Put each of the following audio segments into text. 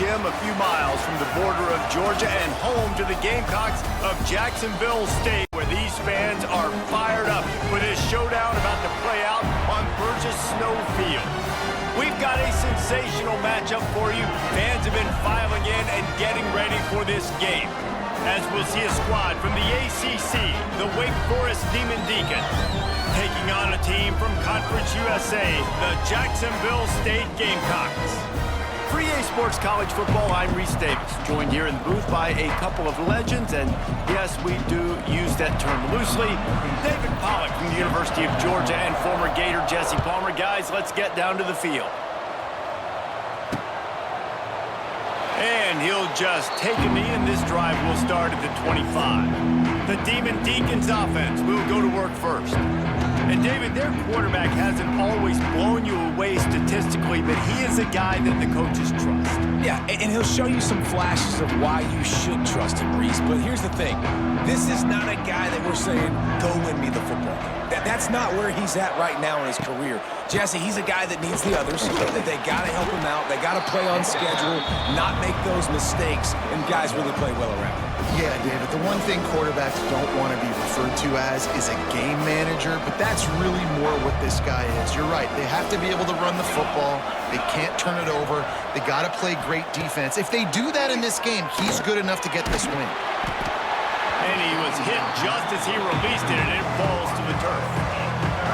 gym a few miles from the border of Georgia and home to the Gamecocks of Jacksonville State, where these fans are fired up for this showdown about to play out on Burgess Snow Field. We've got a sensational matchup for you. Fans have been filing in and getting ready for this game, as we'll see a squad from the ACC, the Wake Forest Demon Deacons, taking on a team from Conference USA, the Jacksonville State Gamecocks. For EA Sports College Football, I'm Reese Davis, joined here in the booth by a couple of legends, and yes, we do use that term loosely. David Pollack from the University of Georgia and former Gator Jesse Palmer. Guys, let's get down to the field. And he'll just take a knee, and this drive will start at the 25. The Demon Deacons offense will go to work first. And David, their quarterback hasn't always blown you away statistically, but he is a guy that the coaches trust. Yeah, and he'll show you some flashes of why you should trust him, Reese. But here's the thing. This is not a guy that we're saying, go win me the football game. That's not where he's at right now in his career. Jesse, he's a guy that needs the others. They got to help him out. They got to play on schedule, not make those mistakes, and guys really play well around him. Yeah, David, the one thing quarterbacks don't want to be referred to as is a game manager, but that's really more what this guy is. You're right. They have to be able to run the football. They can't turn it over. They got to play great defense. If they do that in this game, he's good enough to get this win. And he was hit just as he released it, and it falls to the turf.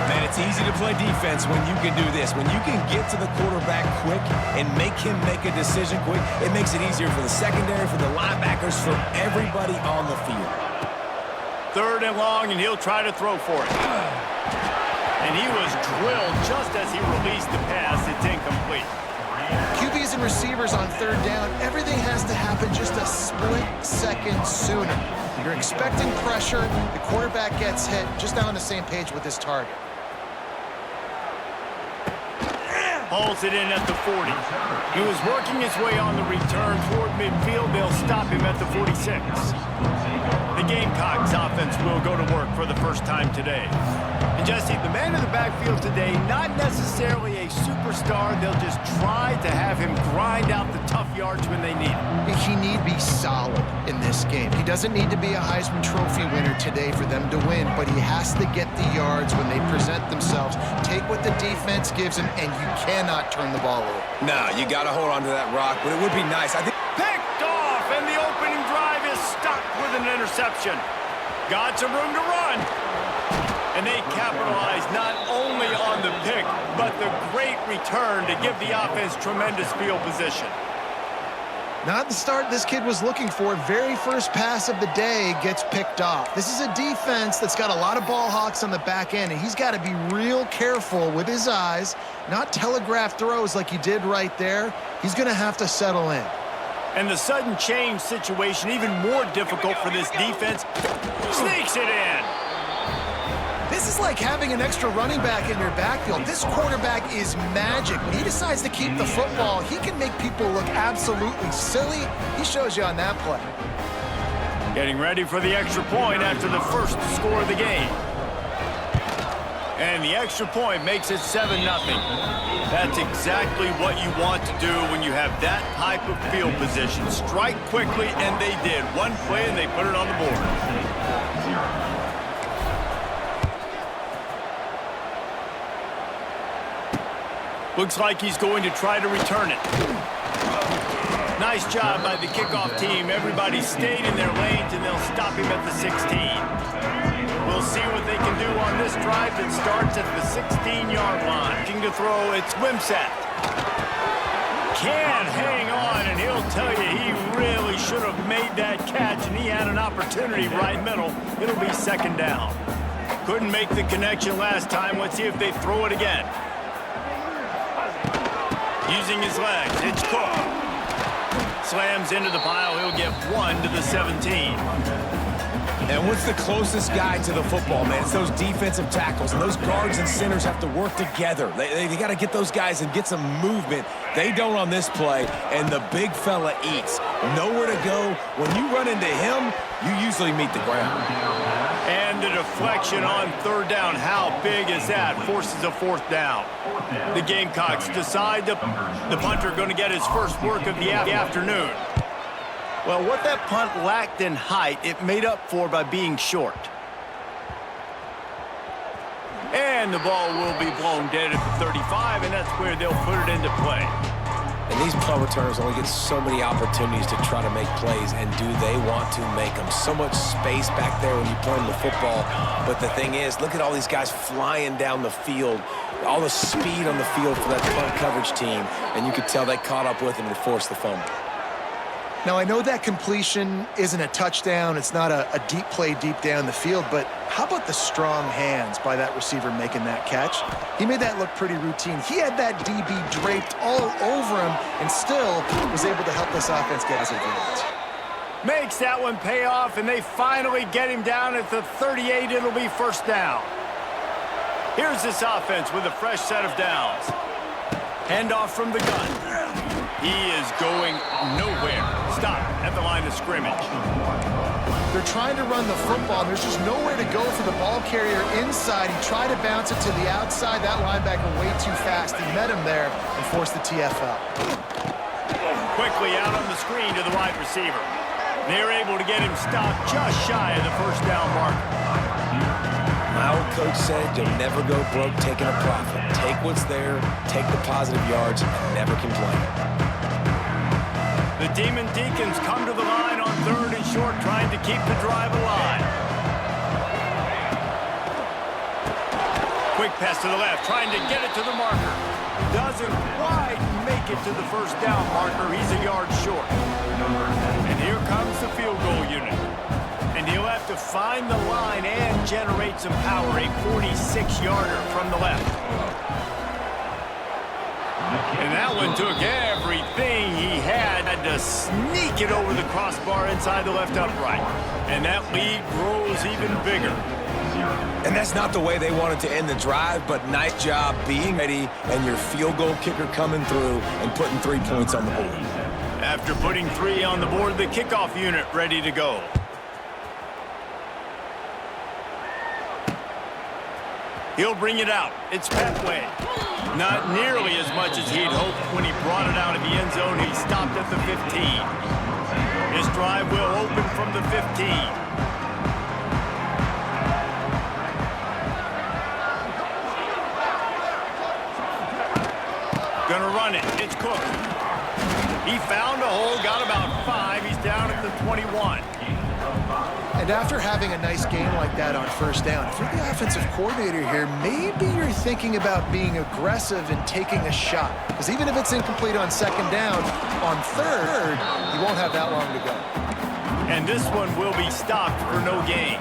Man, it's easy to play defense when you can do this. When you can get to the quarterback quick and make him make a decision quick, it makes it easier for the secondary, for the linebackers, for everybody on the field. 3rd and long, and he'll try to throw for it. And he was drilled just as he released the pass. It's incomplete. QBs and receivers on 3rd down, everything has to happen just a split second sooner. You're expecting pressure, the quarterback gets hit, just not on the same page with his target. Hauls it in at the 40. He was working his way on the return toward midfield. They'll stop him at the 46. The Gamecocks offense will go to work for the first time today. And Jesse, the man in the backfield today, not necessarily a superstar. They'll just try to have him grind out the tough yards when they need it. He need to be solid in this game. He doesn't need to be a Heisman Trophy winner today for them to win, but he has to get the yards when they present themselves. Take what the defense gives him, and you cannot turn the ball over. No, you got to hold on to that rock, but it would be nice. I think Picked off, and the opening drive is stopped with an interception. Got some room to run. And they capitalize not only on the pick, but the great return to give the offense tremendous field position. Not the start this kid was looking for. Very first pass of the day gets picked off. This is a defense that's got a lot of ball hawks on the back end, and he's got to be real careful with his eyes, not telegraph throws like he did right there. He's going to have to settle in. And the sudden change situation even more difficult for this defense. Sneaks it in. This is like having an extra running back in your backfield. This quarterback is magic. When he decides to keep the football, he can make people look absolutely silly. He shows you on that play. Getting ready for the extra point after the first score of the game. And the extra point makes it 7-0. That's exactly what you want to do when you have that type of field position. Strike quickly, and they did. One play, and they put it on the board. Looks like he's going to try to return it. Nice job by the kickoff team. Everybody stayed in their lanes, and they'll stop him at the 16. We'll see what they can do on this drive that starts at the 16-yard line. Looking to throw, it's Wimsatt. Can hang on, and he'll tell you he really should have made that catch, and he had an opportunity right middle. It'll be 2nd down. Couldn't make the connection last time. Let's see if they throw it again. Using his legs, it's Cook. Slams into the pile, he'll get 1 to the 17. And what's the closest guy to the football, man? It's those defensive tackles, and those guards and centers have to work together. They got to get those guys and get some movement. They don't on this play, and the big fella eats. Nowhere to go. When you run into him, you usually meet the ground. And the deflection on third down. How big is that? Forces a fourth down. The Gamecocks decide the punter going to get his first work of the afternoon. Well, what that punt lacked in height, it made up for by being short. And the ball will be blown dead at the 35, and that's where they'll put it into play. And these punt returners only get so many opportunities to try to make plays, and do they want to make them? So much space back there when you play the football. But the thing is, look at all these guys flying down the field, all the speed on the field for that punt coverage team, and you could tell they caught up with them and forced the fumble. Now, I know that completion isn't a touchdown. It's not a deep play deep down the field, but how about the strong hands by that receiver making that catch? He made that look pretty routine. He had that DB draped all over him and still was able to help this offense get his advantage. Makes that one pay off, and they finally get him down at the 38. It'll be first down. Here's this offense with a fresh set of downs. Handoff from the gun. He is going nowhere. Stop at the line of scrimmage. They're trying to run the football, and there's just nowhere to go for the ball carrier inside. He tried to bounce it to the outside. That linebacker way too fast. He met him there and forced the TFL. Quickly out on the screen to the wide receiver. They're able to get him stopped just shy of the first down mark. My old coach said you'll never go broke taking a profit. Take what's there, take the positive yards, and never complain. The Demon Deacons come to the line on third and short, trying to keep the drive alive. Quick pass to the left, trying to get it to the marker. Doesn't quite make it to the first down marker. He's a yard short. And here comes the field goal unit. And he'll have to find the line and generate some power. A 46-yarder from the left. And that one took everything he had to sneak it over the crossbar inside the left upright. And that lead grows even bigger. And that's not the way they wanted to end the drive, but nice job being ready and your field goal kicker coming through and putting 3 points on the board. After putting 3 on the board, the kickoff unit ready to go. He'll bring it out. It's Petway. Not nearly as much as he'd hoped when he brought it out of the end zone. He stopped at the 15. His drive will open from the 15. Gonna run it. It's Cook. He found a hole, got about 5. He's down at the 21. And after having a nice game like that on first down, if you're the offensive coordinator here, maybe you're thinking about being aggressive and taking a shot. Because even if it's incomplete on second down, on third, you won't have that long to go. And this one will be stopped for no gain.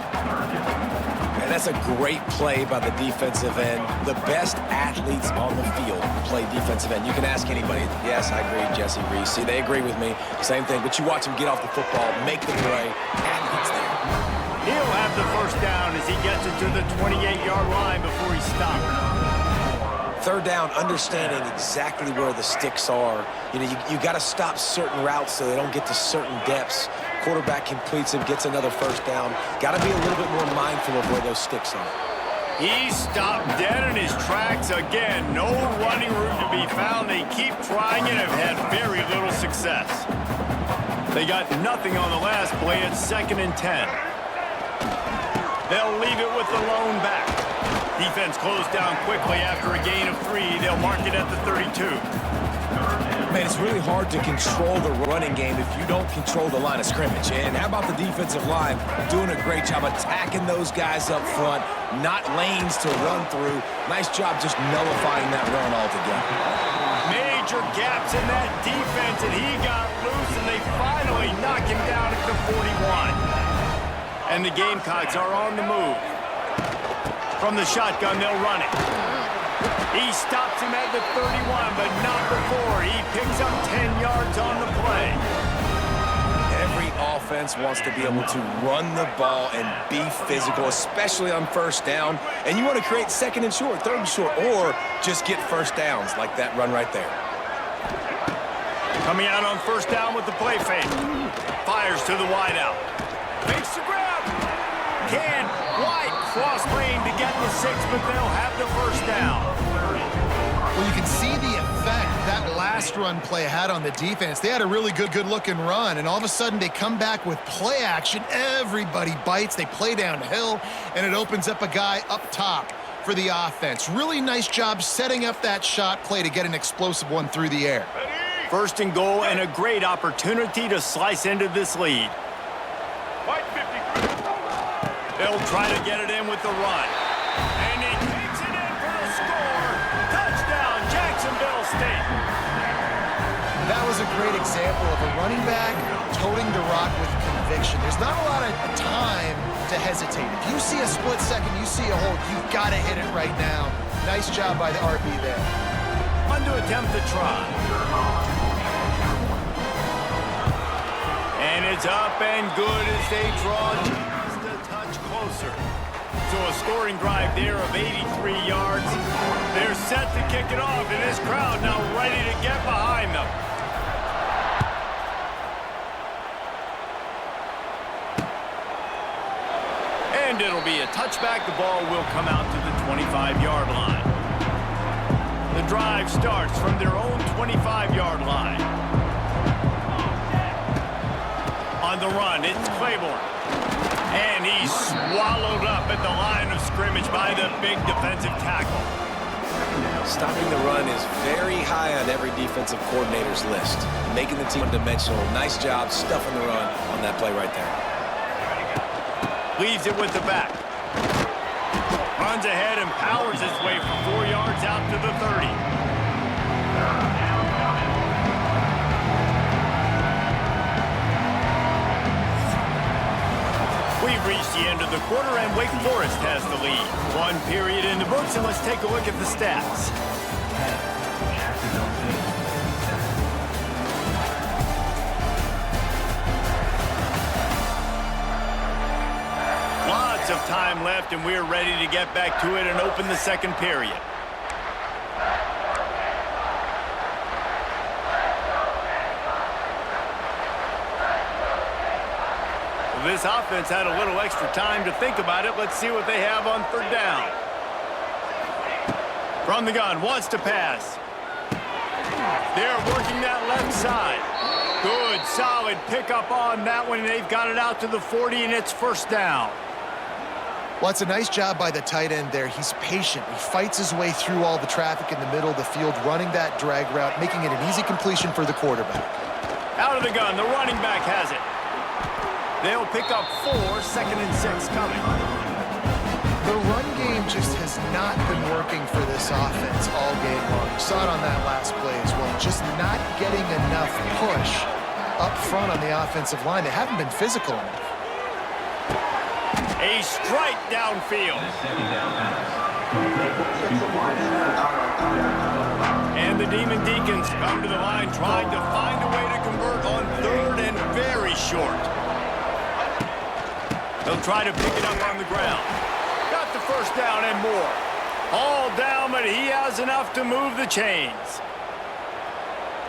And that's a great play by the defensive end. The best athletes on the field play defensive end. You can ask anybody. Yes, I agree, Jesse Reese. See, they agree with me. Same thing. But you watch him get off the football, make the play, athletes there. He'll have the first down as he gets it to the 28-yard line before he stops. Third down, understanding exactly where the sticks are. You know, you got to stop certain routes so they don't get to certain depths. Quarterback completes it, gets another first down. Got to be a little bit more mindful of where those sticks are. He stopped dead in his tracks again. No running room to be found. They keep trying it and have had very little success. They got nothing on the last play. It's 2nd and 10. They'll leave it with the lone back. Defense closed down quickly after a gain of 3. They'll mark it at the 32. Man, it's really hard to control the running game if you don't control the line of scrimmage. And how about the defensive line doing a great job attacking those guys up front, not lanes to run through. Nice job just nullifying that run altogether. Major gaps in that defense, and he got loose, and they finally knock him down at the 41. And the Gamecocks are on the move. From the shotgun, they'll run it. He stops him at the 31, but not before. He picks up 10 yards on the play. Every offense wants to be able to run the ball and be physical, especially on first down. And you want to create 2nd and short, 3rd and short, or just get first downs like that run right there. Coming out on first down with the play fake. Fires to the wideout. Makes the grab. can. Wide cross lane to get the 6, but they'll have the first down. Well, you can see the effect that last run play had on the defense. They had a really good-looking run, and all of a sudden they come back with play action. Everybody bites. They play downhill, and it opens up a guy up top for the offense. Really nice job setting up that shot play to get an explosive one through the air. First and goal, and a great opportunity to slice into this lead. They'll try to get it in with the run. And he takes it in for the score. Touchdown, Jacksonville State. That was a great example of a running back toting the rock with conviction. There's not a lot of time to hesitate. If you see a split second, you see a hold, you've got to hit it right now. Nice job by the RB there. On to attempt the try. And it's up and good as they draw just a touch closer. So a scoring drive there of 83 yards. They're set to kick it off, and this crowd now ready to get behind them. And it'll be a touchback. The ball will come out to the 25-yard line. The drive starts from their own 25-yard line. On the run, it's Claiborne. And he's swallowed up at the line of scrimmage by the big defensive tackle. Stopping the run is very high on every defensive coordinator's list. Making the team one-dimensional. Nice job stuffing the run on that play right there. Leaves it with the back. Runs ahead and powers his way for 4 yards out to the 30. We've reached the end of the quarter, and Wake Forest has the lead. One period in the books, and let's take a look at the stats. Lots of time left, and we're ready to get back to it and open the second period. This offense had a little extra time to think about it. Let's see what they have on third down. From the gun, wants to pass. They're working that left side. Good, solid pickup on that one, and they've got it out to the 40, and it's first down. Well, it's a nice job by the tight end there. He's patient. He fights his way through all the traffic in the middle of the field, running that drag route, making it an easy completion for the quarterback. Out of the gun, the running back has it. They'll pick up 4, 2nd and 6 coming. The run game just has not been working for this offense all game long. You saw it on that last play as well. Just not getting enough push up front on the offensive line. They haven't been physical enough. A strike downfield. And the Demon Deacons come to the line trying to find a way to convert on third and very short. They'll try to pick it up on the ground. Got the first down and more. All down, but he has enough to move the chains.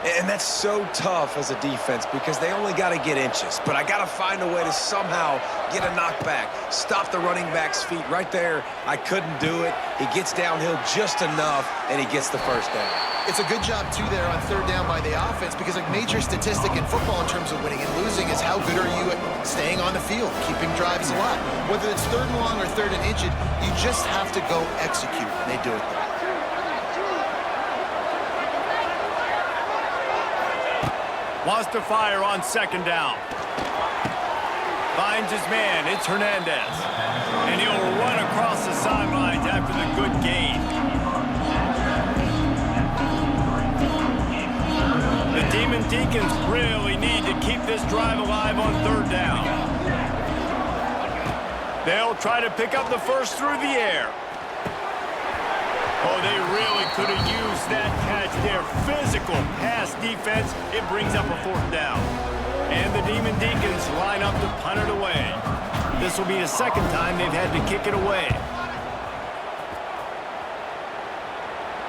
And that's so tough as a defense because they only got to get inches. But I got to find a way to somehow get a knockback, stop the running back's feet right there. I couldn't do it. He gets downhill just enough, and he gets the first down. It's a good job, too, there on third down by the offense because a major statistic in football in terms of winning and losing is how good are you at staying on the field, keeping drives alive. Whether it's third and long or third and inches, you just have to go execute, and they do it there. Wants to fire on second down. Finds his man. It's Hernandez. And he'll run across the sidelines after the good gain. The Demon Deacons really need to keep this drive alive on third down. They'll try to pick up the first through the air. Oh, they really could have used that catch there. Physical pass defense. It brings up a fourth down. And the Demon Deacons line up to punt it away. This will be the second time they've had to kick it away.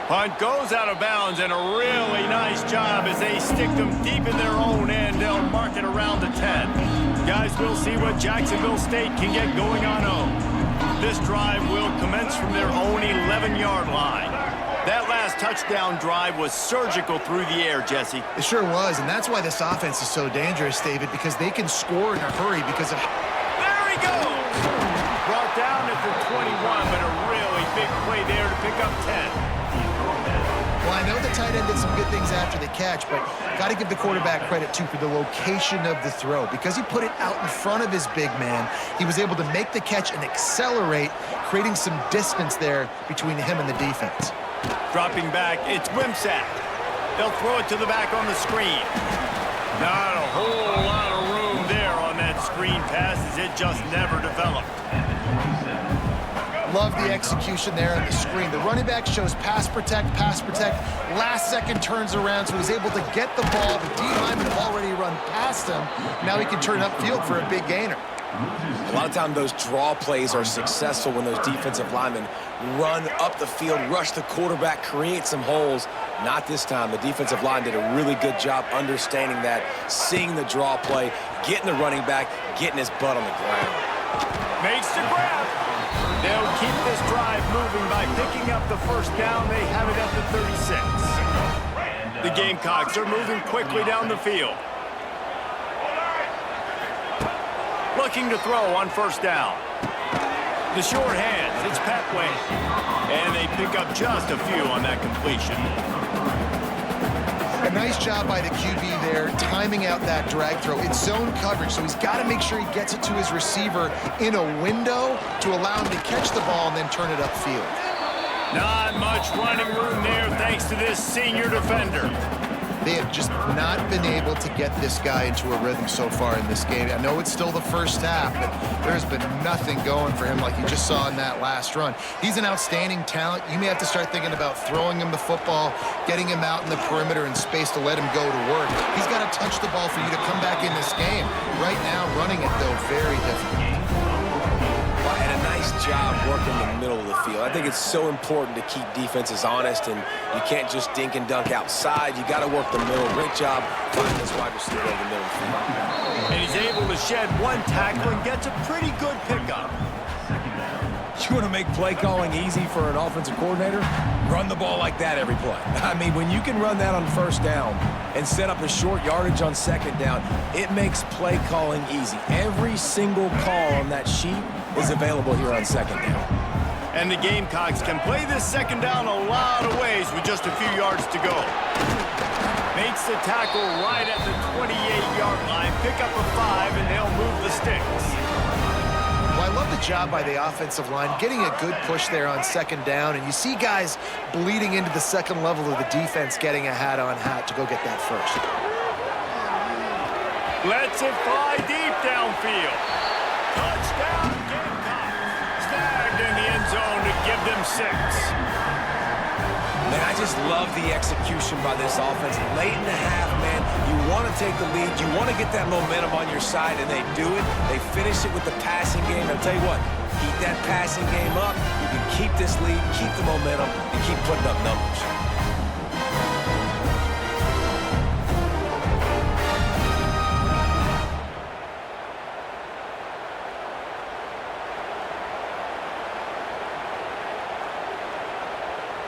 Punt goes out of bounds, and a really nice job as they stick them deep in their own end. They'll mark it around the 10. Guys, we'll see what Jacksonville State can get going on home. This drive will commence from their own 11-yard line. That last touchdown drive was surgical through the air, Jesse. It sure was, and that's why this offense is so dangerous, David, because they can score in a hurry because of... There he goes! Brought down at the 21, but a really big play there to pick up 10. Well, I know the tight end did some good things after the catch, but got to give the quarterback credit, too, for the location of the throw. Because he put it out in front of his big man, he was able to make the catch and accelerate, creating some distance there between him and the defense. Dropping back, it's Wimsatt. They'll throw it to the back on the screen. Not a whole lot of room there on that screen pass as it just never developed. Love the execution there on the screen. The running back shows pass protect, last second turns around, so he's able to get the ball. The D-lineman already run past him. Now he can turn upfield for a big gainer. A lot of times those draw plays are successful when those defensive linemen run up the field, rush the quarterback, create some holes. Not this time. The defensive line did a really good job understanding that, seeing the draw play, getting the running back, getting his butt on the ground. Makes the grab. They'll keep this drive moving by picking up the first down. They have it at the 36. The Gamecocks are moving quickly down the field. Looking to throw on first down. The short hands, it's Petway. And they pick up just a few on that completion. A nice job by the QB there, timing out that drag throw. It's zone coverage, so he's got to make sure he gets it to his receiver in a window to allow him to catch the ball and then turn it upfield. Not much running room there thanks to this senior defender. They have just not been able to get this guy into a rhythm so far in this game. I know it's still the first half, but there's been nothing going for him like you just saw in that last run. He's an outstanding talent. You may have to start thinking about throwing him the football, getting him out in the perimeter in space to let him go to work. He's got to touch the ball for you to come back in this game. Right now, running it, though, very difficult. And a nice job working the middle of the field. I think it's so important to keep defenses honest, and you can't just dink and dunk outside. You got to work the middle. Great job finding this wide receiver in the middle of the field. And he's able to shed one tackle and gets a pretty good pickup. You want to make play calling easy for an offensive coordinator? Run the ball like that every play. I mean, when you can run that on first down and set up a short yardage on second down, it makes play calling easy. Every single call on that sheet is available here on second down. And the Gamecocks can play this second down a lot of ways with just a few yards to go. Makes the tackle right at the 28-yard line. Pick up a 5, and they'll move the sticks. Well, I love the job by the offensive line, getting a good push there on second down, and you see guys bleeding into the second level of the defense getting a hat-on-hat to go get that first. Lets it fly deep downfield. Touchdown, Gamecocks. Snagged in the end zone to give them 6. Man, I just love the execution by this offense. Late in the half, man, you want to take the lead. You want to get that momentum on your side, and they do it. They finish it with the passing game. I'll tell you what, keep that passing game up. You can keep this lead, keep the momentum, and keep putting up numbers.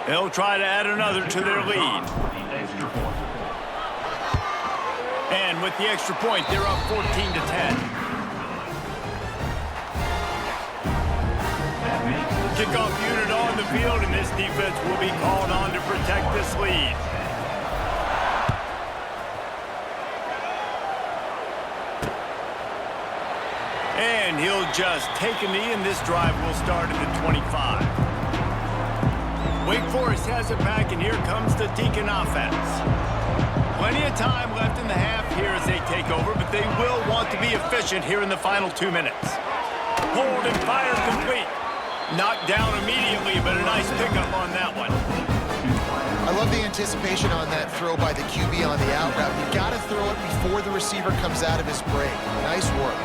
They'll try to add another to their lead. And with the extra point, they're up 14-10. Kickoff unit on the field, and this defense will be called on to protect this lead. And he'll just take a knee, and this drive will start at the 25. Wake Forest has it back, and here comes the Deacon offense. Plenty of time left in the half here as they take over, but they will want to be efficient here in the final 2 minutes. Hold and fire complete. Knocked down immediately, but a nice pickup on that one. I love the anticipation on that throw by the QB on the out route. You got to throw it before the receiver comes out of his break. Nice work.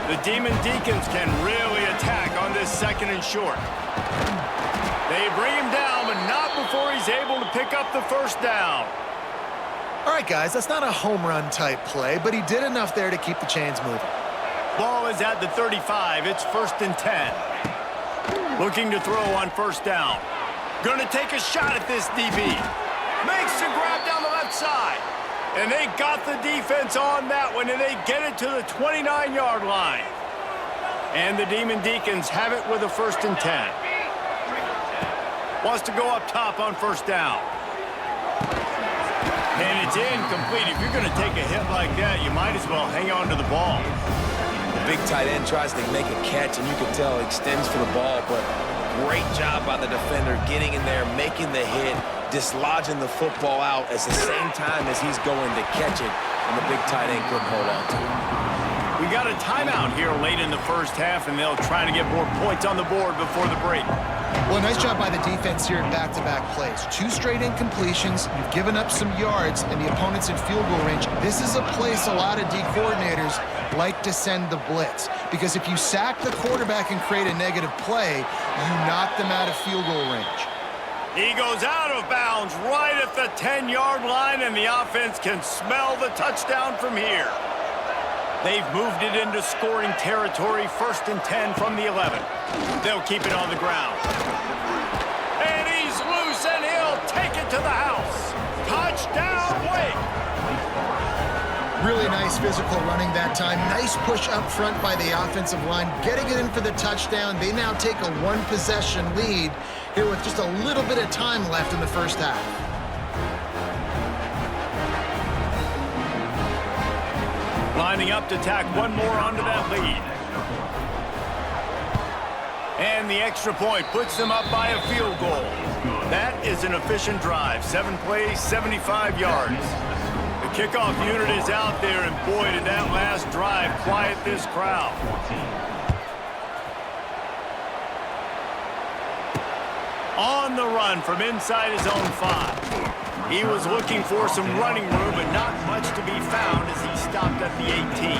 The Demon Deacons can really attack on this second and short. They bring him down, but not before he's able to pick up the first down. All right, guys, that's not a home run type play, but he did enough there to keep the chains moving. Ball is at the 35. It's 1st and 10. Looking to throw on first down. Going to take a shot at this DB. Makes the grab down the left side. And they got the defense on that one, and they get it to the 29-yard line. And the Demon Deacons have it with a 1st and 10. Wants to go up top on first down. And it's incomplete. If you're going to take a hit like that, you might as well hang on to the ball. The big tight end tries to make a catch, and you can tell he extends for the ball, but great job by the defender getting in there, making the hit, dislodging the football out at the same time as he's going to catch it, and the big tight end couldn't hold on to it. We got a timeout here late in the first half, and they'll try to get more points on the board before the break. Well, nice job by the defense here in back-to-back plays. 2 straight incompletions, you've given up some yards, and the opponent's in field goal range. This is a place a lot of D coordinators like to send the blitz, because if you sack the quarterback and create a negative play, you knock them out of field goal range. He goes out of bounds right at the 10-yard line, and the offense can smell the touchdown from here. They've moved it into scoring territory, 1st and 10 from the 11. They'll keep it on the ground. And he's loose, and he'll take it to the house. Touchdown, Wake! Really nice physical running that time. Nice push up front by the offensive line, getting it in for the touchdown. They now take a 1-possession lead here with just a little bit of time left in the first half. Lining up to tack one more onto that lead. And the extra point puts them up by a field goal. That is an efficient drive. 7 plays, 75 yards. The kickoff unit is out there, and boy, did that last drive quiet this crowd. On the run from inside his own 5. He was looking for some running room, but not much to be found as he stopped at the 18.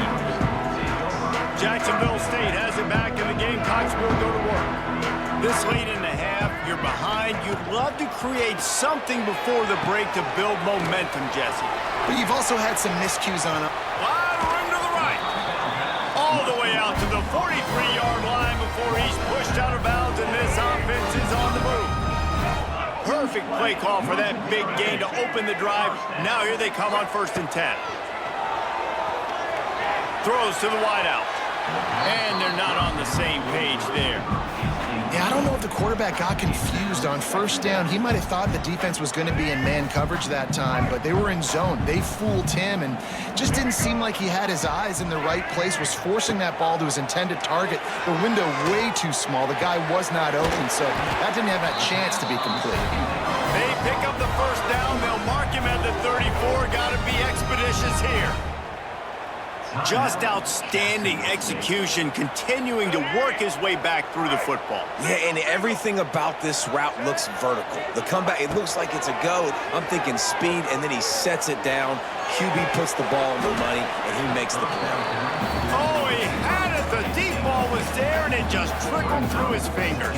Jacksonville State has it back, and the Gamecocks will go to work. This late in the half, you're behind. You'd love to create something before the break to build momentum, Jesse. But you've also had some miscues on it. Wide room to the right. All the way out to the 43-yard line before he's pushed out of bounds, and this offense is on the move. Perfect play call for that big gain to open the drive. Now here they come on 1st and 10. Throws to the wideout. And they're not on the same page there. Yeah, I don't know if the quarterback got confused on first down. He might have thought the defense was going to be in man coverage that time, but they were in zone. They fooled him and just didn't seem like he had his eyes in the right place, was forcing that ball to his intended target. The window way too small. The guy was not open, so that didn't have that chance to be complete. They pick up the first down. They'll mark him at the 34. Got to be expeditious here. Just outstanding execution, continuing to work his way back through the football. Yeah, and everything about this route looks vertical. The comeback, it looks like it's a go. I'm thinking speed, and then he sets it down. QB puts the ball on the money, and he makes the play. Oh, he had it. The deep ball was there, and it just trickled through his fingers.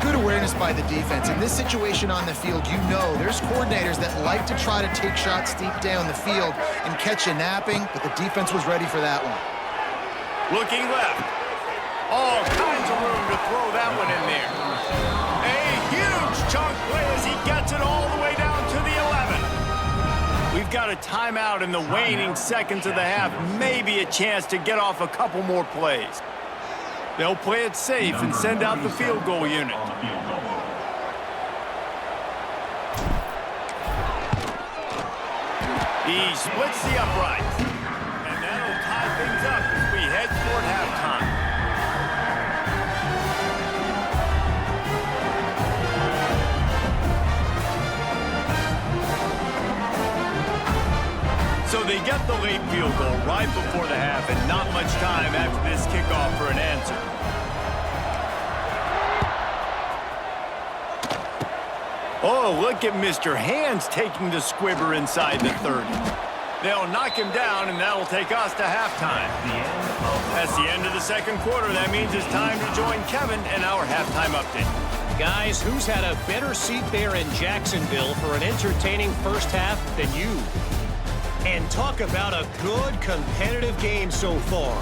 Good awareness by the defense. In this situation on the field, you know there's coordinators that like to try to take shots deep down the field and catch you napping, but the defense was ready for that one. Looking left. All kinds of room to throw that one in there. A huge chunk play as he gets it all the way down to the 11. We've got a timeout in the waning seconds of the half. Maybe a chance to get off a couple more plays. They'll play it safe and send out the field goal unit. He splits the uprights. And that'll tie things up as we head toward halftime. So they get the late field goal right before the half, and not much time after this kickoff for an answer. Oh, look at Mr. Hands taking the squibber inside the 30. They'll knock him down, and that'll take us to halftime. That's the end of the second quarter. That means it's time to join Kevin in our halftime update. Guys, who's had a better seat there in Jacksonville for an entertaining first half than you? And talk about a good competitive game so far.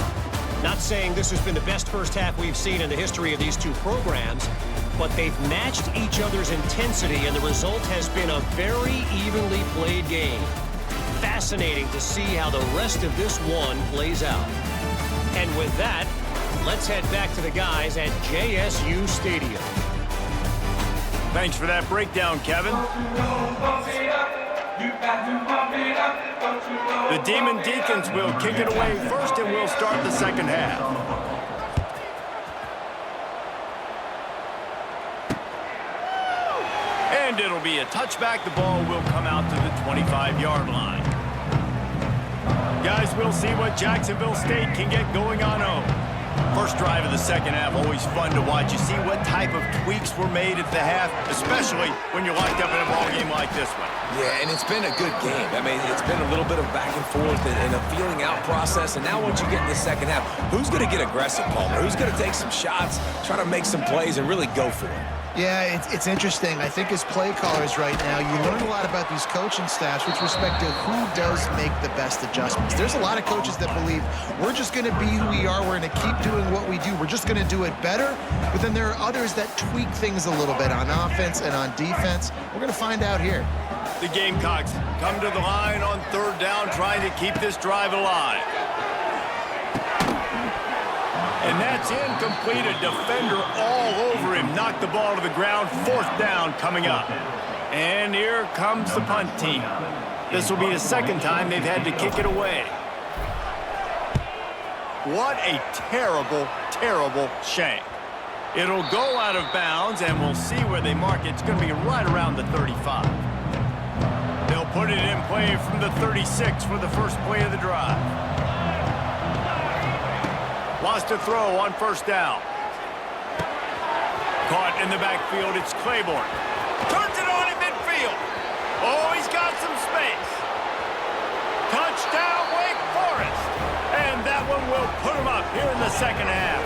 Not saying this has been the best first half we've seen in the history of these two programs, but they've matched each other's intensity, and the result has been a very evenly played game. Fascinating to see how the rest of this one plays out. And with that, let's head back to the guys at JSU Stadium. Thanks for that breakdown, Kevin. The Demon Deacons will kick it away first, and we'll start the second half. And it'll be a touchback. The ball will come out to the 25-yard line. Guys, we'll see what Jacksonville State can get going on home. First drive of the second half, always fun to watch. You see what type of tweaks were made at the half, especially when you're locked up in a ball game like this one. Yeah, and it's been a good game. I mean, it's been a little bit of back and forth and a feeling out process. And now once you get in the second half, who's going to get aggressive, Palmer? Who's going to take some shots, try to make some plays, and really go for it? Yeah, it's interesting. I think as play callers right now, you learn a lot about these coaching staffs with respect to who does make the best adjustments. There's a lot of coaches that believe we're just going to be who we are. We're going to keep doing what we do. We're just going to do it better. But then there are others that tweak things a little bit on offense and on defense. We're going to find out here. The Gamecocks come to the line on third down, trying to keep this drive alive. And that's incomplete. A defender all over him. Knocked the ball to the ground. Fourth down coming up. And here comes the punt team. This will be the second time they've had to kick it away. What a terrible, terrible shank. It'll go out of bounds, and we'll see where they mark it. It's going to be right around the 35. They'll put it in play from the 36 for the first play of the drive. Lost a throw on first down. Caught in the backfield, it's Claiborne. Turns it on in midfield. Oh, he's got some space. Touchdown, Wake Forest. And that one will put him up here in the second half.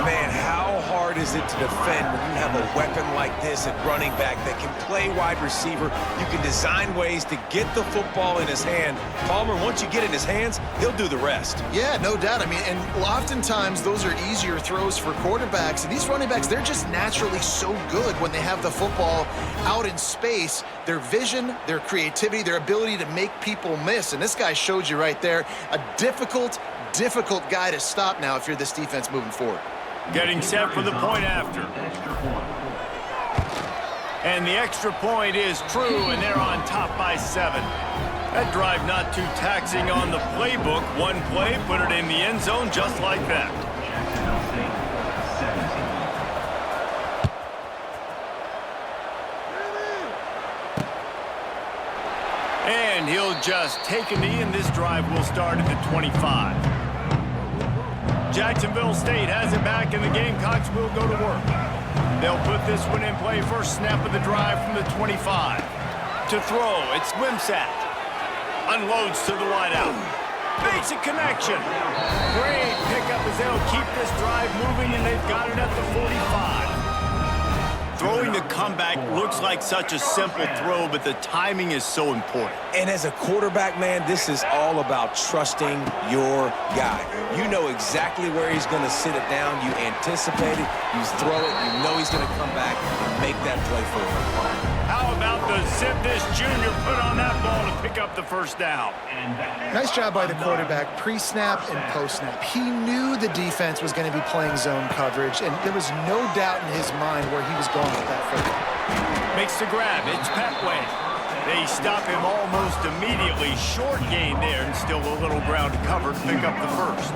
Man, how hard is it to defend when you have a weapon like this at running back that can play wide receiver? You can design ways to get the football in his hand. Palmer, once you get it in his hands, he'll do the rest. Yeah, no doubt. I mean, and oftentimes those are easier throws for quarterbacks. And these running backs, they're just naturally so good when they have the football out in space. Their vision, their creativity, their ability to make people miss. And this guy showed you right there, a difficult guy to stop now if you're this defense moving forward. Getting set for the point after. And the extra point is true, and they're on top by 7. That drive not too taxing on the playbook. One play, put it in the end zone just like that. And he'll just take a knee, and this drive will start at the 25. Jacksonville State has it back, and the Gamecocks will go to work. They'll put this one in play. First snap of the drive from the 25. To throw, it's Wimsatt. Unloads to the wideout. Makes a connection. Great pickup as they'll keep this drive moving, and they've got it at the 45. Throwing the comeback looks like such a simple throw, but the timing is so important. And as a quarterback, man, this is all about trusting your guy. You know exactly where he's going to sit it down. You anticipate it. You throw it. You know he's going to come back and make that play for you. How about the zip this junior put on that ball to pick up the first down? Nice job by the quarterback, pre-snap and post-snap. He knew the defense was going to be playing zone coverage, and there was no doubt in his mind where he was going with that football. Makes the grab. It's Petway. They stop him almost immediately. Short gain there, and still a little ground to cover to pick up the first.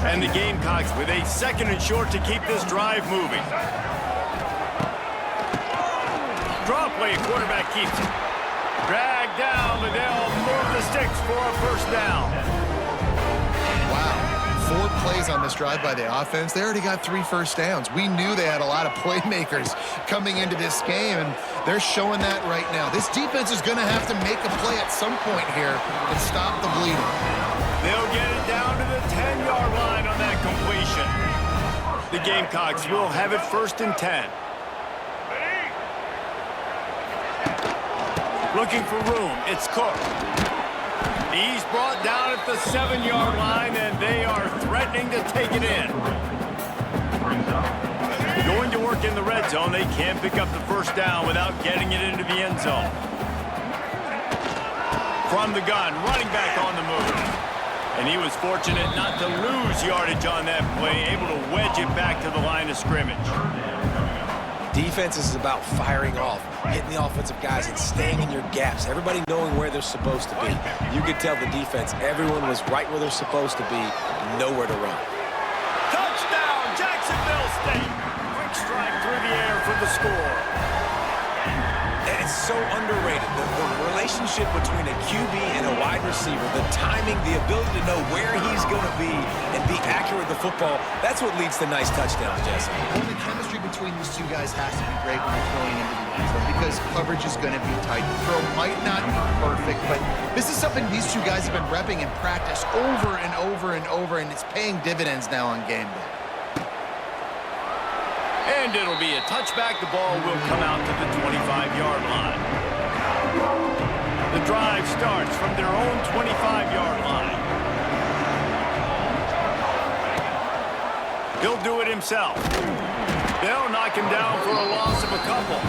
And the Gamecocks with a second and short to keep this drive moving. Draw play, quarterback keeps it. Drag down, but they'll move the sticks for a first down. Wow, 4 plays on this drive by the offense. They already got 3 first downs. We knew they had a lot of playmakers coming into this game, and they're showing that right now. This defense is going to have to make a play at some point here and stop the bleeding. They'll get it down to the 10-yard line on that completion. The Gamecocks will have it 1st and 10. Looking for room. It's Cook. He's brought down at the 7-yard line, and they are threatening to take it in. Going to work in the red zone. They can't pick up the 1st down without getting it into the end zone. From the gun, running back on the move. And he was fortunate not to lose yardage on that play, able to wedge it back to the line of scrimmage. Defense is about firing off, hitting the offensive guys and staying in your gaps. Everybody knowing where they're supposed to be. You could tell the defense, everyone was right where they're supposed to be, nowhere to run. Touchdown, Jacksonville State. Quick strike through the air for the score. And it's so underrated. The relationship between a QB and a wide receiver, the timing, the ability to know where he's going to be and be accurate with the football, that's what leads to nice touchdowns, Jesse. Well, the chemistry between these two guys has to be great when you're throwing into the end zone because coverage is going to be tight. The throw might not be perfect, but this is something these two guys have been repping in practice over and over and over, and it's paying dividends now on game day. And it'll be a touchback. The ball will come out to the 25-yard line. The drive starts from their own 25-yard line. He'll do it himself. They'll knock him down for a loss of a couple.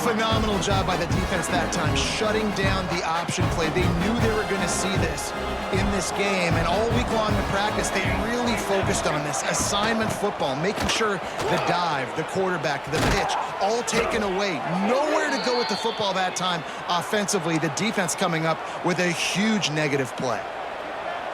Phenomenal job by the defense that time, shutting down the option play. They knew they were going to see this in this game, and all week long in practice, they really focused on this assignment football, making sure the dive, the quarterback, the pitch, all taken away. Nowhere to go with the football that time offensively. The defense coming up with a huge negative play.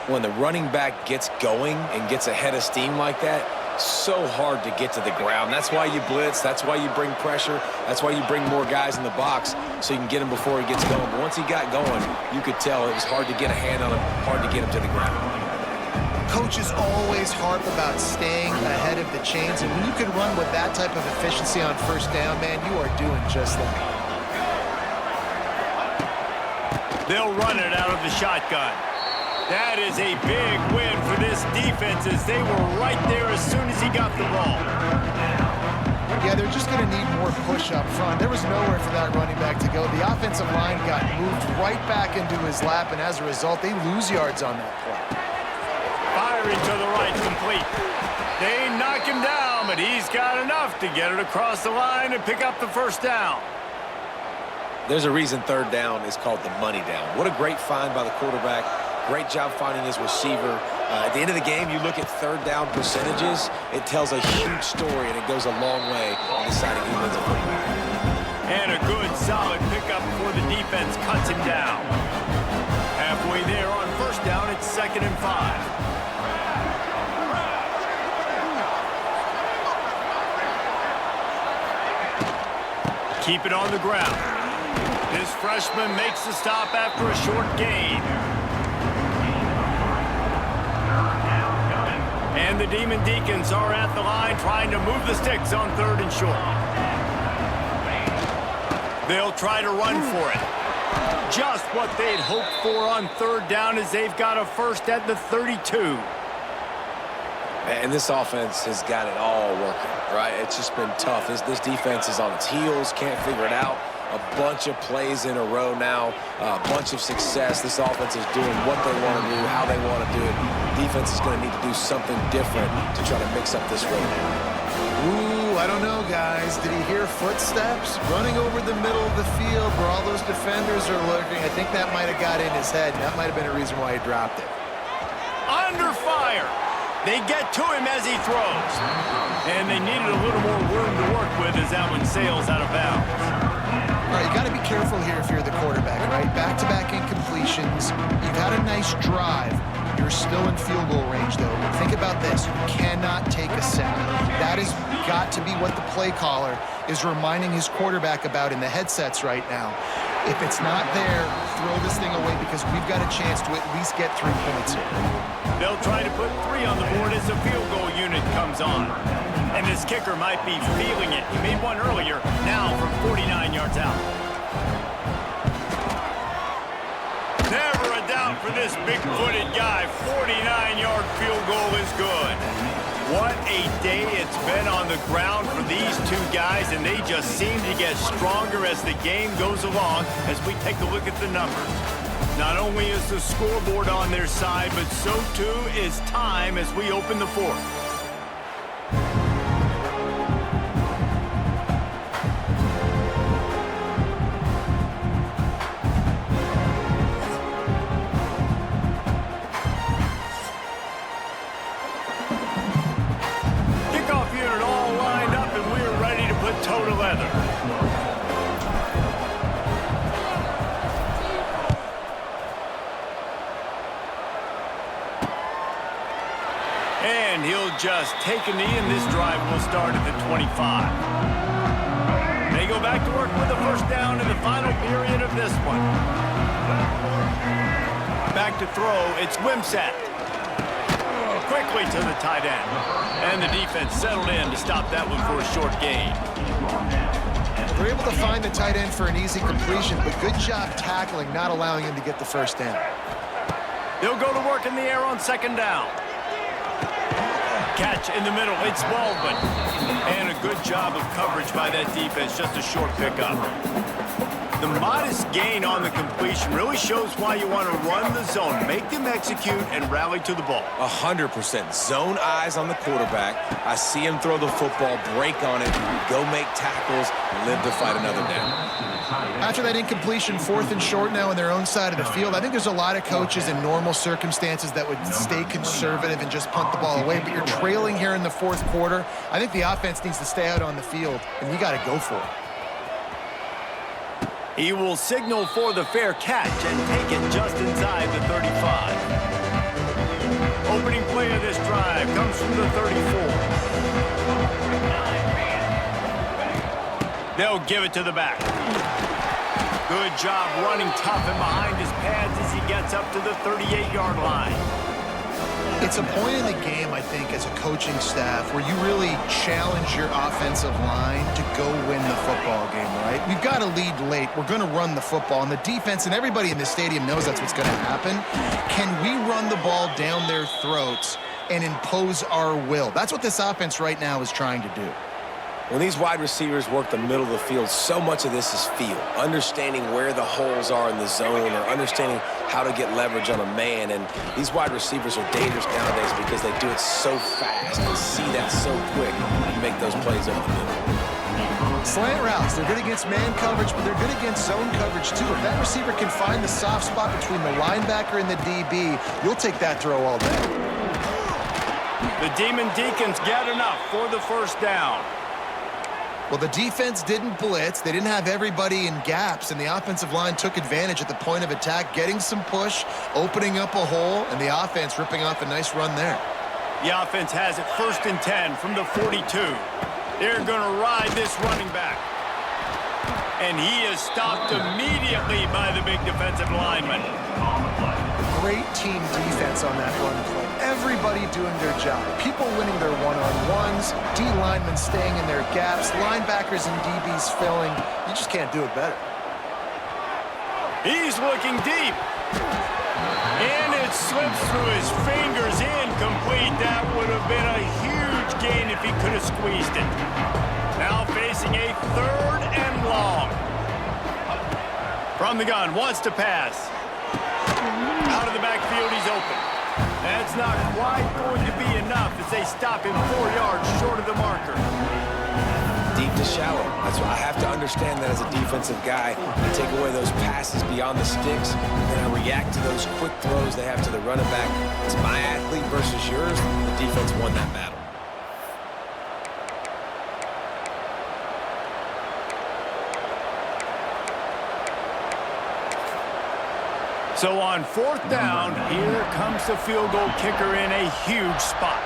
When the running back gets going and gets ahead of steam like that, so hard to get to the ground. That's why you blitz. That's why you bring pressure. That's why you bring more guys in the box so you can get him before he gets going. But once he got going, you could tell it was hard to get a hand on him, hard to get him to the ground. Coaches always harp about staying ahead of the chains, and when you can run with that type of efficiency on 1st down, man, you are doing just that. They'll run it out of the shotgun. That is a big win for this defense as they were right there as soon as he got the ball. Yeah, they're just going to need more push up front. There was nowhere for that running back to go. The offensive line got moved right back into his lap, and as a result, they lose yards on that play. Firing to the right, complete. They knock him down, but he's got enough to get it across the line and pick up the 1st down. There's a reason 3rd down is called the money down. What a great find by the quarterback. Great job finding his receiver. At the end of the game, you look at 3rd down percentages. It tells a huge story, and it goes a long way in deciding who wins a football. And a good, solid pickup before the defense cuts him down. Halfway there on 1st down, it's 2nd and 5. Keep it on the ground. This freshman makes the stop after a short gain. And the Demon Deacons are at the line trying to move the sticks on 3rd and short. They'll try to run for it. Just what they'd hoped for on 3rd down as they've got a 1st at the 32. And this offense has got it all working, right? It's just been tough. This defense is on its heels, can't figure it out. A bunch of plays in a row now, a bunch of success. This offense is doing what they want to do, how they want to do it. Defense is going to need to do something different to try to mix up this rhythm. Ooh, I don't know, guys. Did he hear footsteps running over the middle of the field where all those defenders are lurking? I think that might have got in his head, and that might have been a reason why he dropped it. Under fire. They get to him as he throws. And they needed a little more room to work with as that one sails out of bounds. All right, you got to be careful here if you're the quarterback, right? Back-to-back incompletions. You got a nice drive. You're still in field goal range, though. Think about this. You cannot take a sack. That has got to be what the play caller is reminding his quarterback about in the headsets right now. If it's not there, throw this thing away because we've got a chance to at least get 3 points here. They'll try to put 3 on the board as the field goal unit comes on. And this kicker might be feeling it. He made one earlier, now from 49 yards out. Never a doubt for this big-footed guy. 49-yard field goal is good. What a day it's been on the ground for these two guys, and they just seem to get stronger as the game goes along as we take a look at the numbers. Not only is the scoreboard on their side, but so too is time as we open the fourth. Kickoff unit all lined up, and we're ready to put toe to leather. And he'll just take a knee, and this drive will start at the 25. They go back to work with a first down in the final period of this one. Back to throw, it's Wimsatt. Quickly to the tight end. And the defense settled in to stop that one for a short gain. They're able to find the tight end for an easy completion, but good job tackling, not allowing him to get the first down. They'll go to work in the air on second down. Catch in the middle, it's Baldwin. And a good job of coverage by that defense, just a short pickup. The modest gain on the completion really shows why you want to run the zone, make them execute, and rally to the ball. 100%. Zone eyes on the quarterback. I see him throw the football, break on it, go make tackles, live to fight another down. After that incompletion, 4th and short now on their own side of the field, I think there's a lot of coaches in normal circumstances that would stay conservative and just punt the ball away, but you're trailing here in the 4th quarter. I think the offense needs to stay out on the field, and you got to go for it. He will signal for the fair catch and take it just inside the 35. Opening play of this drive comes from the 34. They'll give it to the back. Good job running tough and behind his pads as he gets up to the 38-yard line. It's a point in the game, I think, as a coaching staff where you really challenge your offensive line to go win the football game, right? We've got to lead late. We're going to run the football, and the defense and everybody in the stadium knows that's what's going to happen. Can we run the ball down their throats and impose our will? That's what this offense right now is trying to do. When these wide receivers work the middle of the field, so much of this is feel. Understanding where the holes are in the zone or understanding how to get leverage on a man. And these wide receivers are dangerous nowadays because they do it so fast and see that so quick and make those plays over the middle. Slant routes, they're good against man coverage, but they're good against zone coverage too. If that receiver can find the soft spot between the linebacker and the DB, you'll take that throw all day. The Demon Deacons get enough for the first down. Well, the defense didn't blitz. They didn't have everybody in gaps, and the offensive line took advantage at the point of attack, getting some push, opening up a hole, and the offense ripping off a nice run there. The offense has it 1st and 10 from the 42. They're going to ride this running back. And he is stopped immediately by the big defensive lineman. Great team defense on that run play. Everybody doing their job. People winning their one-on-ones, D linemen staying in their gaps, linebackers and DBs filling. You just can't do it better. He's looking deep. And it slips through his fingers, incomplete. That would have been a huge gain if he could have squeezed it. Now facing a 3rd and long. From the gun, wants to pass. Out of the backfield, he's open. That's not quite going to be enough as they stop him 4 yards short of the marker. Deep to shallow. That's why I have to understand that as a defensive guy. I take away those passes beyond the sticks, and I react to those quick throws they have to the running back. It's my athlete versus yours. The defense won that battle. So on 4th down, here comes the field goal kicker in a huge spot.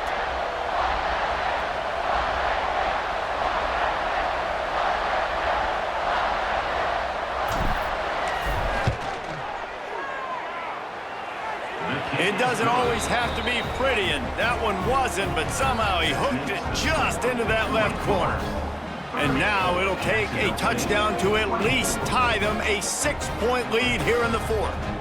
It doesn't always have to be pretty, and that one wasn't, but somehow he hooked it just into that left corner. And now it'll take a touchdown to at least tie them a 6-point lead here in the 4th.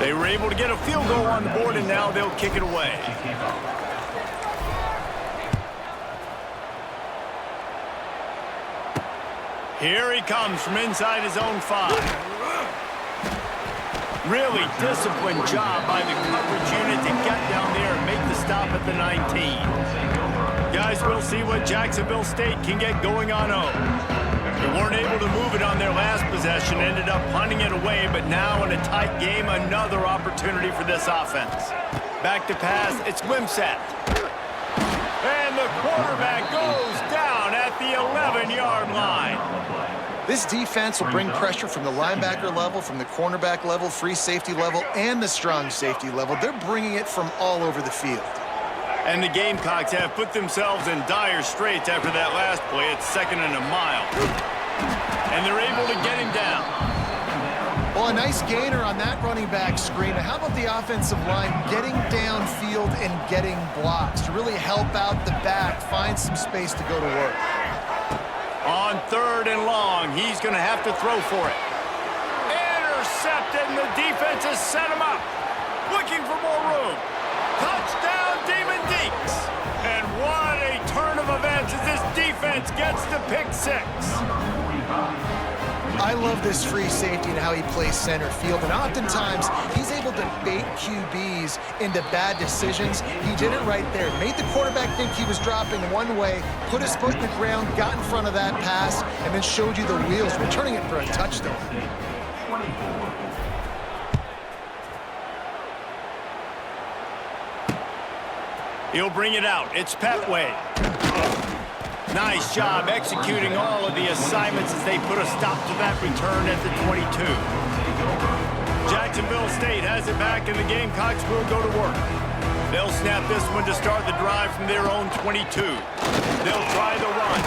They were able to get a field goal on the board, and now they'll kick it away. Here he comes from inside his own 5. Really disciplined job by the coverage unit to get down there and make the stop at the 19. Guys, we'll see what Jacksonville State can get going on 0. They weren't able to move it on their last possession, ended up punting it away, but now in a tight game, another opportunity for this offense. Back to pass, it's Wimsatt. And the quarterback goes down at the 11-yard line. This defense will bring pressure from the linebacker level, from the cornerback level, free safety level, and the strong safety level. They're bringing it from all over the field. And the Gamecocks have put themselves in dire straits after that last play. It's 2nd and a mile. And they're able to get him down. Well, a nice gainer on that running back screen. How about the offensive line getting downfield and getting blocks to really help out the back, find some space to go to work? On 3rd and long, he's going to have to throw for it. Intercepted, and the defense has set him up. Looking for more room. Touchdown, Demon Deeks. And what a turn of events as this defense gets to pick 6. I love this free safety and how he plays center field, and oftentimes he's able to bait QBs into bad decisions. He did it right there. Made the quarterback think he was dropping one way, put his foot in the ground, got in front of that pass, and then showed you the wheels, returning it for a touchdown. He'll bring it out. It's Petway. Nice job executing all of the assignments as they put a stop to that return at the 22. Jacksonville State has it back, and the Gamecocks will go to work. They'll snap this one to start the drive from their own 22. They'll try the run.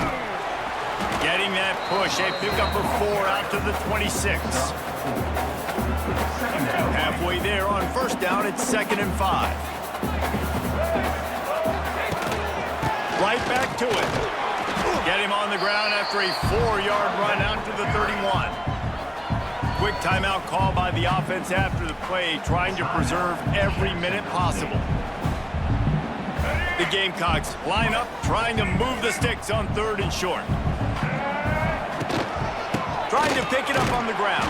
Getting that push. They pick up a 4 out to the 26. Halfway there on 1st down, it's 2nd and 5. Right back to it. Get him on the ground after a 4-yard run out to the 31. Quick timeout call by the offense after the play, trying to preserve every minute possible. The Gamecocks line up, trying to move the sticks on 3rd and short. Trying to pick it up on the ground.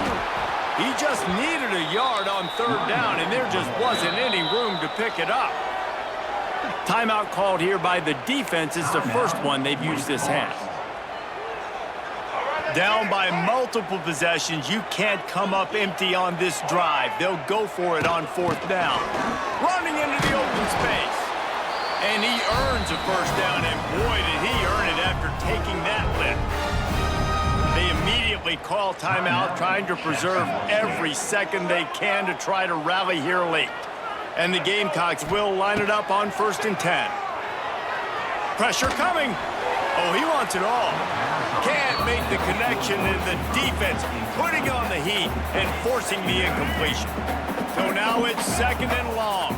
He just needed a yard on 3rd down, and there just wasn't any room to pick it up. Timeout called here by the defense. It's the first one they've used this half. Down by multiple possessions. You can't come up empty on this drive. They'll go for it on 4th down. Running into the open space. And he earns a 1st down, and boy, did he earn it after taking that lift. They immediately call timeout, trying to preserve every second they can to try to rally here late. And the Gamecocks will line it up on 1st and 10. Pressure coming. Oh, he wants it all. Can't make the connection, and the defense putting on the heat and forcing the incompletion. So now it's 2nd and long.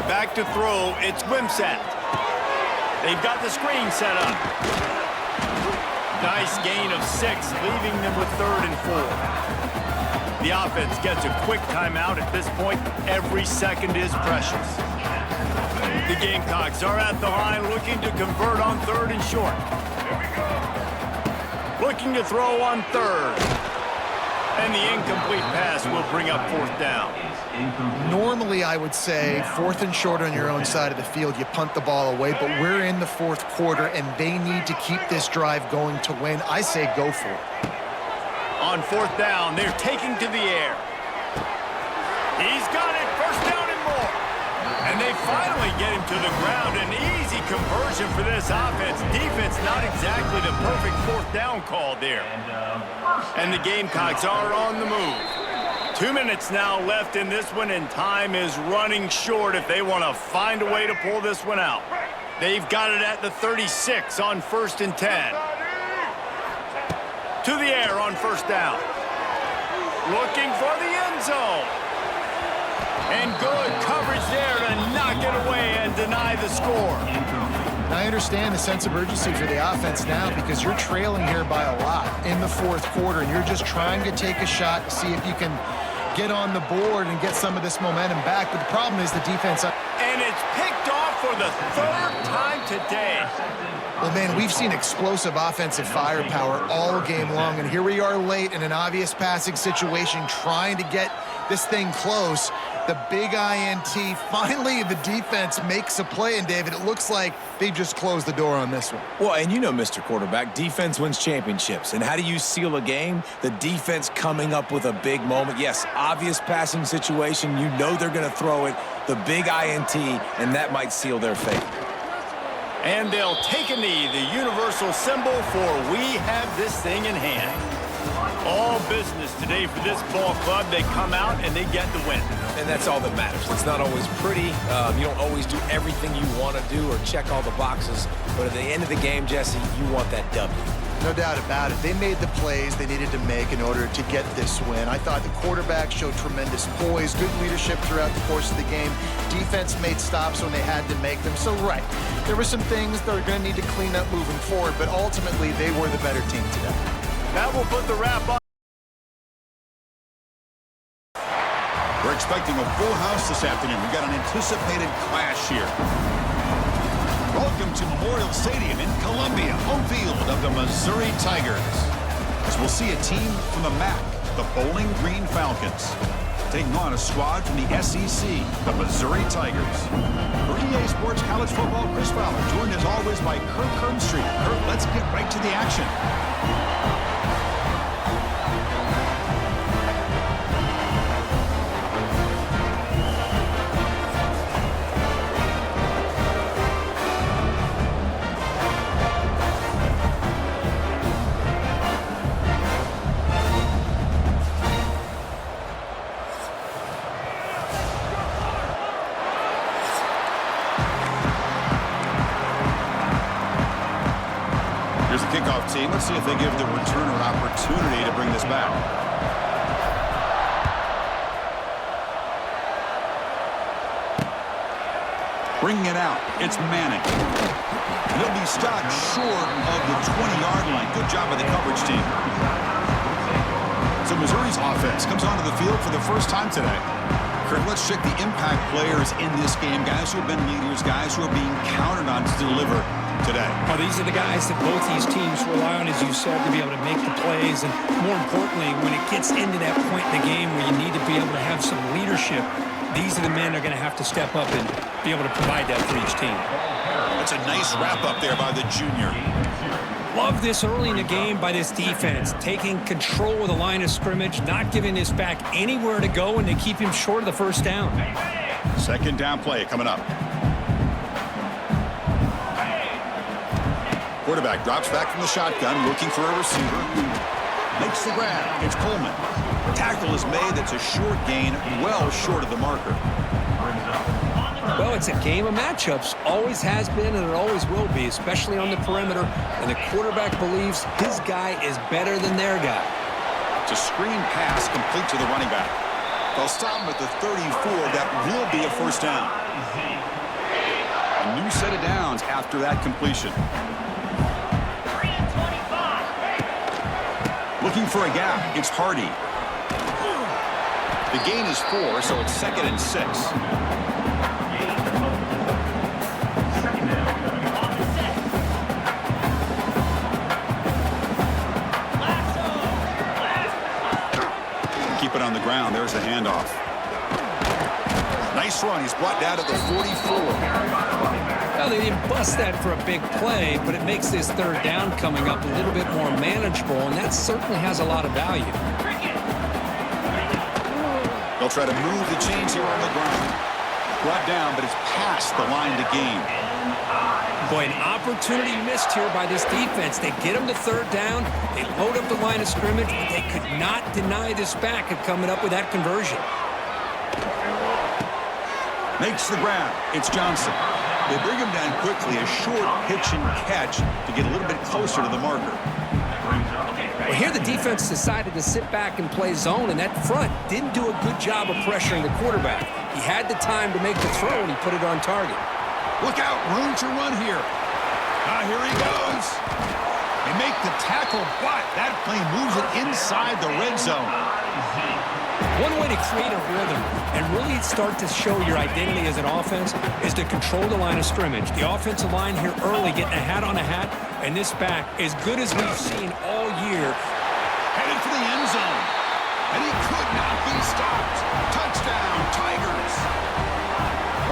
Back to throw, it's Wimsatt. They've got the screen set up. Nice gain of 6, leaving them with 3rd and 4. The offense gets a quick timeout at this point. Every second is precious. The Gamecocks are at the line looking to convert on 3rd and short. Looking to throw on 3rd. And the incomplete pass will bring up 4th down. Normally, I would say 4th and short on your own side of the field, you punt the ball away, but we're in the 4th quarter, and they need to keep this drive going to win. I say go for it. On 4th down, they're taking to the air. He's got it, 1st down and more. And they finally get him to the ground. An easy conversion for this offense. Defense not exactly the perfect 4th down call there. And the Gamecocks are on the move. 2 minutes now left in this one, and time is running short if they want to find a way to pull this one out. They've got it at the 36 on 1st and 10. To the air on 1st down. Looking for the end zone. And good coverage there to knock it away and deny the score. And I understand the sense of urgency for the offense now because you're trailing here by a lot in the fourth quarter, and you're just trying to take a shot to see if you can get on the board and get some of this momentum back. But the problem is the defense. And it's picked off for the third time today. Well, man, we've seen explosive offensive firepower all game long, and here we are late in an obvious passing situation trying to get this thing close. The big INT. Finally, the defense makes a play, and David, it looks like they just closed the door on this one. Well, and you know, Mr. Quarterback, defense wins championships. And how do you seal a game? The defense coming up with a big moment. Yes, obvious passing situation. You know they're going to throw it. The big INT, and that might seal their fate. And they'll take a knee, the universal symbol for we have this thing in hand. All business today for this ball club. They come out and they get the win. And that's all that matters. It's not always pretty. You don't always do everything you want to do or check all the boxes. But at the end of the game, Jesse, you want that W. No doubt about it. They made the plays they needed to make in order to get this win. I thought the quarterback showed tremendous poise, good leadership throughout the course of the game. Defense made stops when they had to make them. So, right, there were some things they're going to need to clean up moving forward, but ultimately they were the better team today. That will put the wrap on. We're expecting a full house this afternoon. We've got an anticipated clash here. Welcome to Memorial Stadium in Columbia, home field of the Missouri Tigers. As we'll see a team from the MAC, the Bowling Green Falcons, taking on a squad from the SEC, the Missouri Tigers. For EA Sports College Football, Chris Fowler, joined as always by Kirk Herbstreit. Kirk, let's get right to the action. Kickoff team. Let's see if they give the returner an opportunity to bring this back. Bringing it out. It's Manning. He'll be stopped short of the 20-yard line. Good job by the coverage team. So Missouri's offense comes onto the field for the first time today. Kirk, let's check the impact players in this game. Guys who have been leaders, guys who are being counted on to deliver today. Well, these are the guys that both these teams rely on, as you said, to be able to make the plays. And more importantly, when it gets into that point in the game where you need to be able to have some leadership, these are the men that are going to have to step up and be able to provide that for each team. That's a nice wrap up there by the junior. Love this early in the game by this defense, taking control of the line of scrimmage, not giving this back anywhere to go, and they keep him short of the first down. Second down play coming up. Quarterback drops back from the shotgun, looking for a receiver. Makes the grab. It's Coleman. Tackle is made. That's a short gain, well short of the marker. Well, it's a game of matchups. Always has been, and it always will be, especially on the perimeter. And the quarterback believes his guy is better than their guy. It's a screen pass complete to the running back. They'll stop him at the 34. That will be a first down. A new set of downs after that completion. Looking for a gap. It's Hardy. The gain is 4, so it's 2nd and 6. Keep it on the ground. There's the handoff. Nice run. He's brought down to the 44. Well, they didn't bust that for a big play, but it makes this third down coming up a little bit more manageable, and that certainly has a lot of value. They'll try to move the chains here on the ground. Brought down, but it's past the line to gain. Boy, an opportunity missed here by this defense. They get them to third down. They load up the line of scrimmage, but they could not deny this back of coming up with that conversion. Makes the grab. It's Johnson. They bring him down quickly. A short pitch and catch to get a little bit closer to the marker. Well, here the defense decided to sit back and play zone, and that front didn't do a good job of pressuring the quarterback. He had the time to make the throw, and he put it on target. Look out, room to run here. here he goes. They make the tackle, but that play moves it inside the red zone. One way to create a rhythm and really start to show your identity as an offense is to control the line of scrimmage. The offensive line here early getting a hat on a hat, and this back, as good as we've seen all year. Headed for the end zone. And he could not be stopped. Touchdown, Tigers.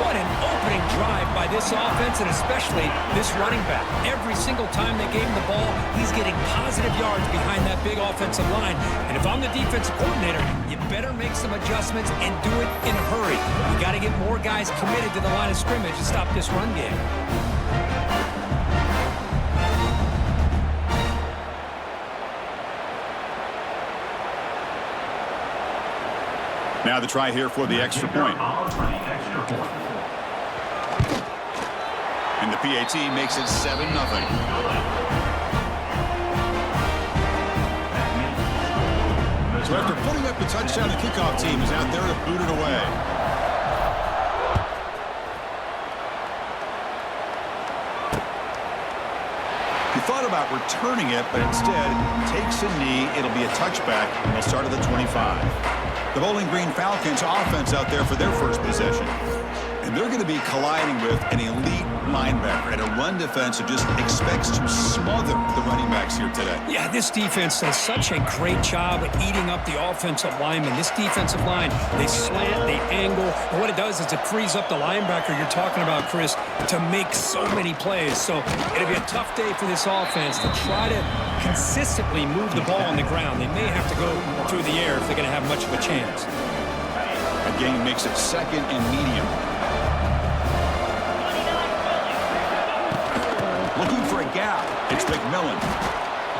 What an opening drive by this offense, and especially this running back. Every single time they gave him the ball, he's getting positive yards behind that big offensive line. And if I'm the defensive coordinator, you better make some adjustments and do it in a hurry. You got to get more guys committed to the line of scrimmage to stop this run game. Now the try here for the extra point. And the PAT makes it 7-0. So after putting up the touchdown, the kickoff team is out there to boot it away. He thought about returning it, but instead takes a knee. It'll be a touchback, and they'll start at the 25. The Bowling Green Falcons offense out there for their first possession. And they're going to be colliding with an elite linebacker and a run defense that just expects to smother the running backs here today. Yeah, this defense does such a great job at eating up the offensive linemen. This defensive line, they slant, they angle, and what it does is it frees up the linebacker you're talking about, Chris, to make so many plays. So it'll be a tough day for this offense to try to consistently move the ball on the ground. They may have to go through the air if they're going to have much of a chance. That gain makes it second and medium. Looking for a gap. It's McMillan.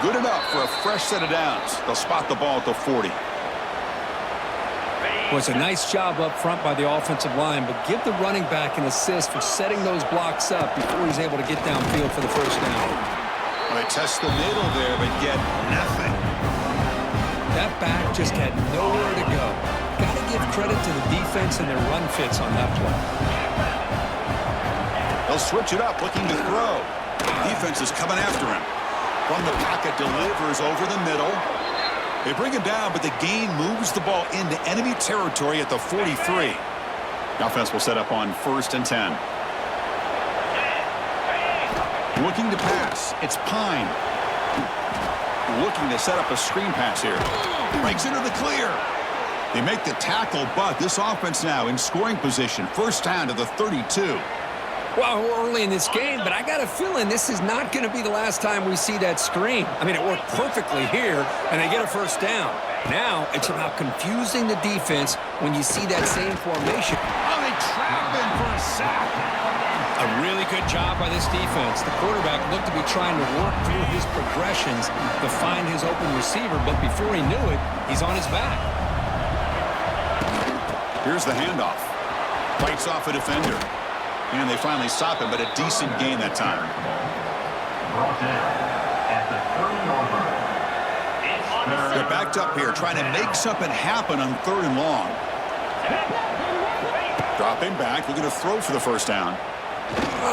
Good enough for a fresh set of downs. They'll spot the ball at the 40. Well, it's a nice job up front by the offensive line, but give the running back an assist for setting those blocks up before he's able to get downfield for the first down. Well, they test the middle there, but get nothing. That back just had nowhere to go. Got to give credit to the defense and their run fits on that play. They'll switch it up, looking to throw. Defense is coming after him. From the pocket, delivers over the middle. They bring him down, but the gain moves the ball into enemy territory at the 43. The offense will set up on 1st and 10. Looking to pass. It's Pine. Looking to set up a screen pass here. Breaks into the clear. They make the tackle, but this offense now in scoring position. First down to the 32. Well, we're early in this game, but I got a feeling this is not going to be the last time we see that screen. I mean, it worked perfectly here, and they get a first down. Now, it's about confusing the defense when you see that same formation. Oh, they trap him for a sack. A really good job by this defense. The quarterback looked to be trying to work through his progressions to find his open receiver, but before he knew it, he's on his back. Here's the handoff. Fights off a defender. And they finally stop him, but a decent gain that time. They're backed up here, trying to make something happen on 3rd and long. Dropping back, looking to throw for the first down.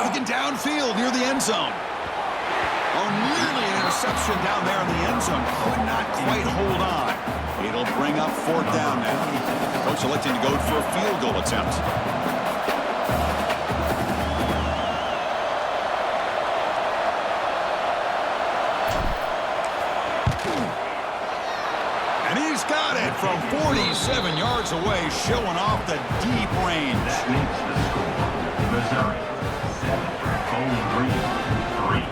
Looking downfield near the end zone. Oh, nearly an interception down there in the end zone. Could not quite hold on. It'll bring up 4th down now. Coach electing to go for a field goal attempt. And he's got it from 47 yards away, showing off the deep range. That makes the score. Missouri 7, Bowling Green 3.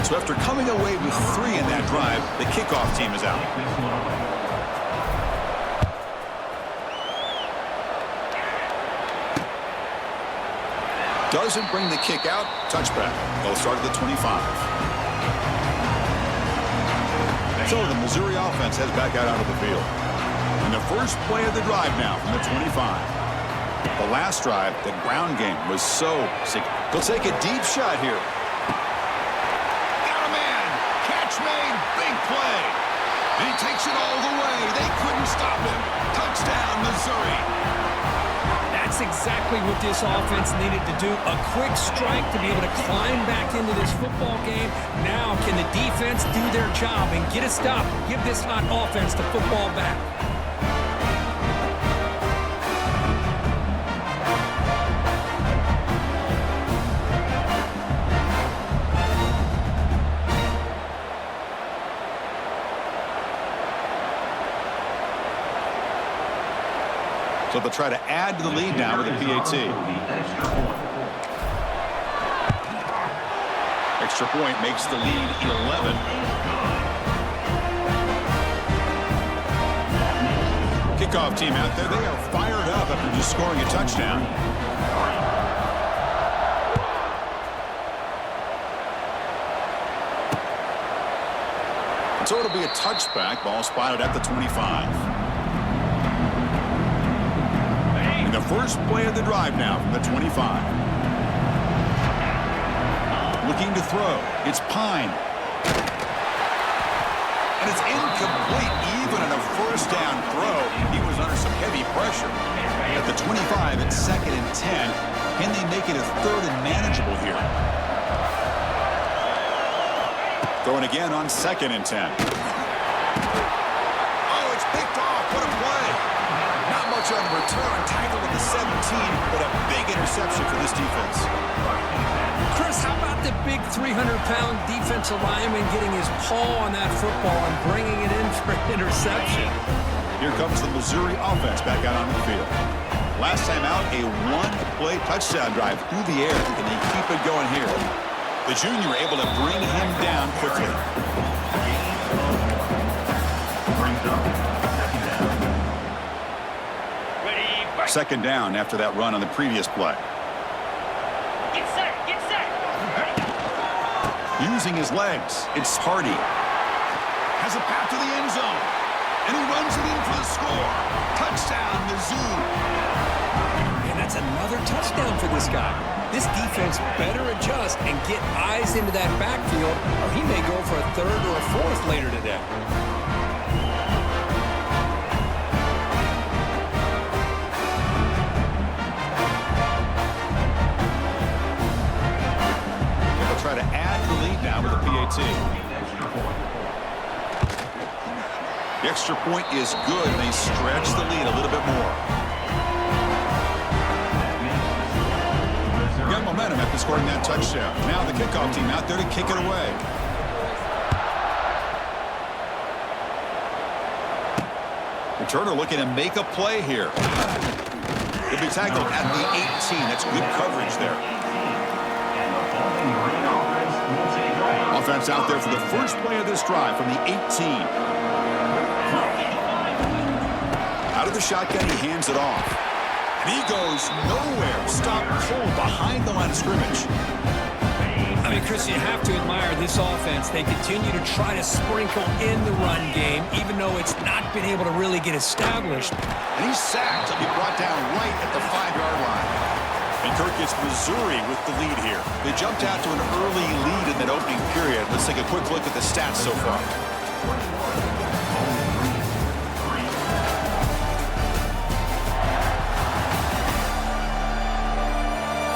So after coming away with 3 in that drive, the kickoff team is out. Doesn't bring the kick out. Touchback. They'll start at the 25. So the Missouri offense heads back out onto the field. And the first play of the drive now from the 25. The last drive, the ground game was so sick. They'll take a deep shot here. Got a man. Catch made. Big play. And he takes it all the way. They couldn't stop him. Touchdown, Missouri. That's exactly what this offense needed to do. A quick strike to be able to climb back into this football game. Now, can the defense do their job and get a stop? Give this hot offense the football back. So they'll try to add to the lead now with a PAT. Extra point makes the lead 11. Kickoff team out there. They are fired up after just scoring a touchdown. So it'll be a touchback. Ball spotted at the 25. The first play of the drive now from the 25. Looking to throw. It's Pine. And it's incomplete. Even on a first down throw, he was under some heavy pressure. At the 25, it's 2nd and 10. Can they make it a 3rd and manageable here? Throwing again on 2nd and 10. Oh, it's picked off. What a play. Not much on the return. Tackled at the 17, but a big interception for this defense. Chris, how about the big 300-pound defensive lineman getting his paw on that football and bringing it in for an interception? Here comes the Missouri offense back out on the field. Last time out, a one-play touchdown drive through the air. Can they keep it going here? The junior able to bring him down quickly. Second down after that run on the previous play. Get set, get set. Using his legs, it's Hardy. Has a path to the end zone. And he runs it in for the score. Touchdown, Mizzou. And that's another touchdown for this guy. This defense better adjust and get eyes into that backfield, or he may go for a 3rd or a 4th later today. Try to add the lead now with a PAT. The extra point is good, and they stretch the lead a little bit more. Got momentum after scoring that touchdown. Now the kickoff team out there to kick it away. Returner looking to make a play here. He'll be tackled at the 18. That's good coverage there. Offense out there for the first play of this drive from the 18. Out of the shotgun, he hands it off. And he goes nowhere. Stop cold behind the line of scrimmage. I mean, Chris, you have to admire this offense. They continue to try to sprinkle in the run game, even though it's not been able to really get established. And he's sacked. He'll be brought down right at the 5-yard line. And Kirk gets Missouri with the lead here. They jumped out to an early lead in that opening period. Let's take a quick look at the stats so far.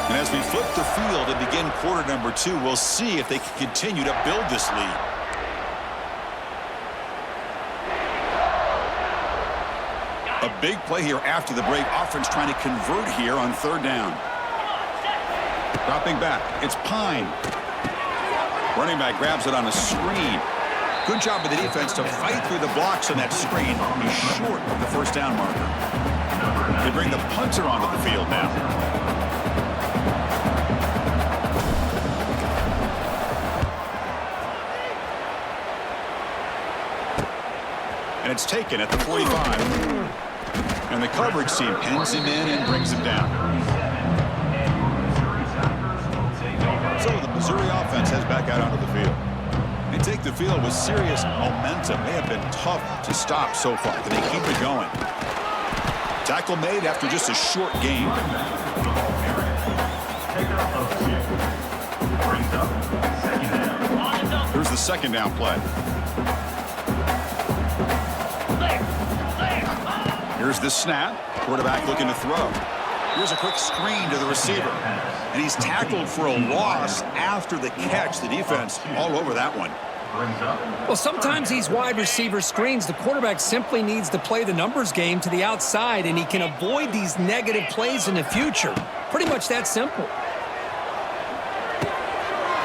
And as we flip the field and begin quarter number 2, we'll see if they can continue to build this lead. A big play here after the break. Offense trying to convert here on 3rd down. Dropping back, it's Pine. Running back grabs it on a screen. Good job by the defense to fight through the blocks on that screen. He's short of the first down marker. They bring the punter onto the field now. And it's taken at the 45. And the coverage team pins him in and brings him down. So the Missouri offense heads back out onto the field. They take the field with serious momentum. They have been tough to stop so far. Can they keep it going? Tackle made after just a short game. Here's the 2nd down play. Here's the snap. Quarterback looking to throw. Here's a quick screen to the receiver. And he's tackled for a loss after the catch. The defense all over that one. Well, sometimes these wide receiver screens, the quarterback simply needs to play the numbers game to the outside, and he can avoid these negative plays in the future. Pretty much that simple.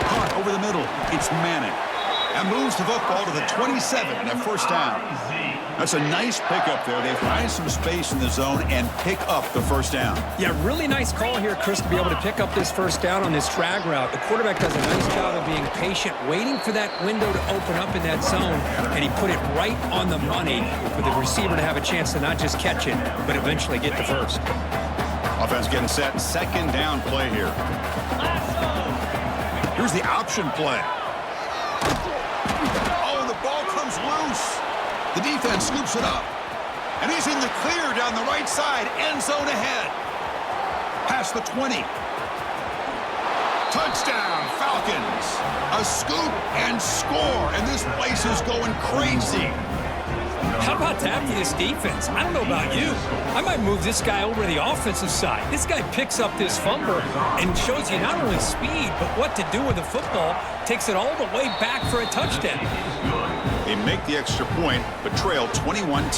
Caught over the middle. It's Manning. And moves the football to the 27 and a first down. That's a nice pickup there. They find some space in the zone and pick up the first down. Yeah, really nice call here, Chris, to be able to pick up this first down on this drag route. The quarterback does a nice job of being patient, waiting for that window to open up in that zone, and he put it right on the money for the receiver to have a chance to not just catch it, but eventually get the first. Offense getting set. Second down play here. Here's the option play. Oh, the ball comes loose. The defense scoops it up. And he's in the clear down the right side. End zone ahead. Past the 20. Touchdown, Falcons. A scoop and score. And this place is going crazy. How about that for this defense? I don't know about you. I might move this guy over to the offensive side. This guy picks up this fumble and shows you not only speed, but what to do with the football. Takes it all the way back for a touchdown. They make the extra point, but trail 21-10.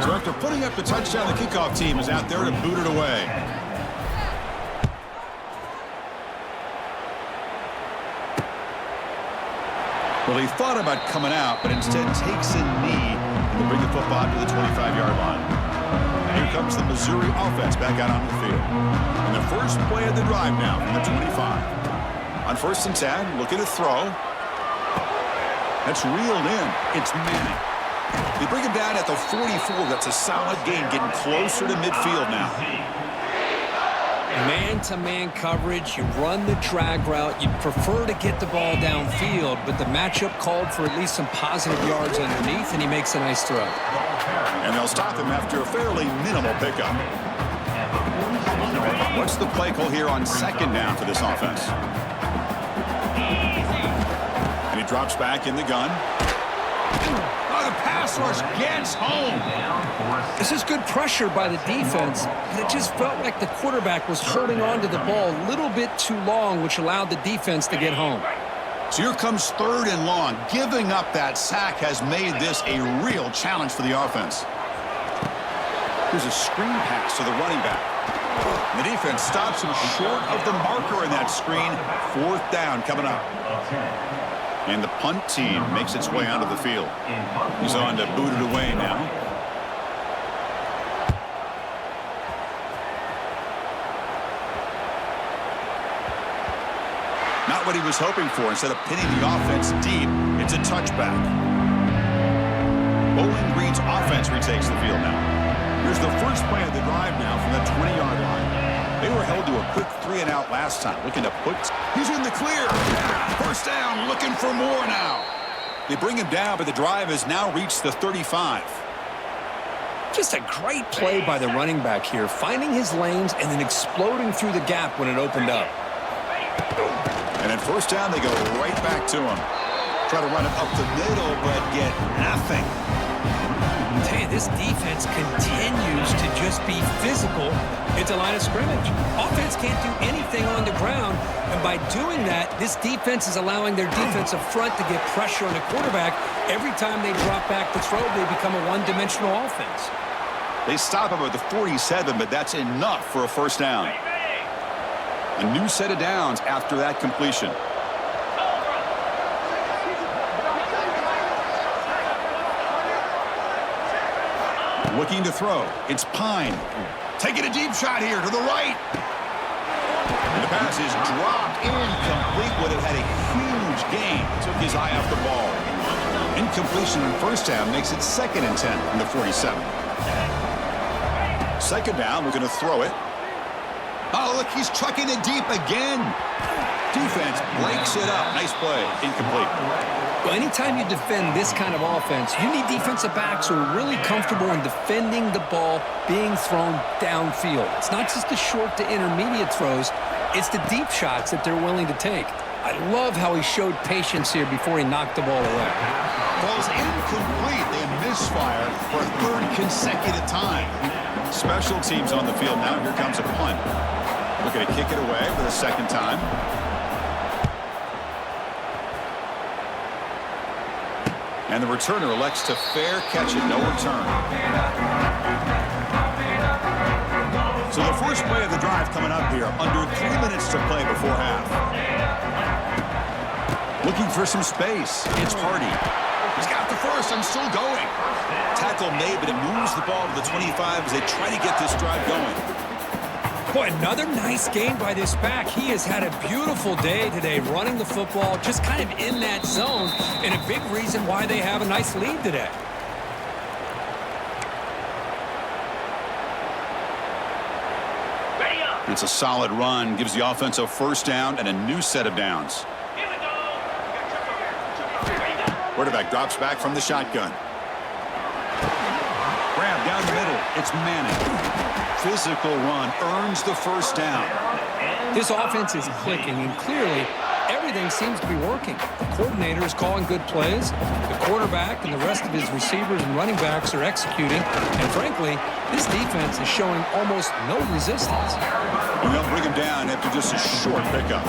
So after putting up the touchdown, the kickoff team is out there to boot it away. Well, he thought about coming out, but instead takes a knee and will bring the football to the 25-yard line. And here comes the Missouri offense back out on the field. And the first play of the drive now from the 25. On 1st and 10, looking to throw. That's reeled in. It's Manning. They bring him down at the 44. That's a solid gain, getting closer to midfield now. Man-to-man coverage, you run the drag route, you prefer to get the ball downfield, but the matchup called for at least some positive yards underneath, and he makes a nice throw. And they'll stop him after a fairly minimal pickup. What's the play call here on 2nd down for this offense? And he drops back in the gun. The pass rush gets home. This is good pressure by the defense, but it just felt like the quarterback was holding on to the ball a little bit too long, which allowed the defense to get home. So here comes 3rd and long. Giving up that sack has made this a real challenge for the offense. Here's a screen pass to the running back. The defense stops him short of the marker in that screen. 4th down coming up. And the punt team makes its way onto the field. He's on to boot it away now. Not what he was hoping for. Instead of pinning the offense deep, it's a touchback. Bowling Green's offense retakes the field now. Here's the first play of the drive now from the 20-yard line. They were held to a quick 3-and-out last time, looking to put... He's in the clear. First down, looking for more now. They bring him down, but the drive has now reached the 35. Just a great play by the running back here, finding his lanes and then exploding through the gap when it opened up. And at 1st down, they go right back to him. Try to run it up the middle, but get nothing. I tell you, this defense continues to just be physical at the line of scrimmage. Offense can't do anything on the ground, and by doing that, this defense is allowing their defensive front to get pressure on the quarterback. Every time they drop back to throw, they become a one-dimensional offense. They stop him at the 47, but that's enough for a first down. A new set of downs after that completion. Looking to throw. It's Pine. Taking a deep shot here to the right. And the pass is dropped incomplete. Would have had a huge gain. Took his eye off the ball. Incompletion on 1st down makes it 2nd and 10 from the 47. 2nd down, we're going to throw it. Oh, look, he's chucking it deep again. Defense breaks it up. Nice play. Incomplete. Well, anytime you defend this kind of offense, you need defensive backs who are really comfortable in defending the ball being thrown downfield. It's not just the short to intermediate throws, it's the deep shots that they're willing to take. I love how he showed patience here before he knocked the ball away. Ball's incomplete. They misfire for a 3rd consecutive time. Special teams on the field now. Here comes a punt. Looking to kick it away for the second time. And the returner elects to fair catch it. No return. So the first play of the drive coming up here. Under 3 minutes to play before half. Looking for some space. It's Hardy. He's got the first and still going. Tackle made, but it moves the ball to the 25 as they try to get this drive going. Boy, another nice game by this back. He has had a beautiful day today running the football, just kind of in that zone, and a big reason why they have a nice lead today. Ready up. It's a solid run. Gives the offense a first down and a new set of downs. Here we go. Ready, go. Quarterback drops back from the shotgun. Grab down the middle. It's Manning. Physical run earns the first down. This offense is clicking, and clearly everything seems to be working. The coordinator is calling good plays. The quarterback and the rest of his receivers and running backs are executing. And frankly, this defense is showing almost no resistance. And they'll bring him down after just a short pickup.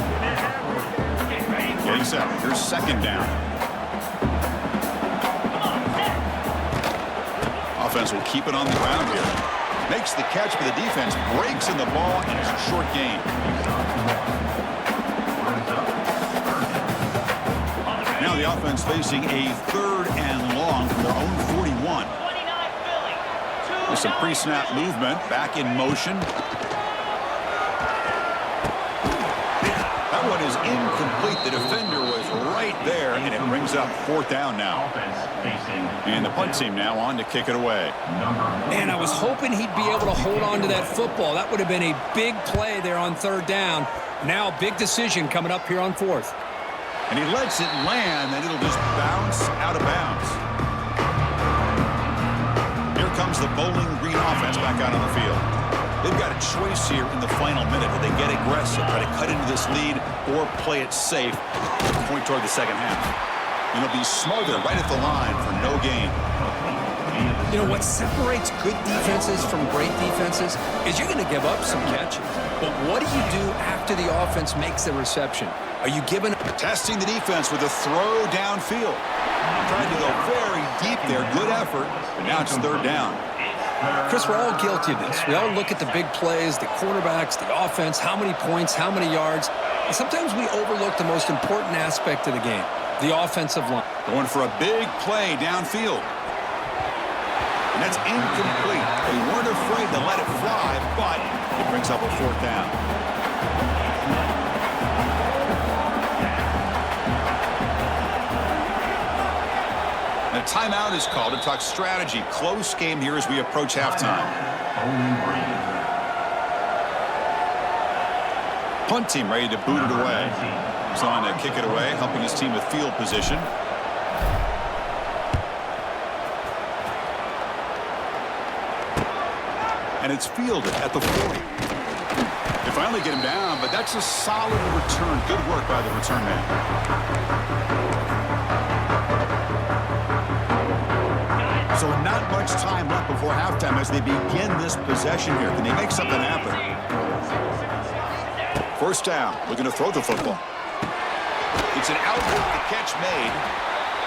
Getting set. Here's second down. Offense will keep it on the ground here. Makes the catch, but the defense breaks in the ball, and it's a short gain. Now the offense facing a third and long from their own 41. 29 Philly. With some pre-snap movement, back in motion. That one is incomplete. The defender was right there, and it brings up fourth down now. And the punt team now on to kick it away. And I was hoping he'd be able to hold on to that football. That would have been a big play there on third down. Now a big decision coming up here on fourth. And he lets it land, and it'll just bounce out of bounds. Here comes the Bowling Green offense back out on the field. They've got a choice here in the final minute. Will they get aggressive, try to cut into this lead, or play it safe, point toward the second half? And it'll be smothered right at the line for no gain. You know, what separates good defenses from great defenses is you're going to give up some catches. But what do you do after the offense makes the reception? Are you giving... Testing the defense with a throw downfield. Trying to go very deep there. Good effort. But now it's third down. Chris, we're all guilty of this. We all look at the big plays, the quarterbacks, the offense, how many points, how many yards. And sometimes we overlook the most important aspect of the game, the offensive line. Going for a big play downfield. And that's incomplete. They weren't afraid to let it fly, but it brings up a fourth down. And a timeout is called to talk strategy. Close game here as we approach halftime. Punt team ready to boot it away. He's on to kick it away, helping his team with field position. And it's fielded at the 40. They finally get him down, but that's a solid return. Good work by the return man. So not much time left before halftime as they begin this possession here. Can they make something happen? First down. Looking to throw the football. It's an outward the catch made.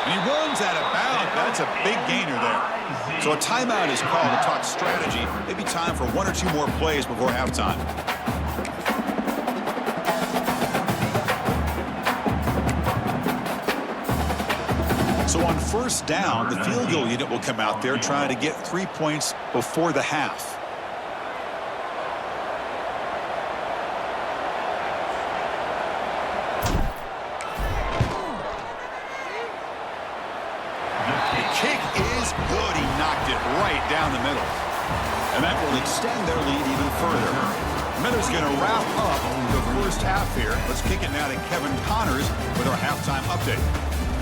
And he runs out of bounds. That's a big gainer there. So a timeout is called to talk strategy. Maybe time for one or two more plays before halftime. So on first down, the field goal unit will come out there trying to get 3 points before the half. Down the middle. And that will extend their lead even further. Miller's going to wrap up the first half here. Let's kick it now to Kevin Connors with our halftime update.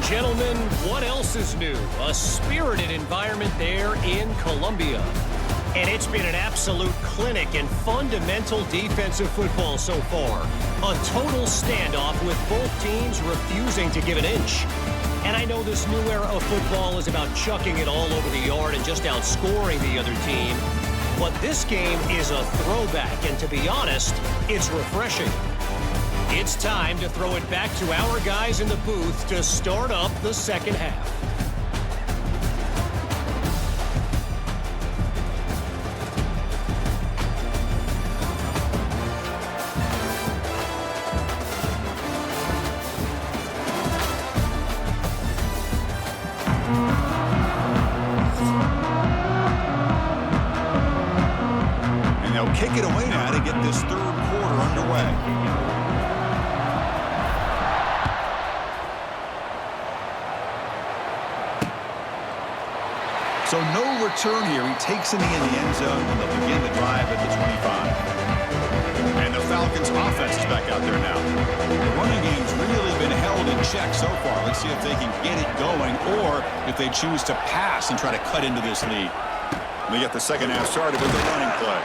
Gentlemen, what else is new? A spirited environment there in Columbia. And it's been an absolute clinic in fundamental defensive football so far. A total standoff with both teams refusing to give an inch. And I know this new era of football is about chucking it all over the yard and just outscoring the other team. But this game is a throwback, and to be honest, it's refreshing. It's time to throw it back to our guys in the booth to start up the second half. And they'll kick it away now to get this third quarter underway. So no return here. He takes it in the end zone, and they'll begin the drive at the 25. And the Falcons' offense is back out there now. The running game's really been held in check so far. Let's see if they can get it going or if they choose to pass and try to cut into this lead. They get the second half started with the running play.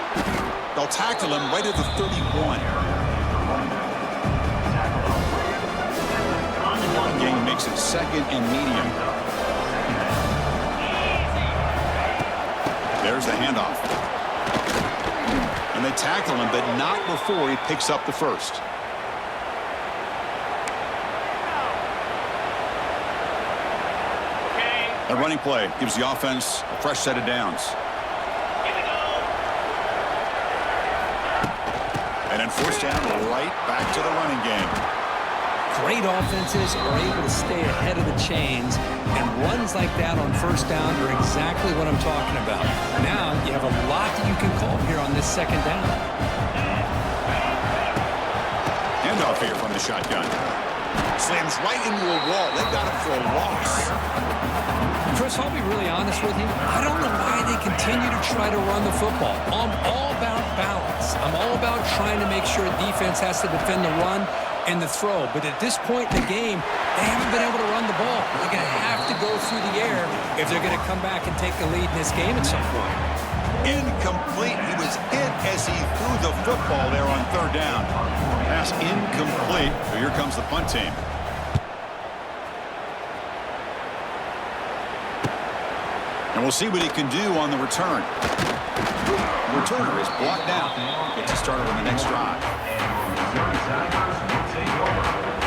They'll tackle him right at the 31. Run game makes it second and medium. There's the handoff. And they tackle him, but not before he picks up the first. A running play gives the offense a fresh set of downs. And then forced down right back to the running game. Great offenses are able to stay ahead of the chains, and runs like that on first down are exactly what I'm talking about. Now you have a lot that you can call here on this second down. Handoff here from the shotgun. Slams right into a wall. They got him for a loss. Chris, I'll be really honest with you. I don't know why they continue to try to run the football. I'm all about balance. I'm all about trying to make sure defense has to defend the run and the throw. But at this point in the game, they haven't been able to run the ball. They're going to have to go through the air if they're going to come back and take the lead in this game at some point. Incomplete. He was hit as he threw the football there on third down. Pass incomplete. So here comes the punt team. And we'll see what he can do on the return. The returner is blocked down. Gets to start on the next drive.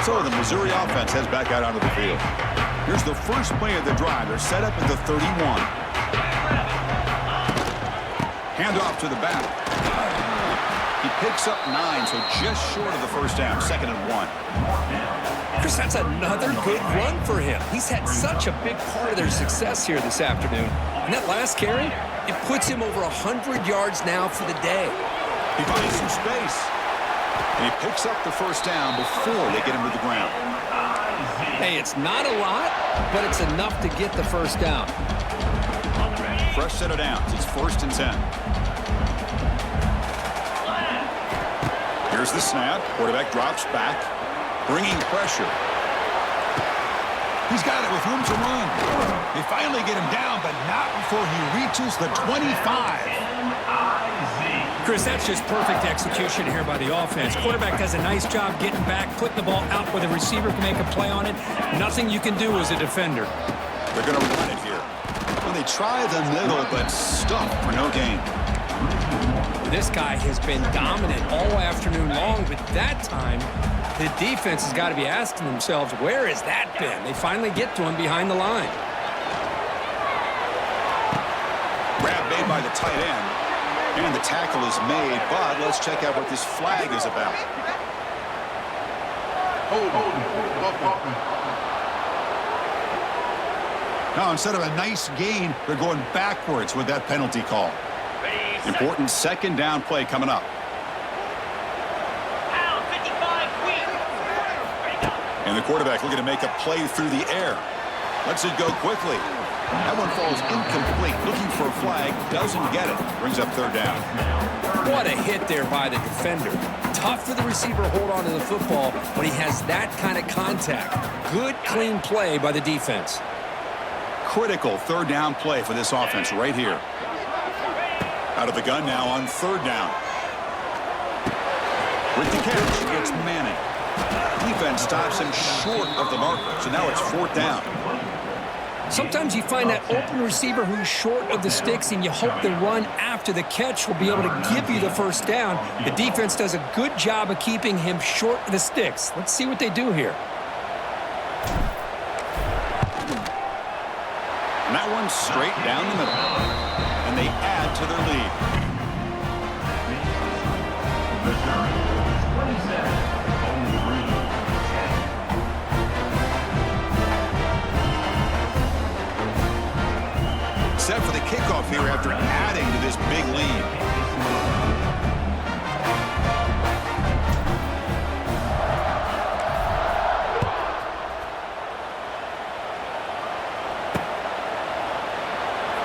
So the Missouri offense heads back out onto the field. Here's the first play of the drive. They're set up at the 31. Handoff to the back. He picks up 9, so just short of the first down. 2nd and 1. Chris, that's another good run for him. He's had such a big part of their success here this afternoon. And that last carry, it puts him over 100 yards now for the day. He finds some space. And he picks up the first down before they get him to the ground. Hey, it's not a lot, but it's enough to get the first down. Fresh set of downs. It's 1st and 10. Here's the snap. Quarterback drops back, bringing pressure. He's got it with room to run. They finally get him down, but not before he reaches the 25. Chris, that's just perfect execution here by the offense. Quarterback does a nice job getting back, putting the ball out where the receiver can make a play on it. Nothing you can do as a defender. They're going to run it here. Well, they try the middle, but stuck for no gain. This guy has been dominant all afternoon long, but that time, the defense has got to be asking themselves, where has that been? They finally get to him behind the line. Grab made by the tight end. And the tackle is made, but let's check out what this flag is about. Now, instead of a nice gain, they're going backwards with that penalty call. Important second down play coming up. And the quarterback looking to make a play through the air. Lets it go quickly. That one falls incomplete. Looking for a flag. Doesn't get it. Brings up third down. What a hit there by the defender. Tough for the receiver to hold on to the football when he has that kind of contact. Good, clean play by the defense. Critical third down play for this offense right here. Out of the gun now on third down. With the catch, it's Manning. Defense stops him short of the marker, so now it's 4th down. Sometimes you find that open receiver who's short of the sticks, and you hope the run after the catch will be able to give you the first down. The defense does a good job of keeping him short of the sticks. Let's see what they do here. And that one's straight down the middle. And they add to their lead. Missouri, 27, Bowling Green, 10. Set for the kickoff here after adding to this big lead.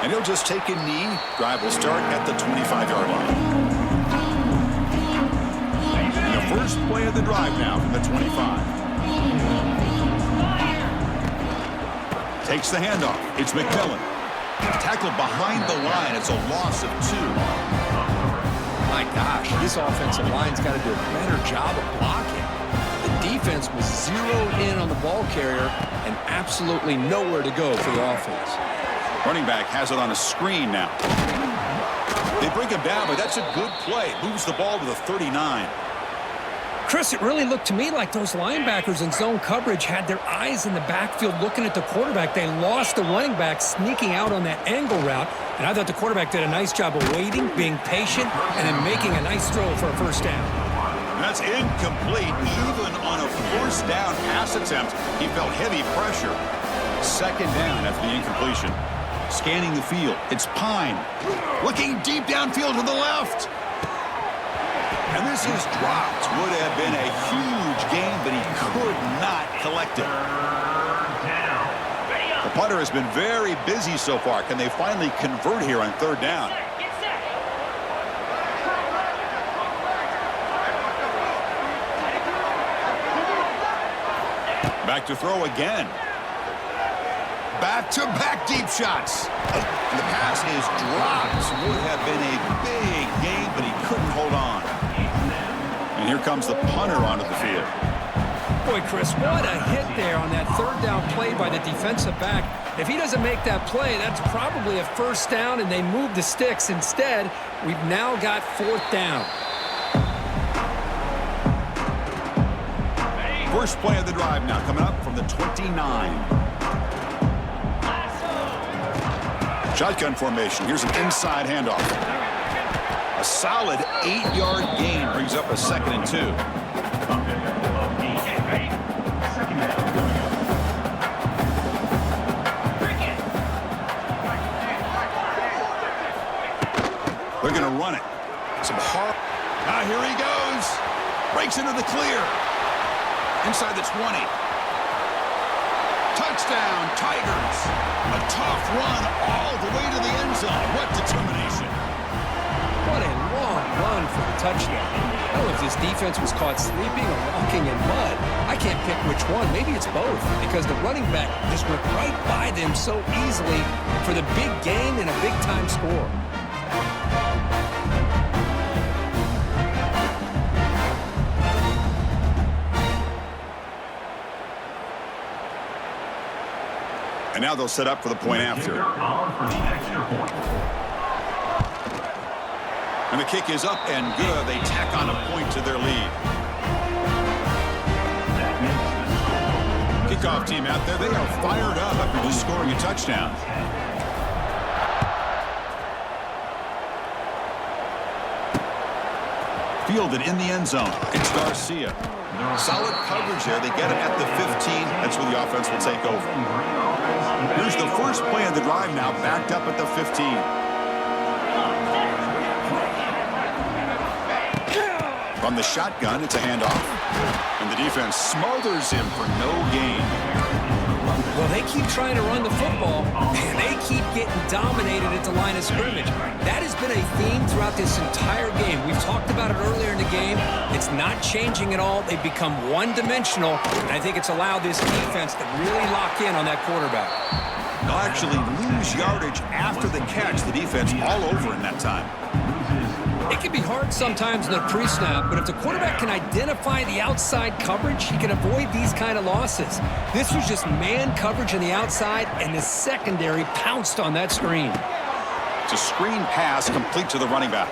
And he'll just take a knee. Drive will start at the 25-yard line. And the first play of the drive now from the 25. Takes the handoff. It's McMillan. Tackled behind the line. It's a loss of 2. My gosh, this offensive line's got to do a better job of blocking. The defense was zeroed in on the ball carrier and absolutely nowhere to go for the offense. Running back has it on a screen now. They bring him down, but that's a good play. Moves the ball to the 39. Chris, it really looked to me like those linebackers in zone coverage had their eyes in the backfield looking at the quarterback. They lost the running back sneaking out on that angle route, and I thought the quarterback did a nice job of waiting, being patient, and then making a nice throw for a first down. That's incomplete. Even on a first down pass attempt, he felt heavy pressure. Second down after the incompletion. Scanning the field. It's Pine. Looking deep downfield to the left. And this is dropped. Would have been a huge gain, but he could not collect it. The punter has been very busy so far. Can they finally convert here on third down? Get set. Back to throw again. Back-to-back deep shots. And the pass is dropped. Would have been a big gain, but he couldn't hold on. And here comes the punter onto the field. Boy, Chris, what a hit there on that third down play by the defensive back. If he doesn't make that play, that's probably a first down, and they move the sticks. Instead, we've now got fourth down. First play of the drive now coming up from the 29. Shotgun formation. Here's an inside handoff. A solid 8-yard gain brings up a 2nd and 2. They're going to run it. Some hard. Now here he goes. Breaks into the clear. Inside the 20. Touchdown, Tigers. A tough run all the way to the end zone. What determination. What a long run for the touchdown. I don't know if this defense was caught sleeping or walking in mud. I can't pick which one. Maybe it's both, because the running back just went right by them so easily for the big gain and a big-time score. And now they'll set up for the point after. And the kick is up and good. They tack on a point to their lead. Kickoff team out there. They are fired up after just scoring a touchdown. Fielded in the end zone. It's Garcia. Solid coverage there. They get it at the 15. That's where the offense will take over. Here's the first play of the drive now, backed up at the 15. From the shotgun, it's a handoff. And the defense smothers him for no gain. Well, they keep trying to run the football, and they keep getting dominated at the line of scrimmage. That has been a theme throughout this entire game. We've talked about it earlier in the game. It's not changing at all. They've become one-dimensional, and I think it's allowed this defense to really lock in on that quarterback. They'll actually lose yardage after the catch. The defense all over in that time. It can be hard sometimes in the pre-snap, but if the quarterback can identify the outside coverage, he can avoid these kind of losses. This was just man coverage on the outside, and the secondary pounced on that screen. It's a screen pass complete to the running back.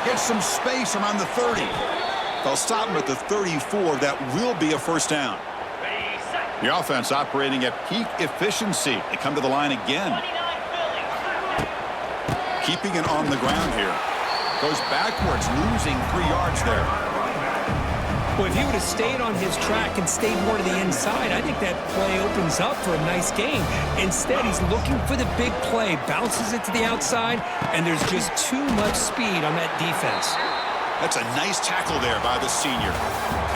Gets some space around the 30. They'll stop him at the 34. That will be a first down. The offense operating at peak efficiency. They come to the line again. Keeping it on the ground here. Goes backwards, losing 3 yards there. Well, if he would have stayed on his track and stayed more to the inside, I think that play opens up for a nice game. Instead, he's looking for the big play, bounces it to the outside, and there's just too much speed on that defense. That's a nice tackle there by the senior.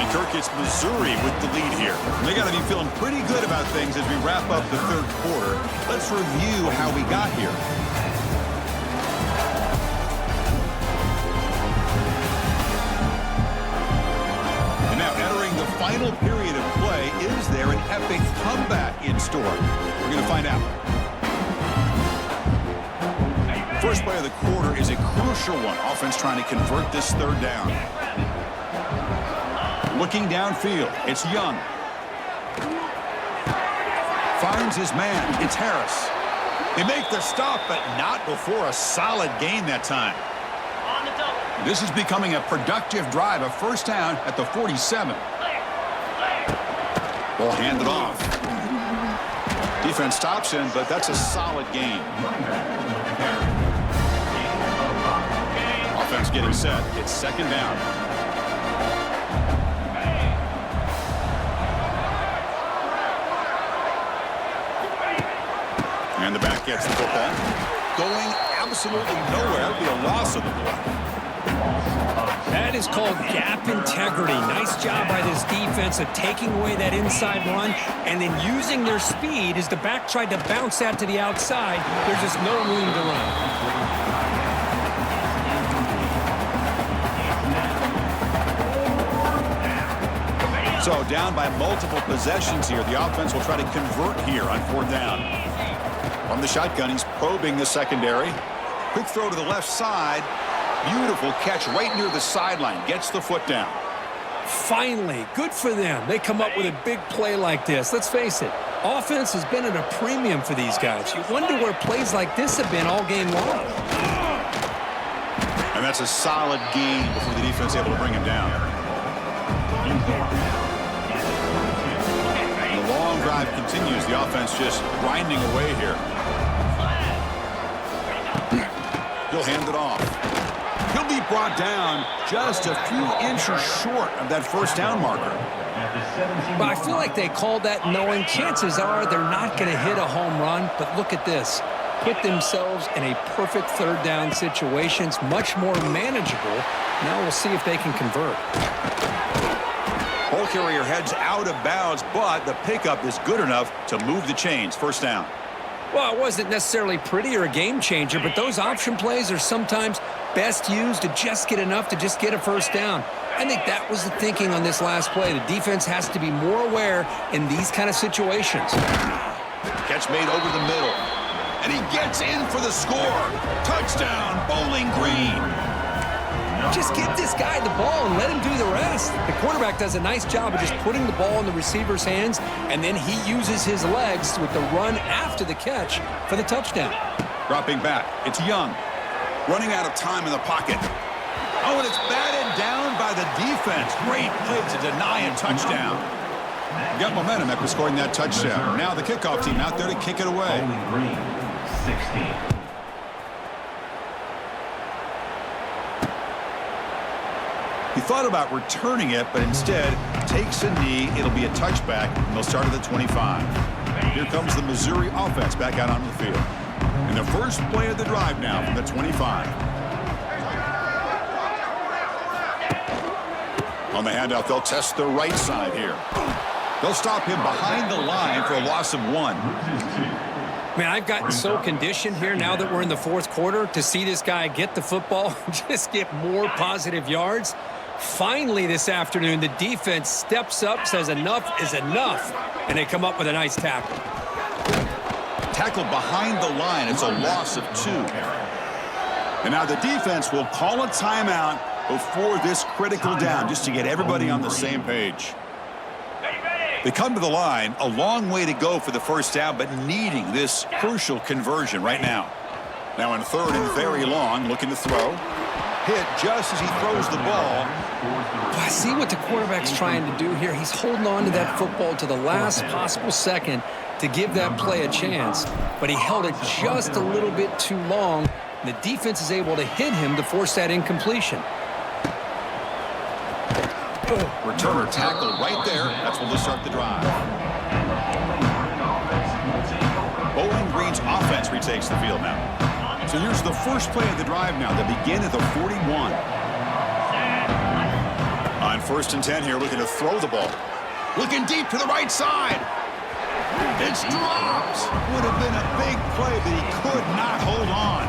And Kirk, it's Missouri with the lead here. And they got to be feeling pretty good about things as we wrap up the third quarter. Let's review how we got here. And now entering the final period of play, is there an epic comeback in store? We're going to find out. First play of the quarter is a crucial one. Offense trying to convert this third down. Looking downfield, it's Young. Finds his man, it's Harris. They make the stop, but not before a solid gain that time. This is becoming a productive drive, a first down at the 47. Ball handed off. Defense stops him, but that's a solid gain. Offense getting set. It's second down. And the back gets the football. Going absolutely nowhere. That would be a loss of the play. That is called gap integrity. Nice job by this defense of taking away that inside run and then using their speed as the back tried to bounce that to the outside. There's just no room to run. So down by multiple possessions here. The offense will try to convert here on fourth down. From the shotgun, he's probing the secondary. Quick throw to the left side. Beautiful catch right near the sideline. Gets the foot down. Finally, good for them. They come up with a big play like this. Let's face it, offense has been at a premium for these guys. You wonder where plays like this have been all game long. And that's a solid gain before the defense is able to bring him down. The long drive continues. The offense just grinding away here. He'll hand it off. He'll be brought down just a few inches short of that first down marker. But I feel like they called that knowing chances are they're not going to hit a home run. But look at this. Put themselves in a perfect third down situations, much more manageable. Now we'll see if they can convert. Ball carrier heads out of bounds, but the pickup is good enough to move the chains. First down. Well, it wasn't necessarily pretty or a game changer, but those option plays are sometimes best used to just get enough to just get a first down. I think that was the thinking on this last play. The defense has to be more aware in these kind of situations. Catch made over the middle. And he gets in for the score. Touchdown, Bowling Green. Just give this guy the ball and let him do the rest. The quarterback does a nice job of just putting the ball in the receiver's hands, and then he uses his legs with the run after the catch for the touchdown. Dropping back, it's Young. Running out of time in the pocket. Oh, and it's batted down by the defense. Great play to deny a touchdown. Got momentum after scoring that touchdown. Now the kickoff team out there to kick it away. Bowling Green, 16. He thought about returning it, but instead takes a knee. It'll be a touchback, and they'll start at the 25. Here comes the Missouri offense back out onto the field. And the first play of the drive now from the 25. On the handout, they'll test the right side here. They'll stop him behind the line for a loss of 1. Man, I've gotten so conditioned here now that we're in the fourth quarter to see this guy get the football and just get more positive yards. Finally this afternoon, the defense steps up, says enough is enough, and they come up with a nice tackle. Tackled behind the line. It's a loss of 2. And now the defense will call a timeout before this critical down, just to get everybody on the same page. They come to the line, a long way to go for the first down, but needing this crucial conversion right now. Now in third and very long, looking to throw. Hit just as he throws the ball. I see what the quarterback's trying to do here. He's holding on to that football to the last possible second to give that play a chance, but he held it just a little bit too long. The defense is able to hit him to force that incompletion. Returner tackled right there. That's when we'll start the drive. Bowling Green's offense retakes the field now. So here's the first play of the drive now. They begin at the 41. On 1st and 10 here, looking to throw the ball. Looking deep to the right side. It's dropped. Would have been a big play, but he could not hold on.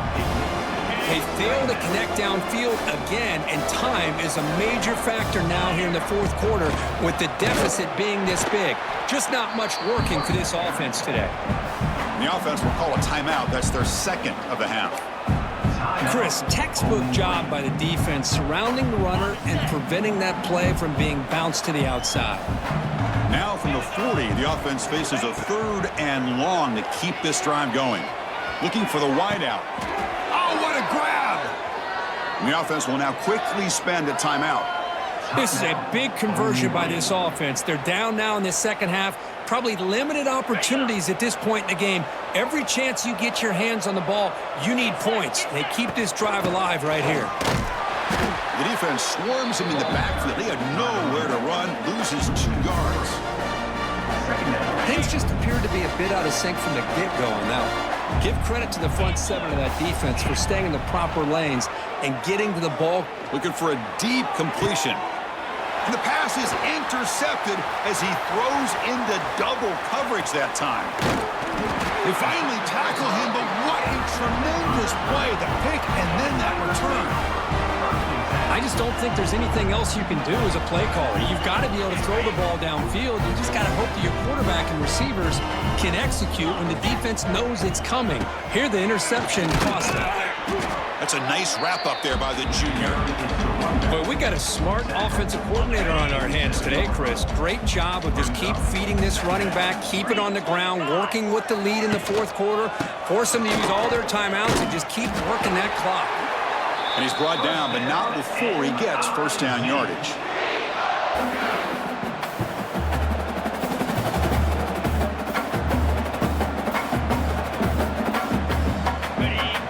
They fail to connect downfield again, and time is a major factor now here in the fourth quarter with the deficit being this big. Just not much working for this offense today. The offense will call a timeout. That's their second of the half. Chris, textbook job by the defense surrounding the runner and preventing that play from being bounced to the outside. Now from the 40, the offense faces a 3rd and long to keep this drive going. Looking for the wideout. Oh, what a grab! And the offense will now quickly spend a timeout. This is a big conversion by this offense. They're down now in the second half. Probably limited opportunities at this point in the game. Every chance you get your hands on the ball, you need points. They keep this drive alive right here. The defense swarms him in the backfield. He had nowhere to run, loses 2 yards. Things just appeared to be a bit out of sync from the get-go on that one. Give credit to the front 7 of that defense for staying in the proper lanes and getting to the ball. Looking for a deep completion. And the pass is intercepted as he throws into double coverage that time. They finally tackle him, but what a tremendous play. The pick and then that return. I just don't think there's anything else you can do as a play caller. You've got to be able to throw the ball downfield. You just got to hope that your quarterback and receivers can execute when the defense knows it's coming. Here, the interception cost them. That's a nice wrap up there by the junior. But we got a smart offensive coordinator on our hands today, Chris. Great job of just keep feeding this running back, keep it on the ground, working with the lead in the fourth quarter, force them to use all their timeouts and just keep working that clock. And he's brought down, but not before he gets first down yardage.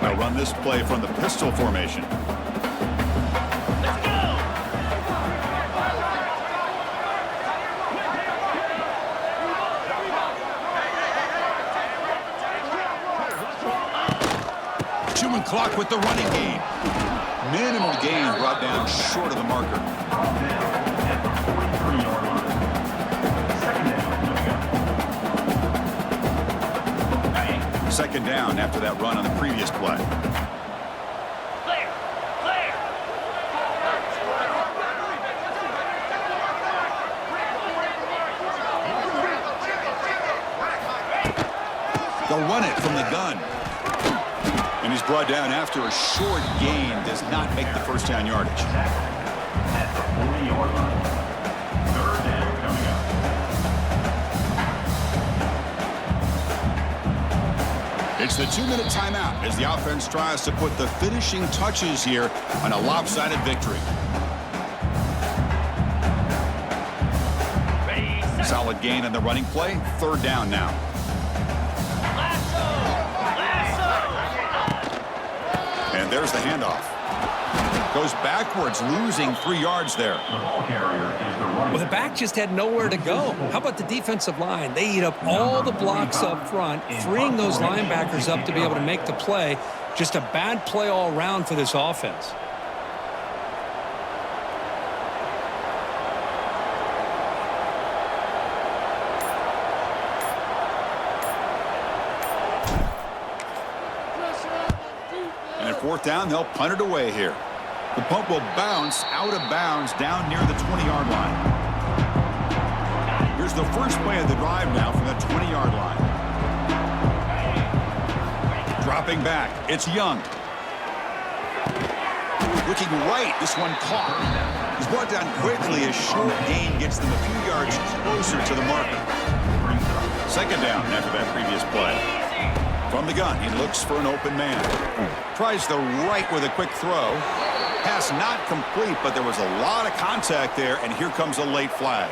They'll run this play from the pistol formation. Let's go! Chewing clock with the running game. Minimal gain brought down short of the marker. Second down after that run on the previous play. Clear! Clear! They'll run it from the gun. And he's brought down after a short gain. Does not make the first down yardage. At the 40-yard line. 3rd down coming up. It's the 2-minute timeout as the offense tries to put the finishing touches here on a lopsided victory. Ready, set. Solid gain on the running play. 3rd down now. And there's the handoff. Goes backwards, losing 3 yards there. The ball carrier is the running. Well, the back just had nowhere to go. How about the defensive line? They eat up all the blocks up front, freeing those linebackers up to be able to make the play. Just a bad play all around for this offense. And at 4th down, they'll punt it away here. The punt will bounce out of bounds down near the 20-yard line. Here's the first play of the drive now from the 20-yard line. Dropping back, it's Young. Looking right, this one caught. He's brought down quickly. A short gain gets them a few yards closer to the marker. Second down after that previous play. From the gun, he looks for an open man. Tries the right with a quick throw. Pass not complete, but there was a lot of contact there, and here comes a late flag.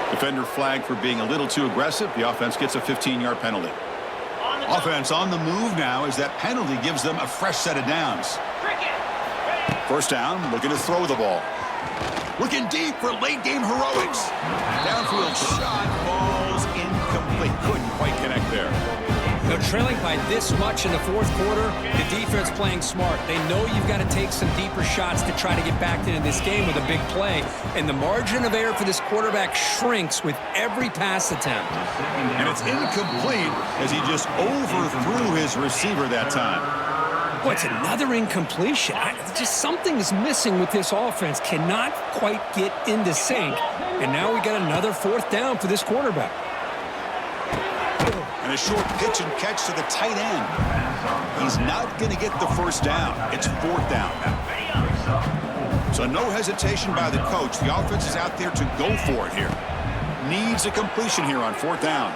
Defender flagged for being a little too aggressive. The offense gets a 15-yard penalty. Offense on the move now as that penalty gives them a fresh set of downs. First down, looking to throw the ball. Looking deep for late-game heroics. Downfield shot, falls incomplete. Couldn't quite connect there. Now, trailing by this much in the fourth quarter, the defense playing smart. They know you've got to take some deeper shots to try to get back into this game with a big play. And the margin of error for this quarterback shrinks with every pass attempt. And it's incomplete as he just overthrew his receiver that time. What's another incompletion? Just something's missing with this offense. Cannot quite get into sync. And now we got another fourth down for this quarterback. And a short pitch and catch to the tight end. He's not going to get the first down. It's fourth down. So no hesitation by the coach. The offense is out there to go for it here. Needs a completion here on fourth down.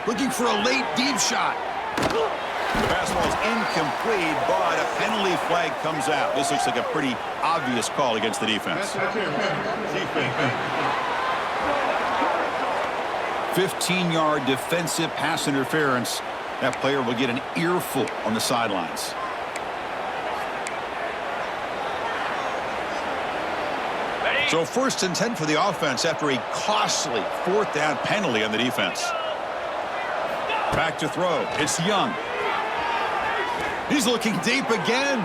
Looking for a late deep shot. The fastball is incomplete, but a penalty flag comes out. This looks like a pretty obvious call against the defense. 15-yard defensive pass interference. That player will get an earful on the sidelines. So 1st and 10 for the offense after a costly fourth down penalty on the defense. Back to throw. It's Young. He's looking deep again.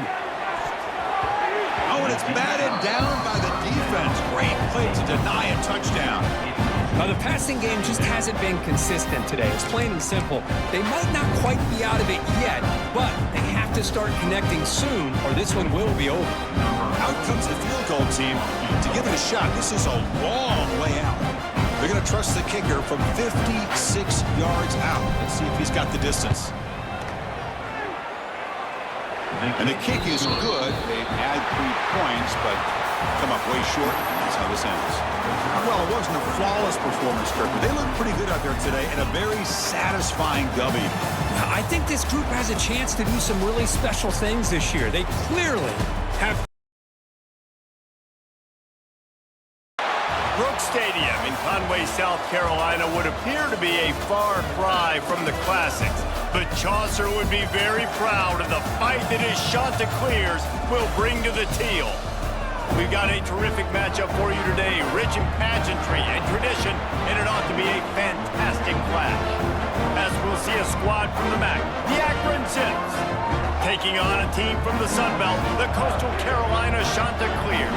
Oh, and it's batted down by the defense. Great play to deny a touchdown. Now, the passing game just hasn't been consistent today. It's plain and simple. They might not quite be out of it yet, but they have to start connecting soon, or this one will be over. Out comes the field goal team to give it a shot. This is a long way out. They're going to trust the kicker from 56 yards out. Let's see if he's got the distance. And the kick is good. They've had 3 points, but come up way short. That's how this ends. Well, it wasn't a flawless performance, Kirk, but they look pretty good out there today and a very satisfying W. I think this group has a chance to do some really special things this year. They clearly have. Brooks Stadium in Conway, South Carolina would appear to be a far cry from the classics, but Chaucer would be very proud of the fight that his Chanticleers will bring to the teal. We've got a terrific matchup for you today, rich in pageantry and tradition, and it ought to be a fantastic clash. As we'll see a squad from the MAC, the Akron Zips, taking on a team from the Sun Belt, the Coastal Carolina Chanticleers.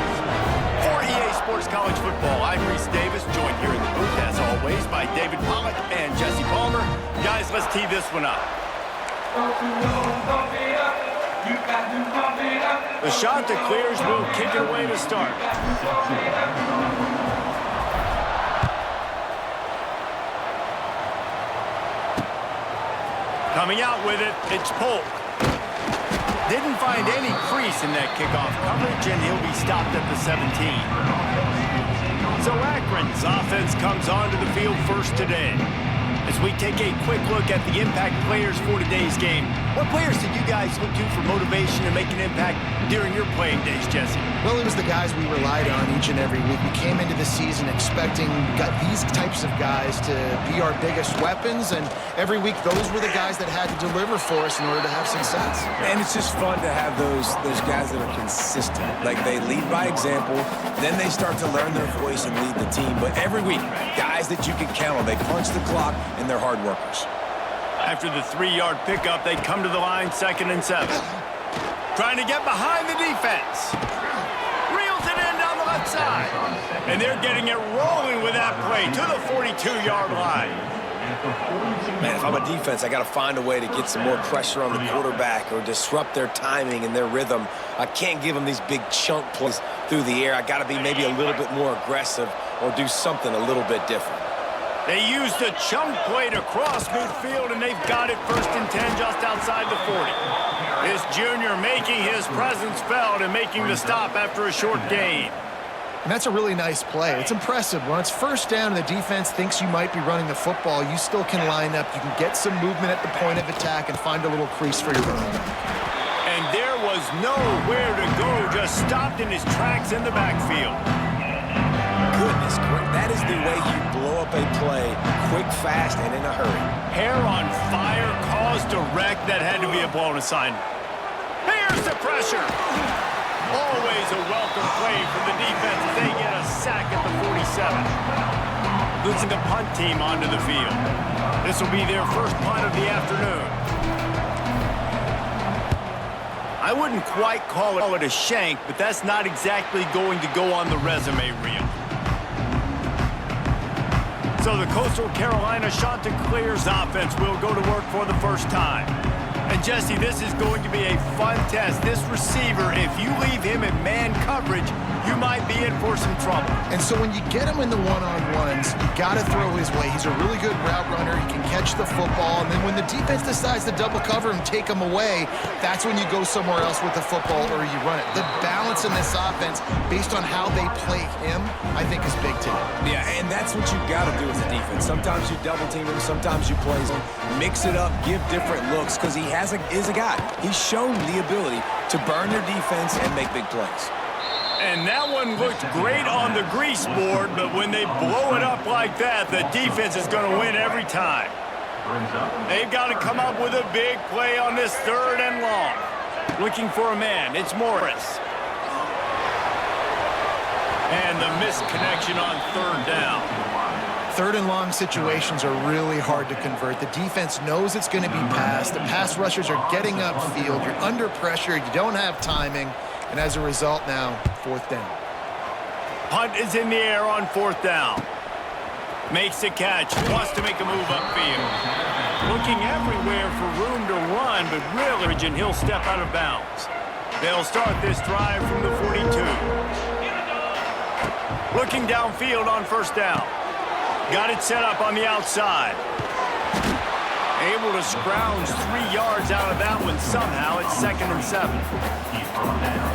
For EA Sports College Football, I'm Reese Davis, joined here in the booth, as always, by David Pollack and Jesse Palmer. Guys, let's tee this one up. The Chanticleers will kick it away to start. Coming out with it, it's Polk. Didn't find any crease in that kickoff coverage, and he'll be stopped at the 17. So Akron's offense comes onto the field first today. As we take a quick look at the impact players for today's game, what players did you guys look to for motivation to make an impact during your playing days, Jesse? Well, it was the guys we relied on each and every week. We came into the season expecting these types of guys to be our biggest weapons, and every week those were the guys that had to deliver for us in order to have success. And it's just fun to have those guys that are consistent. Like, they lead by example, then they start to learn their voice and lead the team. But every week, guys that you can count on, they punch the clock, and they're hard workers. After the 3-yard pickup, they come to the line 2nd and 7. Trying to get behind the defense. Reels it in down the left side. And they're getting it rolling with that play to the 42-yard line. Man, if I'm a defense, I got to find a way to get some more pressure on the quarterback or disrupt their timing and their rhythm. I can't give them these big chunk plays through the air. I got to be maybe a little bit more aggressive or do something a little bit different. They used a chunk play to cross midfield, and they've got it 1st and 10 just outside the 40. This junior making his presence felt and making the stop after a short gain. And that's a really nice play. It's impressive. When it's 1st down and the defense thinks you might be running the football, you still can line up. You can get some movement at the point of attack and find a little crease for your running back. And there was nowhere to go, just stopped in his tracks in the backfield. Goodness, that is the way you blow up a play, quick, fast, and in a hurry. Hair on fire caused a wreck that had to be a blown assignment. Here's the pressure. Always a welcome play from the defense as they get a sack at the 47. Losing the punt team onto the field. This will be their first punt of the afternoon. I wouldn't quite call it a shank, but that's not exactly going to go on the resume reel. So the Coastal Carolina Chanticleers offense will go to work for the first time. And Jesse, this is going to be a fun test. This receiver, if you leave him in man coverage, you might be in for some trouble. And so when you get him in the one-on-ones, you got to throw his way. He's a really good route runner. He can catch the football. And then when the defense decides to double cover him, take him away, that's when you go somewhere else with the football or you run it. The balance in this offense, based on how they play him, I think is big today. Yeah, and that's what you got to do as a defense. Sometimes you double team him, sometimes you play him. Mix it up, give different looks, because he is a guy. He's shown the ability to burn your defense and make big plays. And that one looked great on the grease board, but when they blow it up like that, the defense is going to win every time. They've got to come up with a big play on this 3rd and long. Looking for a man. It's Morris. And the misconnection on 3rd down. 3rd and long situations are really hard to convert. The defense knows it's going to be passed. The pass rushers are getting upfield. You're under pressure. You don't have timing. And as a result now, 4th down. Hunt is in the air on 4th down. Makes the catch. Wants to make a move upfield. Looking everywhere for room to run, but really, and he'll step out of bounds. They'll start this drive from the 42. Looking downfield on 1st down. Got it set up on the outside. Able to scrounge 3 yards out of that one somehow. It's 2nd and 7.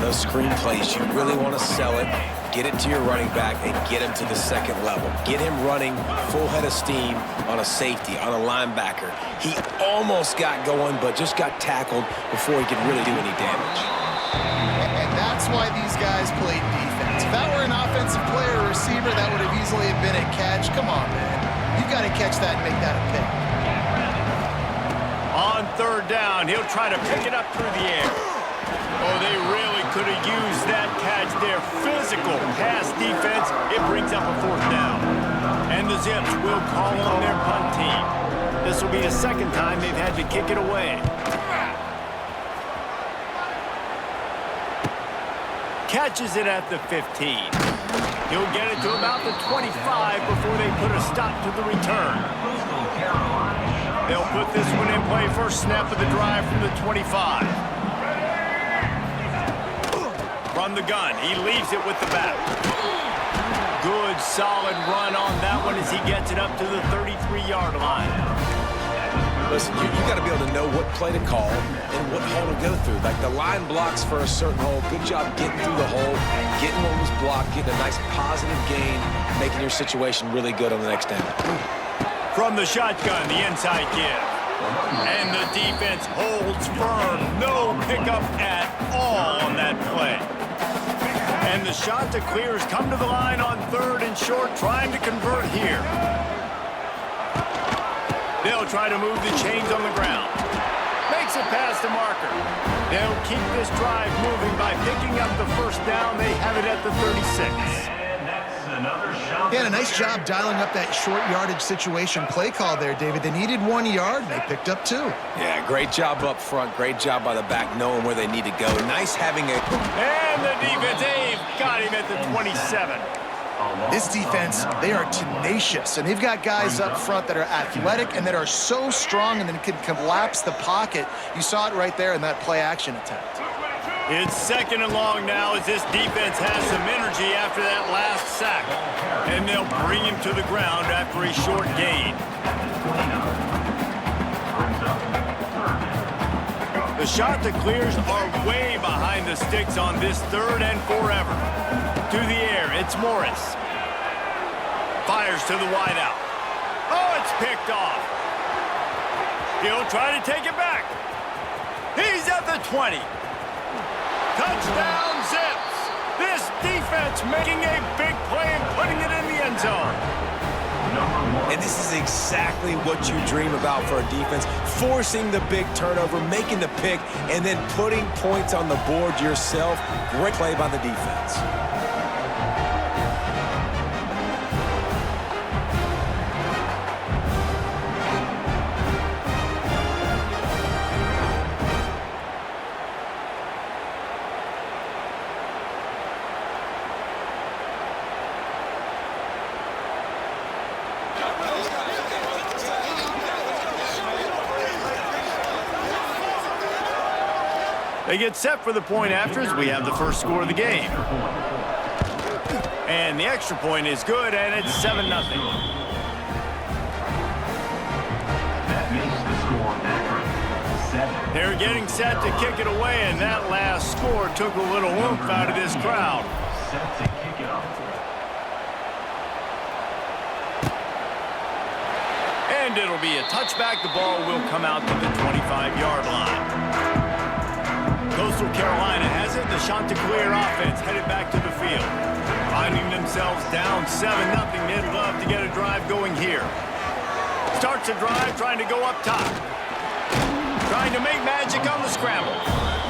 Those screen plays, you really want to sell it, get it to your running back, and get him to the 2nd level. Get him running full head of steam on a safety, on a linebacker. He almost got going, but just got tackled before he could really do any damage. And that's why these guys played defense. If that were an offensive player or receiver, that would have easily been a catch. Come on, man. You've got to catch that and make that a pick. On 3rd down, he'll try to pick it up through the air. Oh, they really could have used that catch there. Physical pass defense. It brings up a 4th down. And the Zips will call on their punt team. This will be the 2nd time they've had to kick it away. Catches it at the 15. He'll get it to about the 25 before they put a stop to the return. They'll put this one in play. First snap of the drive from the 25. From the gun, he leaves it with the back. Good, solid run on that one as he gets it up to the 33-yard line. Listen, you got to be able to know what play to call and what hole to go through. Like the line blocks for a certain hole. Good job getting through the hole, getting what was blocked, getting a nice positive gain, making your situation really good on the next down. From the shotgun, the inside give. And the defense holds firm. No pickup at all on that play. And the Chanticleers come to the line on 3rd and short, trying to convert here. They'll try to move the chains on the ground. Makes it past the marker. They'll keep this drive moving by picking up the 1st down. They have it at the 36. Yeah, a nice job dialing up that short yardage situation play call there, David. They needed 1 yard, and they picked up 2. Yeah, great job up front. Great job by the back knowing where they need to go. Nice having a... And the defense, they've got him at the 27. This defense, they are tenacious, and they've got guys up front that are athletic and that are so strong and then can collapse the pocket. You saw it right there in that play-action attempt. It's 2nd and long now as this defense has some energy after that last sack. And they'll bring him to the ground after a short gain. The shot that clears are way behind the sticks on this 3rd and forever. To the air, it's Morris. Fires to the wideout. Oh, it's picked off. He'll try to take it back. He's at the 20. Touchdown, Zips. This defense making a big play and putting it in the end zone. And this is exactly what you dream about for a defense. Forcing the big turnover, making the pick, and then putting points on the board yourself. Great play by the defense. They get set for the point after as we have the first score of the game. And the extra point is good, and it's 7-0. That makes the score accurate. 7. They're getting set to kick it away, and that last score took a little oomph out of this crowd. Set to kick it off. And it'll be a touchback. The ball will come out to the 25-yard line. Coastal Carolina has it. The Chanticleer offense headed back to the field. Finding themselves down 7-0. They'd love to get a drive going here. Starts a drive trying to go up top. Trying to make magic on the scramble.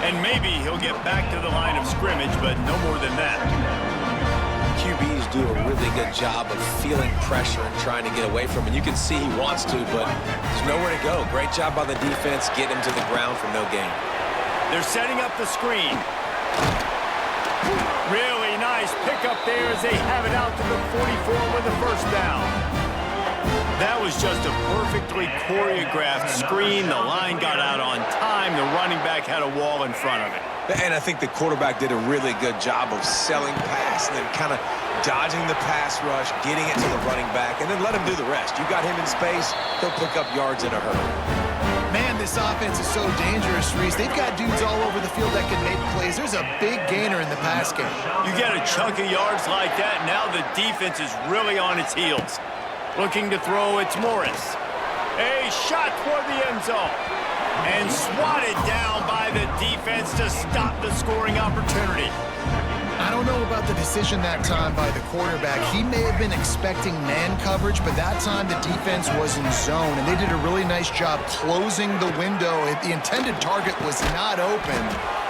And maybe he'll get back to the line of scrimmage, but no more than that. QBs do a really good job of feeling pressure and trying to get away from it. You can see he wants to, but there's nowhere to go. Great job by the defense, getting him to the ground for no gain. They're setting up the screen. Really nice pickup there as they have it out to the 44 with the first down. That was just a perfectly choreographed screen. The line got out on time. The running back had a wall in front of it. And I think the quarterback did a really good job of selling pass and then kind of dodging the pass rush, getting it to the running back, and then let him do the rest. You got him in space, he'll pick up yards in a hurry. Man, this offense is so dangerous, Reese. They've got dudes all over the field that can make plays. There's a big gainer in the pass game. You get a chunk of yards like that, now the defense is really on its heels. Looking to throw, it's Morris. A shot toward the end zone. And swatted down by the defense to stop the scoring opportunity. I don't know about the decision that time by the quarterback. He may have been expecting man coverage, but that time the defense was in zone, and they did a really nice job closing the window. The intended target was not open,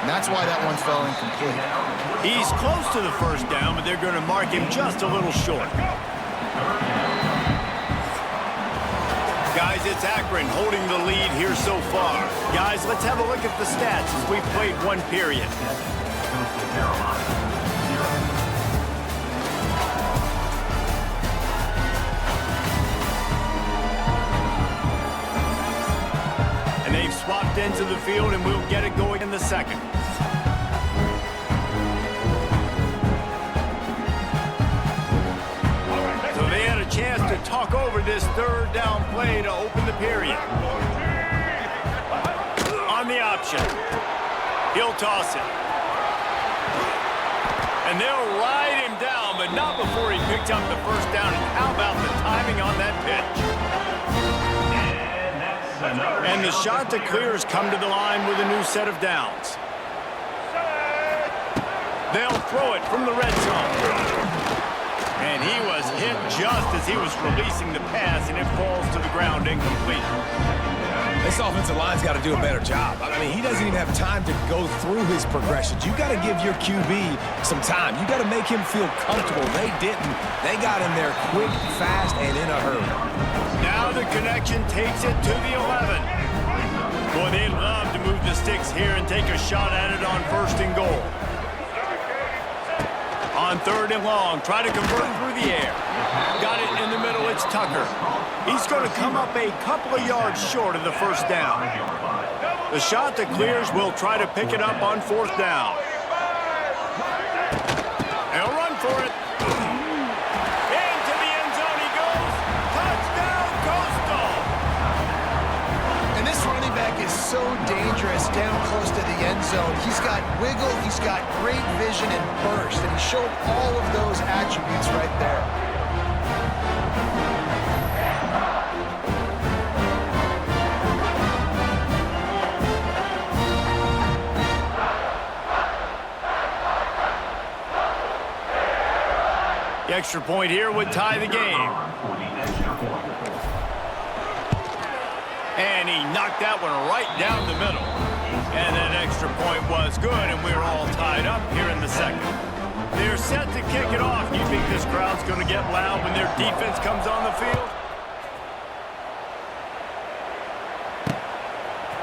and that's why that one fell incomplete. He's close to the first down, but they're going to mark him just a little short. Guys, it's Akron holding the lead here so far. Guys, let's have a look at the stats as we've played one period. Coastal Carolina. And they've swapped into the field, and we'll get it going in the second. So they had a chance to talk over this third down play to open the period. On the option. He'll toss it. And they'll ride him down, but not before he picked up the first down. And how about the timing on that pitch? And the Chanticleers come to the line with a new set of downs. They'll throw it from the red zone. And he was hit just as he was releasing the pass, and it falls to the ground incomplete. This offensive line's got to do a better job. I mean, he doesn't even have time to go through his progressions. You got to give your QB some time. You got to make him feel comfortable. They didn't. They got him there quick, fast, and in a hurry. Now the connection takes it to the 11. Boy, they'd love to move the sticks here and take a shot at it on first and goal. On third and long, try to convert through the air. Got it in the middle, it's Tucker. He's going to come up a couple of yards short of the first down. The Chanticleers will try to pick it up on fourth down. They'll run for it. Into dangerous down close to the end zone. He's got wiggle, he's got great vision and burst, and he showed all of those attributes right there. The extra point here would tie the game. And he knocked that one right down the middle. And that extra point was good, and we're all tied up here in the second. They're set to kick it off. Do you think this crowd's going to get loud when their defense comes on the field?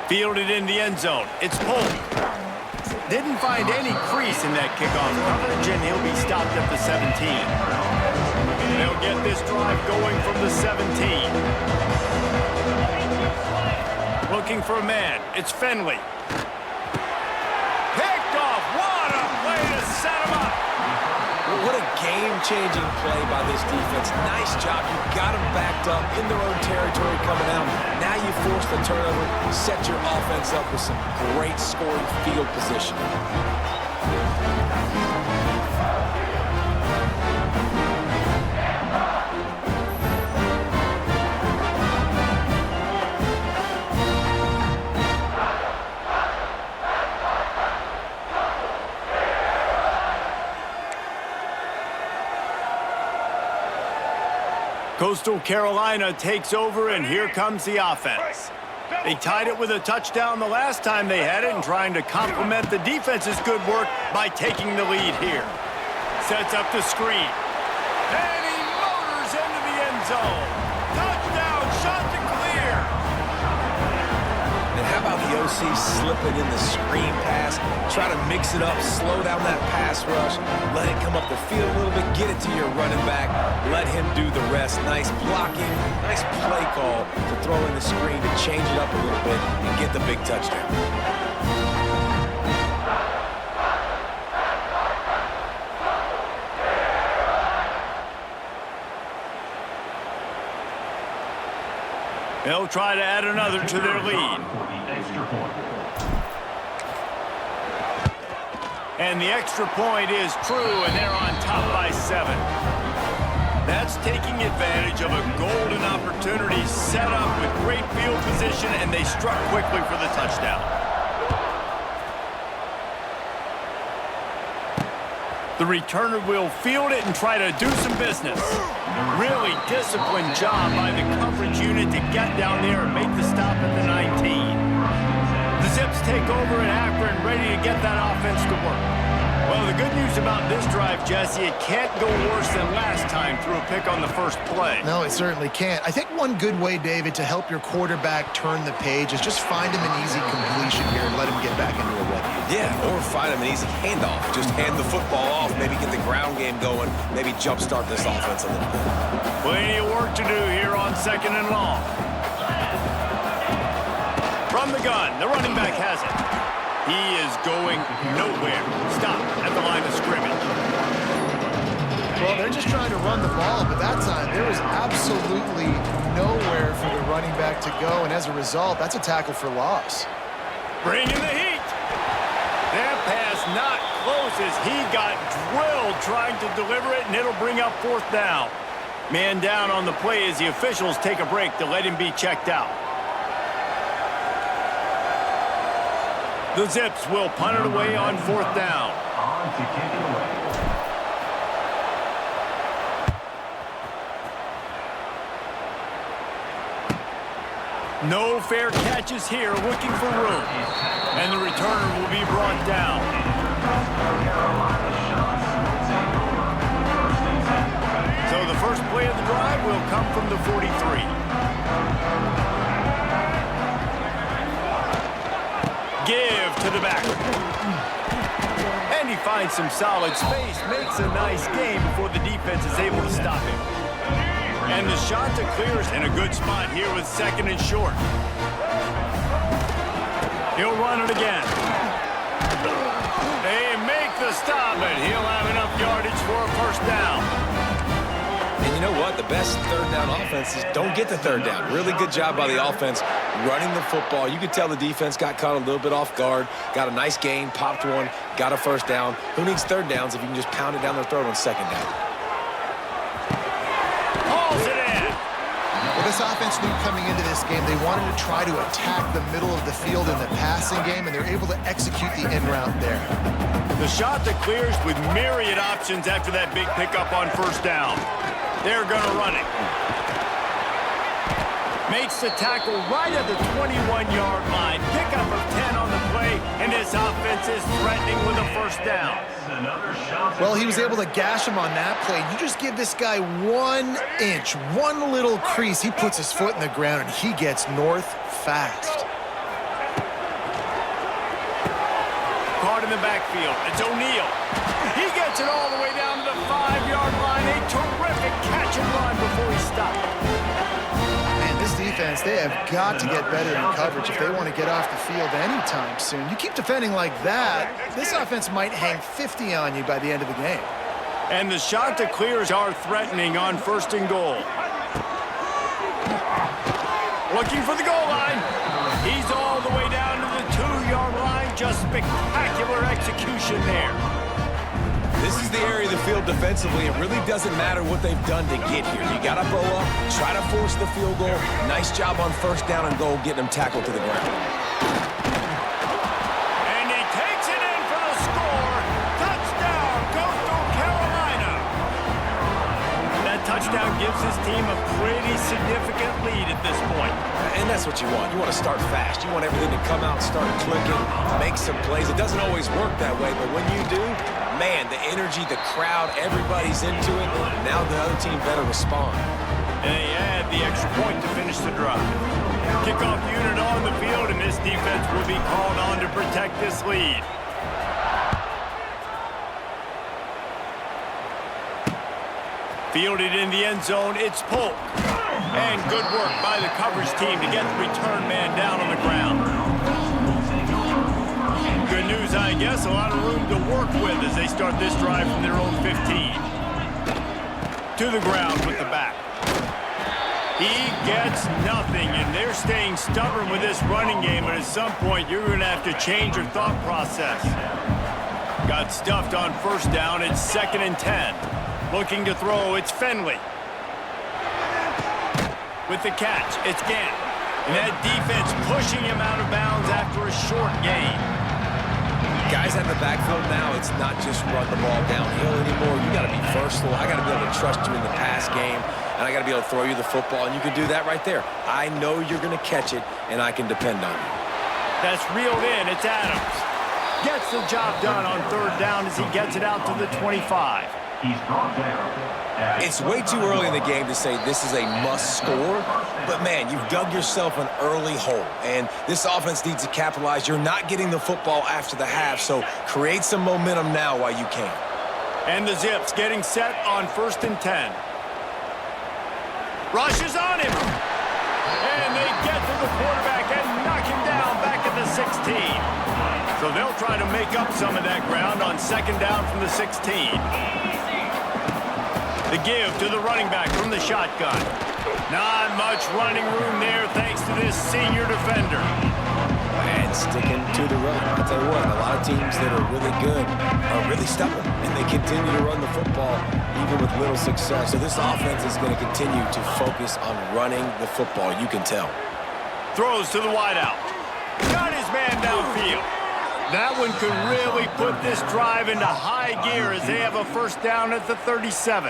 Fielded in the end zone. It's pulled. Didn't find any crease in that kickoff coverage, and he'll be stopped at the 17. They'll get this drive going from the 17. Looking for a man. It's Finley. Picked off. What a way to set him up. What a game-changing play by this defense. Nice job. You got them backed up in their own territory coming out. Now you force the turnover, set your offense up with some great scoring field position. Coastal Carolina takes over, and here comes the offense. They tied it with a touchdown the last time they had it and trying to complement the defense's good work by taking the lead here. Sets up the screen. And he motors into the end zone. Touchdown, shot to clear. And how about the OC slipping in the screen pass? Try to mix it up, slow down that pass rush, let it come up the field a little bit, get it to your running back, let him do the rest. Nice blocking, nice play call to throw in the screen to change it up a little bit and get the big touchdown. They'll try to add another to their lead. And the extra point is true, and they're on top by 7. That's taking advantage of a golden opportunity set up with great field position, and they struck quickly for the touchdown. The returner will field it and try to do some business. Really disciplined job by the coverage unit to get down there and make the stop at the 19. The Zips take over in Akron, ready to get that offense to work. Well, the good news about this drive, Jesse, it can't go worse than last time through a pick on the first play. No, it certainly can't. I think one good way, David, to help your quarterback turn the page is just find him an easy completion here and let him get back into a rhythm. Yeah, or find him an easy handoff. Just hand the football off, maybe get the ground game going, maybe jumpstart this offense a little bit. Plenty of work to do here on 2nd and long. From the gun, the running back has it. He is going nowhere. Stop at the line of scrimmage. Well, they're just trying to run the ball, but that time there was absolutely nowhere for the running back to go, and as a result, that's a tackle for loss. Bringing the heat. That pass not close as he got drilled trying to deliver it, and it'll bring up 4th down. Man down on the play as the officials take a break to let him be checked out. The Zips will punt it away on 4th down. On to kick it away. No fair catches here, looking for room. And the returner will be brought down. So the first play of the drive will come from the 43. Give to the back. And he finds some solid space, makes a nice game before the defense is able to stop him. And the shot to clear is in a good spot here with 2nd and short. He'll run it again. They make the stop, and he'll have enough yardage for a 1st down. And you know what? The best third down offenses don't get the third down. Really good job by the offense running the football. You could tell the defense got caught a little bit off guard, got a nice gain, popped one, got a first down. Who needs third downs if you can just pound it down their throat on second down? Hauls it in. Well, this offense knew coming into this game they wanted to try to attack the middle of the field in the passing game, and they're able to execute the in route there. The shot that clears with myriad options after that big pickup on first down. They're going to run it. Makes the tackle right at the 21-yard line. Pickup of 10 on the play, and this offense is threatening with a first down. Well, he was able to gash him on that play. You just give this guy 1 inch, one little crease, he puts his foot in the ground, and he gets north fast. Caught in the backfield. It's O'Neal. He gets it all the way down to the 5-yard line. A terrific catch and run before he stopped. Man, this defense, they have got to get better in coverage if they want to get off the field anytime soon. You keep defending like that, this offense might hang 50 on you by the end of the game. And the shot to clears are threatening on first and goal. Looking for the goal line. He's all the way down to the 2-yard line. Just spectacular execution there. This is the area of the field defensively. It really doesn't matter what they've done to get here. You got to bow up, try to force the field goal. Nice job on first down and goal, getting them tackled to the ground. And he takes it in for the score. Touchdown, Coastal Carolina. That touchdown gives his team a pretty significant lead at this point. And that's what you want. You want to start fast. You want everything to come out, start clicking, make some plays. It doesn't always work that way, but when you do, man, the energy, the crowd, everybody's into it. Now the other team better respond. And they add the extra point to finish the drive. Kickoff unit on the field, and this defense will be called on to protect this lead. Fielded in the end zone, it's Polk. And good work by the coverage team to get the return man down on the ground. Good news, I guess, a lot of room to work with as they start this drive from their own 15. To the ground with the back. He gets nothing, and they're staying stubborn with this running game, but at some point you're going to have to change your thought process. Got stuffed on first down, it's 2nd and 10. Looking to throw, it's Finley. With the catch, it's Gant. And that defense pushing him out of bounds after a short gain. Guys in the backfield now, it's not just run the ball downhill anymore. You got to be versatile. I got to be able to trust you in the pass game, and I got to be able to throw you the football, and you can do that right there. I know you're going to catch it, and I can depend on you. That's reeled in. It's Adams. Gets the job done on third down as he gets it out to the 25. He's brought down. It's way too early in the game to say this is a must score, but man, you've dug yourself an early hole, and this offense needs to capitalize. You're not getting the football after the half, so create some momentum now while you can. And the Zips getting set on 1st and 10. Rushes on him. And they get to the quarterback and knock him down back at the 16. So they'll try to make up some of that ground on 2nd down from the 16. The give to the running back from the shotgun. Not much running room there thanks to this senior defender. And sticking to the run. I'll tell you what, a lot of teams that are really good are really stubborn, and they continue to run the football even with little success. So this offense is going to continue to focus on running the football. You can tell. Throws to the wideout. Got his man downfield. That one could really put this drive into high gear as they have a first down at the 37.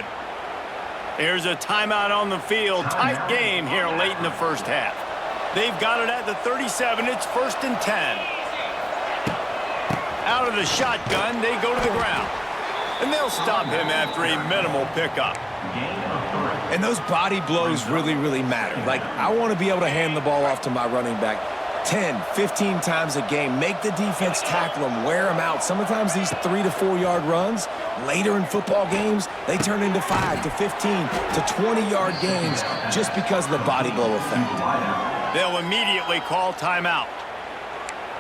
There's a timeout on the field. Tight game here late in the first half. They've got it at the 37. It's 1st and 10. Out of the shotgun, they go to the ground. And they'll stop him after a minimal pickup. And those body blows really, really matter. Like, I want to be able to hand the ball off to my running back 10, 15 times a game. Make the defense tackle them, wear them out. Sometimes these 3 to 4 yard runs, later in football games, they turn into 5 to 15 to 20-yard games just because of the body blow effect. They'll immediately call timeout.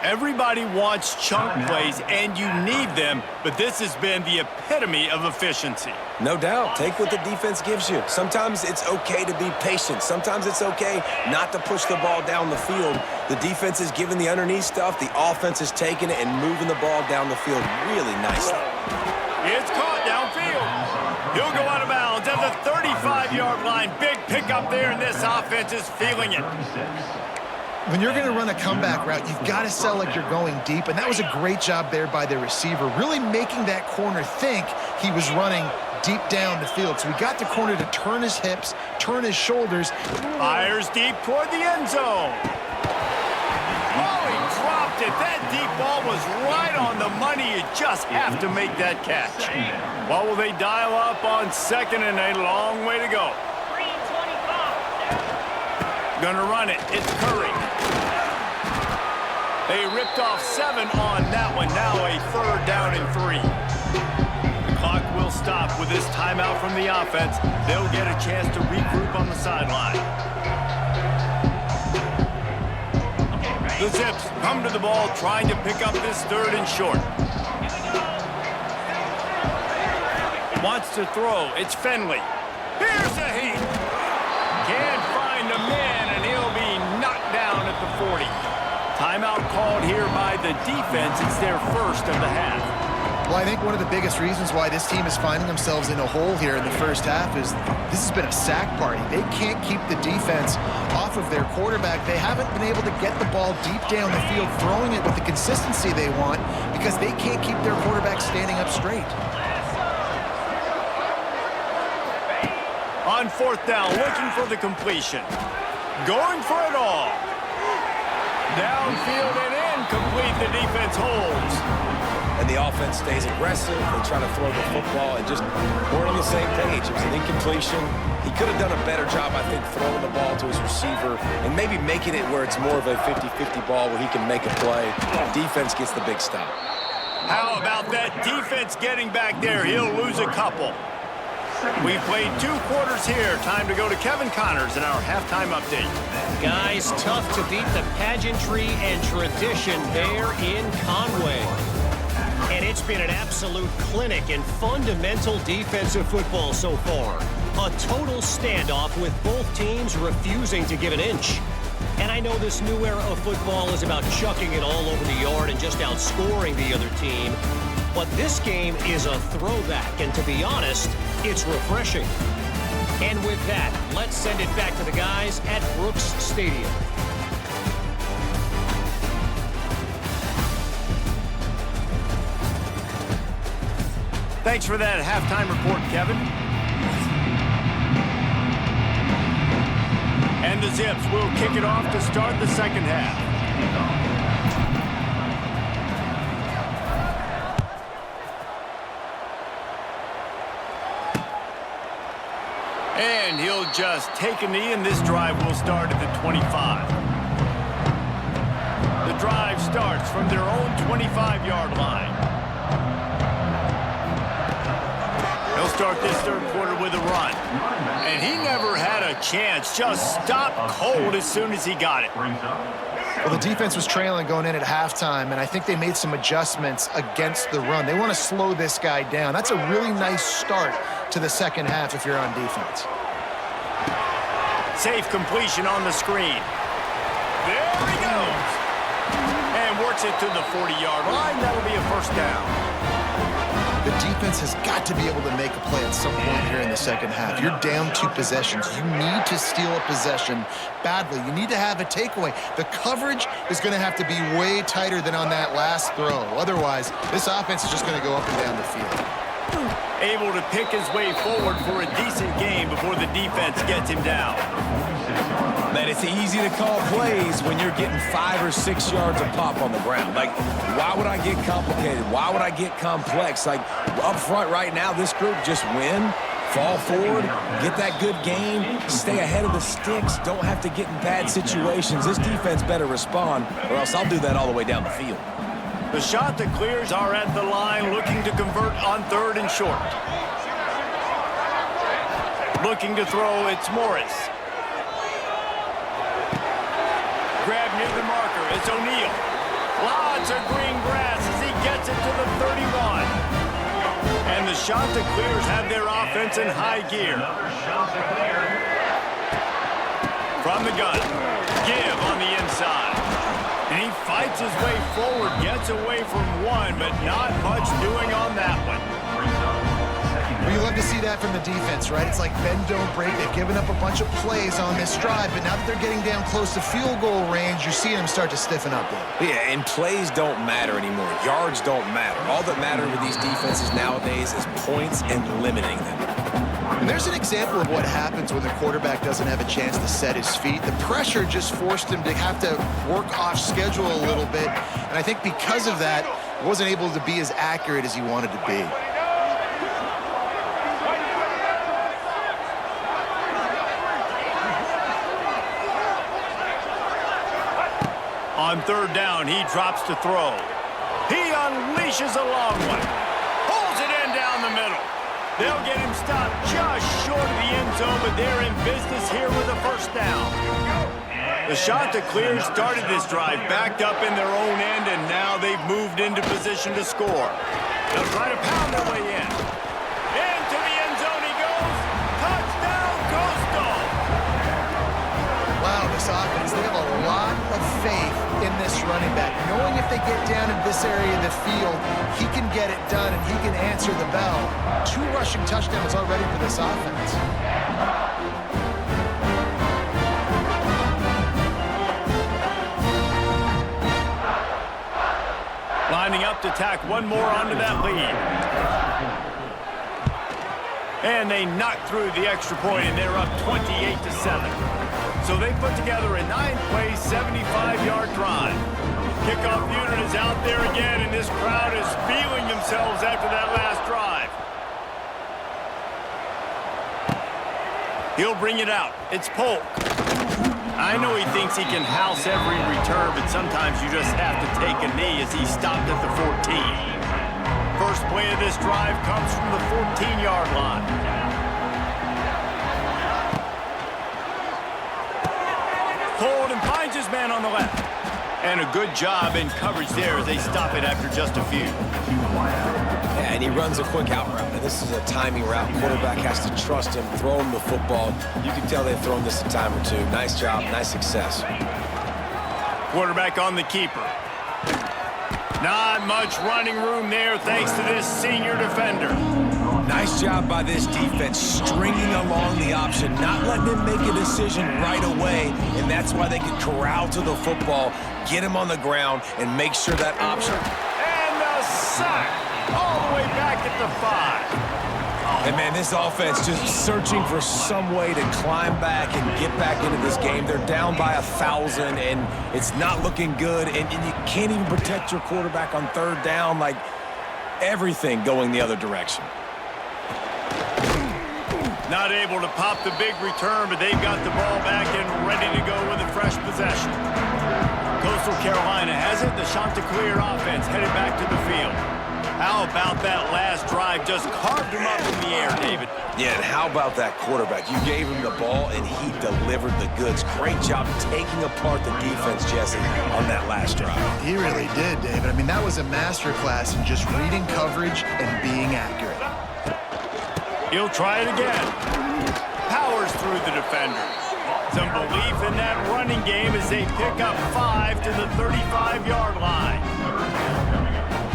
Everybody wants chunk plays, and you need them, but this has been the epitome of efficiency. No doubt. Take what the defense gives you. Sometimes it's okay to be patient. Sometimes it's okay not to push the ball down the field. The defense is giving the underneath stuff. The offense is taking it and moving the ball down the field really nicely. It's caught downfield. He'll go out of bounds at the 35-yard line. Big pickup there, and this offense is feeling it. When you're going to run a comeback route, you've got to sell like you're going deep, and that was a great job there by the receiver, really making that corner think he was running deep down the field. So we got the corner to turn his hips, turn his shoulders. Fires deep toward the end zone. Oh, he dropped it. That deep ball was right on the money. You just have to make that catch. What will they dial up on second and a long way to go? 3:25. Gonna run it. It's Curry. They ripped off 7 on that one. Now a 3rd down and 3. The clock will stop with this timeout from the offense. They'll get a chance to regroup on the sideline. The Zips come to the ball trying to pick up this 3rd and short. Wants to throw. It's Finley. Here's a heat. Can't find a man, and he'll be knocked down at the 40. Timeout called here by the defense. It's their first of the half. Well, I think one of the biggest reasons why this team is finding themselves in a hole here in the first half is this has been a sack party. They can't keep the defense off of their quarterback. They haven't been able to get the ball deep down the field, throwing it with the consistency they want because they can't keep their quarterback standing up straight. On 4th down, looking for the completion. Going for it all. Downfield and incomplete. The defense holds. And the offense stays aggressive. They try to throw the football and just we're on the same page. It was an incompletion. He could have done a better job, I think, throwing the ball to his receiver and maybe making it where it's more of a 50-50 ball where he can make a play. Defense gets the big stop. How about that defense getting back there? He'll lose a couple. We've played 2 quarters here. Time to go to Kevin Connors in our halftime update. Guys, tough to beat the pageantry and tradition there in Conway. And it's been an absolute clinic in fundamental defensive football so far. A total standoff with both teams refusing to give an inch. And I know this new era of football is about chucking it all over the yard and just outscoring the other team. But this game is a throwback, and to be honest, it's refreshing. And with that, let's send it back to the guys at Brooks Stadium. Thanks for that halftime report, Kevin. And the Zips will kick it off to start the second half. And he'll just take a knee, and this drive will start at the 25. The drive starts from their own 25-yard line. He'll start this 3rd quarter with a run. And he never had a chance. Just stopped cold as soon as he got it. Well, the defense was trailing going in at halftime, and I think they made some adjustments against the run. They want to slow this guy down. That's a really nice start to the second half if you're on defense. Safe completion on the screen. There he goes. And works it to the 40-yard line. That'll be a 1st down. The defense has got to be able to make a play at some point here in the second half. You're down 2 possessions. You need to steal a possession badly. You need to have a takeaway. The coverage is going to have to be way tighter than on that last throw. Otherwise, this offense is just going to go up and down the field. Able to pick his way forward for a decent game before the defense gets him down. Man, it's easy to call plays when you're getting 5 or 6 yards of pop on the ground. Like, why would I get complicated? Why would I get complex? Like, up front right now, this group just win, fall forward, get that good game, stay ahead of the sticks, don't have to get in bad situations. This defense better respond, or else I'll do that all the way down the field. The shot that clears are at the line, looking to convert on 3rd and short. Looking to throw, it's Morris. Grab near the marker, it's O'Neal. Lots of green grass as he gets it to the 31. And the Chanticleers have their offense in high gear. From the gun, give on the inside. And he fights his way forward, gets away from one, but not much doing on that one. Well, you love to see that from the defense, right? It's like bend, don't break. They've given up a bunch of plays on this drive, but now that they're getting down close to field goal range, you're seeing them start to stiffen up there. Yeah, and plays don't matter anymore. Yards don't matter. All that matters with these defenses nowadays is points and limiting them. And there's an example of what happens when the quarterback doesn't have a chance to set his feet. The pressure just forced him to have to work off schedule a little bit, and I think because of that, he wasn't able to be as accurate as he wanted to be. On third down, he drops to throw. He unleashes a long one. Pulls it in down the middle. They'll get him stopped just short of the end zone, but they're in business here with a first down. The Chanticleers started this drive backed up in their own end, and now they've moved into position to score. They'll try to pound their way in. Into the end zone he goes. Touchdown, Coastal! Wow, this offense, they have a lot of faith in this running back, knowing if they get down in this area of the field, he can get it done and he can answer the bell. 2 rushing touchdowns already for this offense. Lining up to tack one more onto that lead. And they knock through the extra point, and they're up 28-7. So they put together a 9-play, 75-yard drive. Kickoff unit is out there again, and this crowd is feeling themselves after that last drive. He'll bring it out. It's Polk. I know he thinks he can house every return, but sometimes you just have to take a knee as he stopped at the 14. First play of this drive comes from the 14-yard line. Pulled and finds his man on the left. And a good job in coverage there as they stop it after just a few. Yeah, and he runs a quick out route. And this is a timing route. Quarterback has to trust him, throw him the football. You can tell they've thrown this a time or two. Nice job, nice success. Quarterback on the keeper. Not much running room there thanks to this senior defender. Nice job by this defense, stringing along the option, not letting him make a decision right away, and that's why they can corral to the football, get him on the ground, and make sure that option. And the sack all the way back at the 5. And, man, this offense just searching for some way to climb back and get back into this game. They're down by 1,000, and it's not looking good, and you can't even protect your quarterback on third down, like everything going the other direction. Not able to pop the big return, but they've got the ball back and ready to go with a fresh possession. Coastal Carolina has it. The Chanticleer offense headed back to the field. How about that last drive? Just carved him up in the air, David. Yeah, and how about that quarterback? You gave him the ball, and he delivered the goods. Great job taking apart the defense, Jesse, on that last drive. He really did, David. I mean, that was a masterclass in just reading coverage and being accurate. He'll try it again. Powers through the defender. Some belief in that running game as they pick up 5 to the 35-yard line.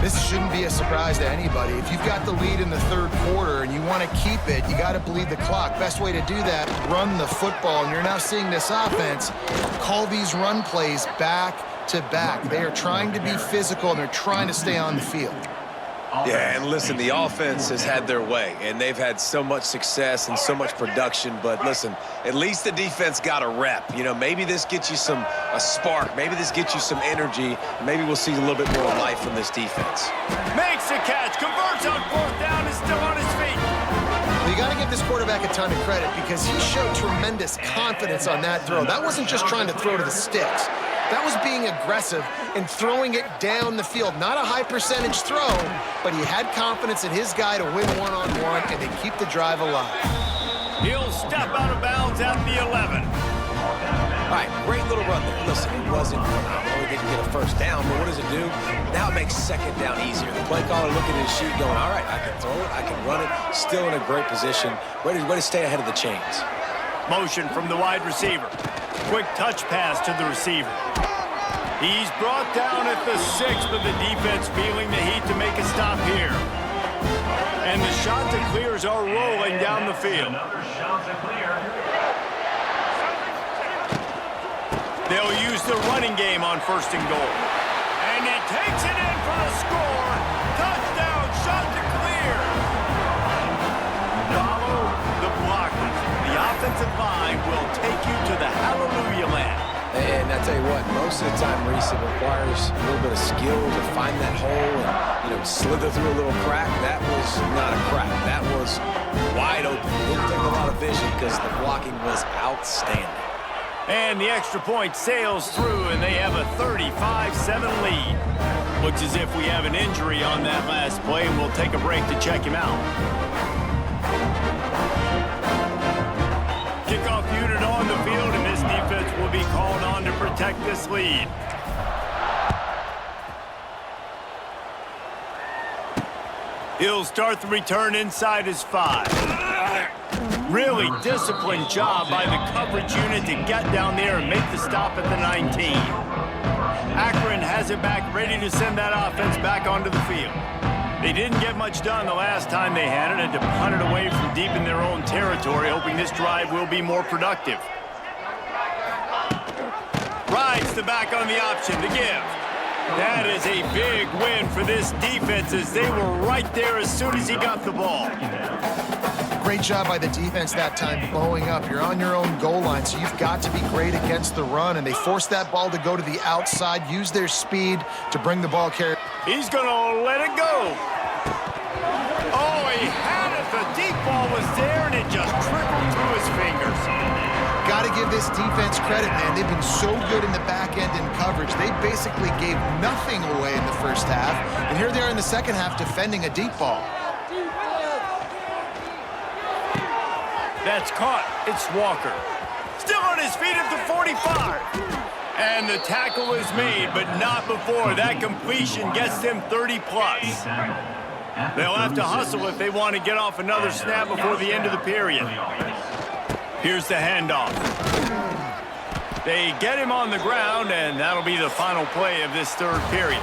This shouldn't be a surprise to anybody. If you've got the lead in the third quarter and you want to keep it, you got to bleed the clock. Best way to do that, run the football. And you're now seeing this offense call these run plays back to back. They are trying to be physical, and they're trying to stay on the field. Yeah, and listen, the offense has had their way, and they've had so much success and so much production. But listen, at least the defense got a rep. You know, maybe this gets you a spark. Maybe this gets you some energy. Maybe we'll see a little bit more life from this defense. Makes the catch, converts on fourth down, is still on his feet. Well, you got to give this quarterback a ton of credit because he showed tremendous confidence on that throw. That wasn't just trying to throw to the sticks. That was being aggressive and throwing it down the field. Not a high percentage throw, but he had confidence in his guy to win one-on-one and to keep the drive alive. He'll step out of bounds at the 11. All right, great little run there. Listen, it wasn't phenomenal. He didn't get a first down, but what does it do? Now it makes second down easier. The play caller looking at his sheet going, all right, I can throw it, I can run it, still in a great position. Way to stay ahead of the chains. Motion from the wide receiver. Quick touch pass to the receiver. He's brought down at the 6, but the defense feeling the heat to make a stop here. And the shot to clears are rolling down the field. Another shot to clear. They'll use the running game on 1st and goal. And he takes it in for the score. Touchdown, shot to clear. Follow the blockers. The offensive line will take you to the hallelujah land. And I tell you what, most of the time, Reese, it requires a little bit of skill to find that hole and, slither through a little crack. That was not a crack. That was wide open. It didn't take a lot of vision because the blocking was outstanding. And the extra point sails through, and they have a 35-7 lead. Looks as if we have an injury on that last play, and we'll take a break to check him out. Kickoff unit on the field, and this defense will be called on to protect this lead. He'll start the return inside his 5. Really disciplined job by the coverage unit to get down there and make the stop at the 19. Akron has it back, ready to send that offense back onto the field. They didn't get much done the last time they had it, and to punt it away from deep in their own territory, hoping this drive will be more productive. Rides the back on the option to give. That is a big win for this defense as they were right there as soon as he got the ball. Great job by the defense that time, blowing up. You're on your own goal line, so you've got to be great against the run, and they forced that ball to go to the outside, use their speed to bring the ball carrier. He's going to let it go. Oh, he had it. The deep ball was there, and it just trickled through his fingers. Got to give this defense credit, man. They've been so good in the back end in coverage. They basically gave nothing away in the first half, and here they are in the second half defending a deep ball. That's caught. It's Walker. Still on his feet at the 45. And the tackle is made, but not before. That completion gets them 30-plus. They'll have to hustle if they want to get off another snap before the end of the period. Here's the handoff. They get him on the ground, and that'll be the final play of this third period.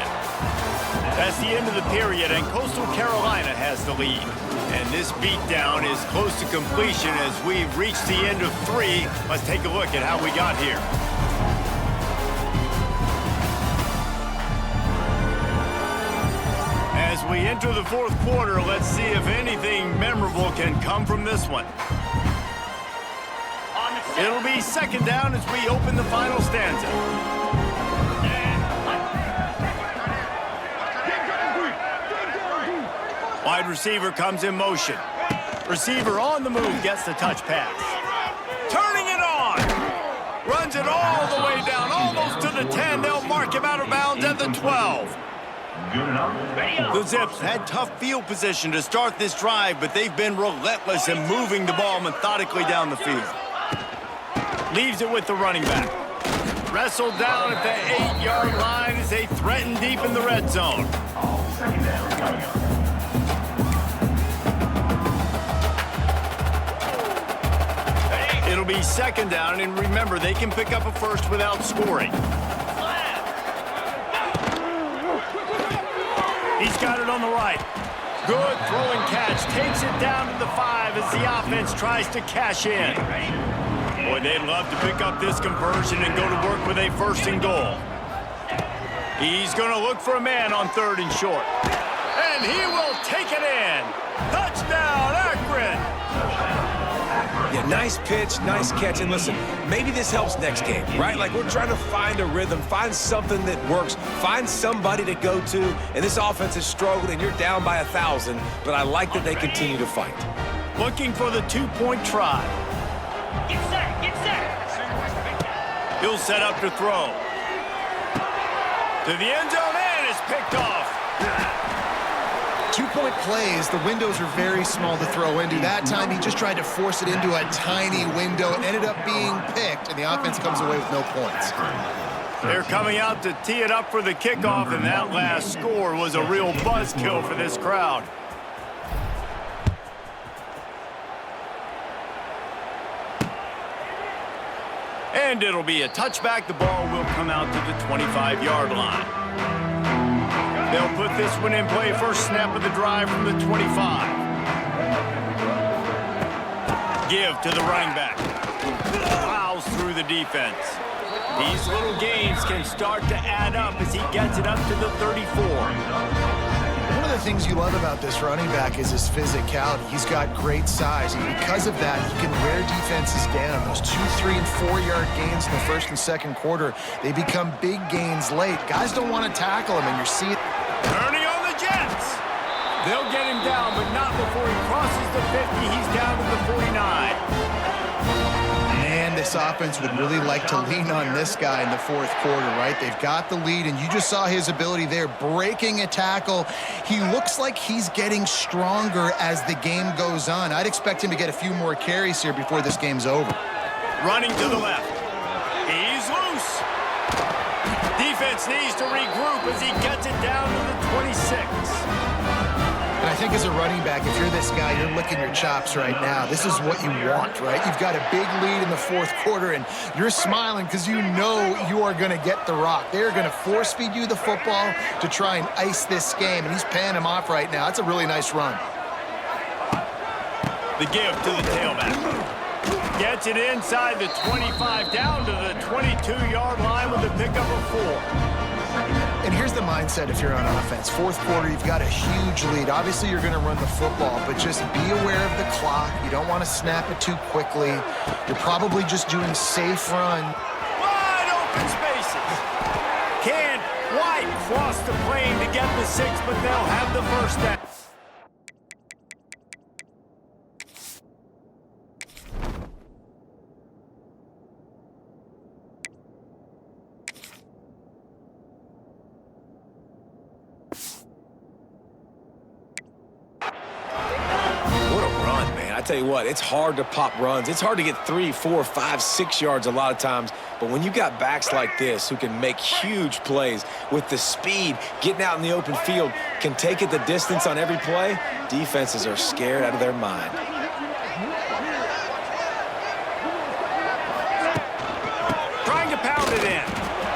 That's the end of the period, and Coastal Carolina has the lead. And this beatdown is close to completion as we've reached the end of 3. Let's take a look at how we got here. As we enter the fourth quarter, let's see if anything memorable can come from this one. It'll be second down as we open the final stanza. Wide receiver comes in motion. Receiver on the move gets the touch pass. Turning it on. Runs it all the way down, almost to the 10. They'll mark him out of bounds at the 12. The Zips had tough field position to start this drive, but they've been relentless in moving the ball methodically down the field. Leaves it with the running back. Wrestled down at the 8-yard line as they threaten deep in the red zone. It'll be second down, and remember, they can pick up a first without scoring. He's got it on the right. Good throwing catch. Takes it down to the 5 as the offense tries to cash in. Boy, they'd love to pick up this conversion and go to work with a first and goal. He's going to look for a man on 3rd and short. And he will take it in. Touchdown, Akron. Yeah, nice pitch, nice catch. And listen, maybe this helps next game, right? Like, we're trying to find a rhythm, find something that works, find somebody to go to. And this offense has struggled, and you're down by 1,000. But I like that they continue to fight. Looking for the 2-point try. Get set, get set. He'll set up to throw. To the end zone, and it's picked off. 2 2-point plays, the windows are very small to throw into. That time, he just tried to force it into a tiny window. It ended up being picked, and the offense comes away with no points. They're coming out to tee it up for the kickoff, and that last score was a real buzzkill for this crowd. And it'll be a touchback. The ball will come out to the 25-yard line. They'll put this one in play. First snap of the drive from the 25. Give to the running back. Plows through the defense. These little gains can start to add up as he gets it up to the 34. One of the things you love about this running back is his physicality. He's got great size, and because of that, he can wear defenses down. Those 2-, 3-, and 4-yard gains in the first and second quarter, they become big gains late. Guys don't want to tackle him, and you're seeing... Turning on the Jets. They'll get him down, but not before he crosses the 50. He's down to the 49. Man, this offense would really like to lean on this guy in the fourth quarter, right? They've got the lead, and you just saw his ability there, breaking a tackle. He looks like he's getting stronger as the game goes on. I'd expect him to get a few more carries here before this game's over. Running to the left. He's loose. Defense needs to regroup as he gets it down to the 26. And I think as a running back, if you're this guy, you're licking your chops right now. This is what you want, right? You've got a big lead in the fourth quarter, and you're smiling because you know you are going to get the rock. They're going to force feed you the football to try and ice this game, and he's paying him off right now. That's a really nice run. The give to the tailback. Gets it inside the 25, down to the 22-yard line with a pickup of 4. And here's the mindset if you're on offense. Fourth quarter, you've got a huge lead. Obviously, you're going to run the football, but just be aware of the clock. You don't want to snap it too quickly. You're probably just doing safe run. Wide open spaces. Can't quite cross the plane to get the 6, but they'll have the first down. I tell you what, it's hard to pop runs. It's hard to get 3, 4, 5, 6 yards a lot of times. But when you got backs like this who can make huge plays with the speed, getting out in the open field, can take it the distance on every play, defenses are scared out of their mind. Trying to pound it in.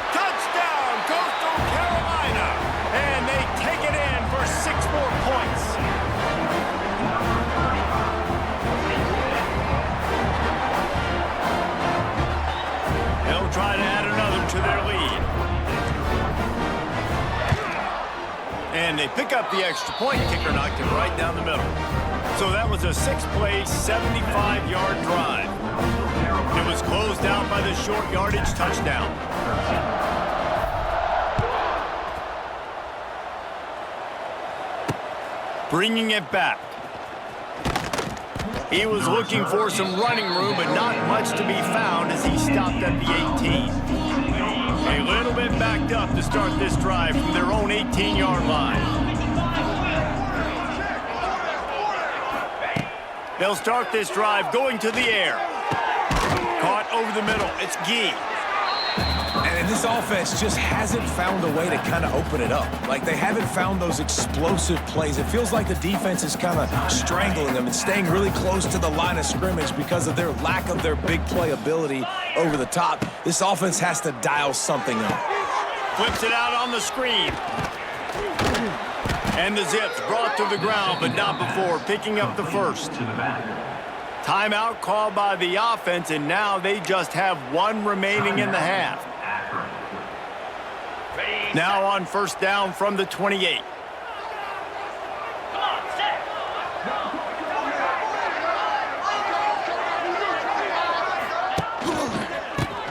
Touchdown, Coastal Carolina. And they take it in for 6 more points. They'll try to add another to their lead. And they pick up the extra point. Kicker knocked it right down the middle. So that was a 6-play, 75-yard drive. It was closed out by the short yardage touchdown. Bringing it back. He was looking for some running room, but not much to be found as he stopped at the 18. A little bit backed up to start this drive from their own 18-yard line. They'll start this drive going to the air. Caught over the middle. It's Gee. And this offense just hasn't found a way to kind of open it up. Like, they haven't found those explosive plays. It feels like the defense is kind of strangling them and staying really close to the line of scrimmage because of their lack of their big play ability over the top. This offense has to dial something up. Flips it out on the screen. And the Zips brought to the ground, but not before picking up the first. Timeout called by the offense, and now they just have 1 remaining in the half. Now on first down from the 28.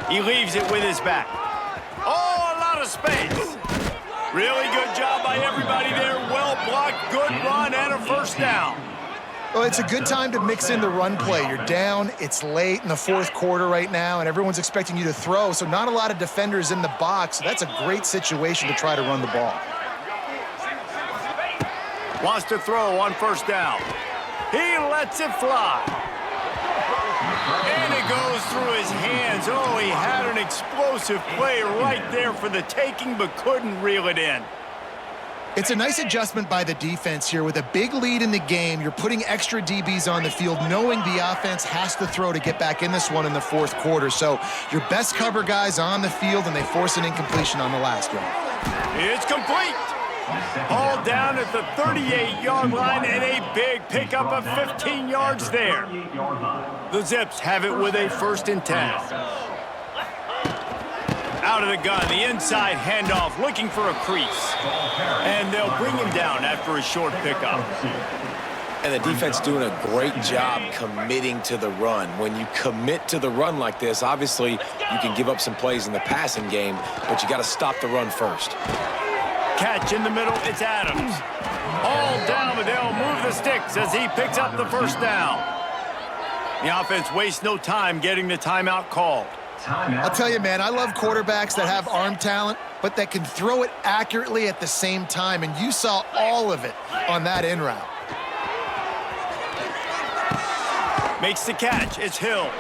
He leaves it with his back. Oh, a lot of space. Really good job by everybody there. Well blocked, good run, and a first down. Well, it's a good time to mix in the run play. You're down, it's late in the fourth quarter right now, and everyone's expecting you to throw, so not a lot of defenders in the box. So that's a great situation to try to run the ball. Wants to throw on first down. He lets it fly. And it goes through his hands. Oh, he had an explosive play right there for the taking, but couldn't reel it in. It's a nice adjustment by the defense here. With a big lead in the game, you're putting extra DBs on the field, knowing the offense has to throw to get back in this one in the fourth quarter. So your best cover guys on the field, and they force an incompletion on the last one. It's complete. All down at the 38-yard line, and a big pickup of 15 yards there. The Zips have it with a 1st and 10. Out of the gun, the inside handoff, looking for a crease. And they'll bring him down after a short pickup. And the defense doing a great job committing to the run. When you commit to the run like this, obviously you can give up some plays in the passing game, but you got to stop the run first. Catch in the middle, it's Adams. All down, but they'll move the sticks as he picks up the 1st down. The offense wastes no time getting the timeout called. I'll tell you, man, I love quarterbacks that have arm talent, but that can throw it accurately at the same time, and you saw all of it on that in route. Makes the catch, it's Hills.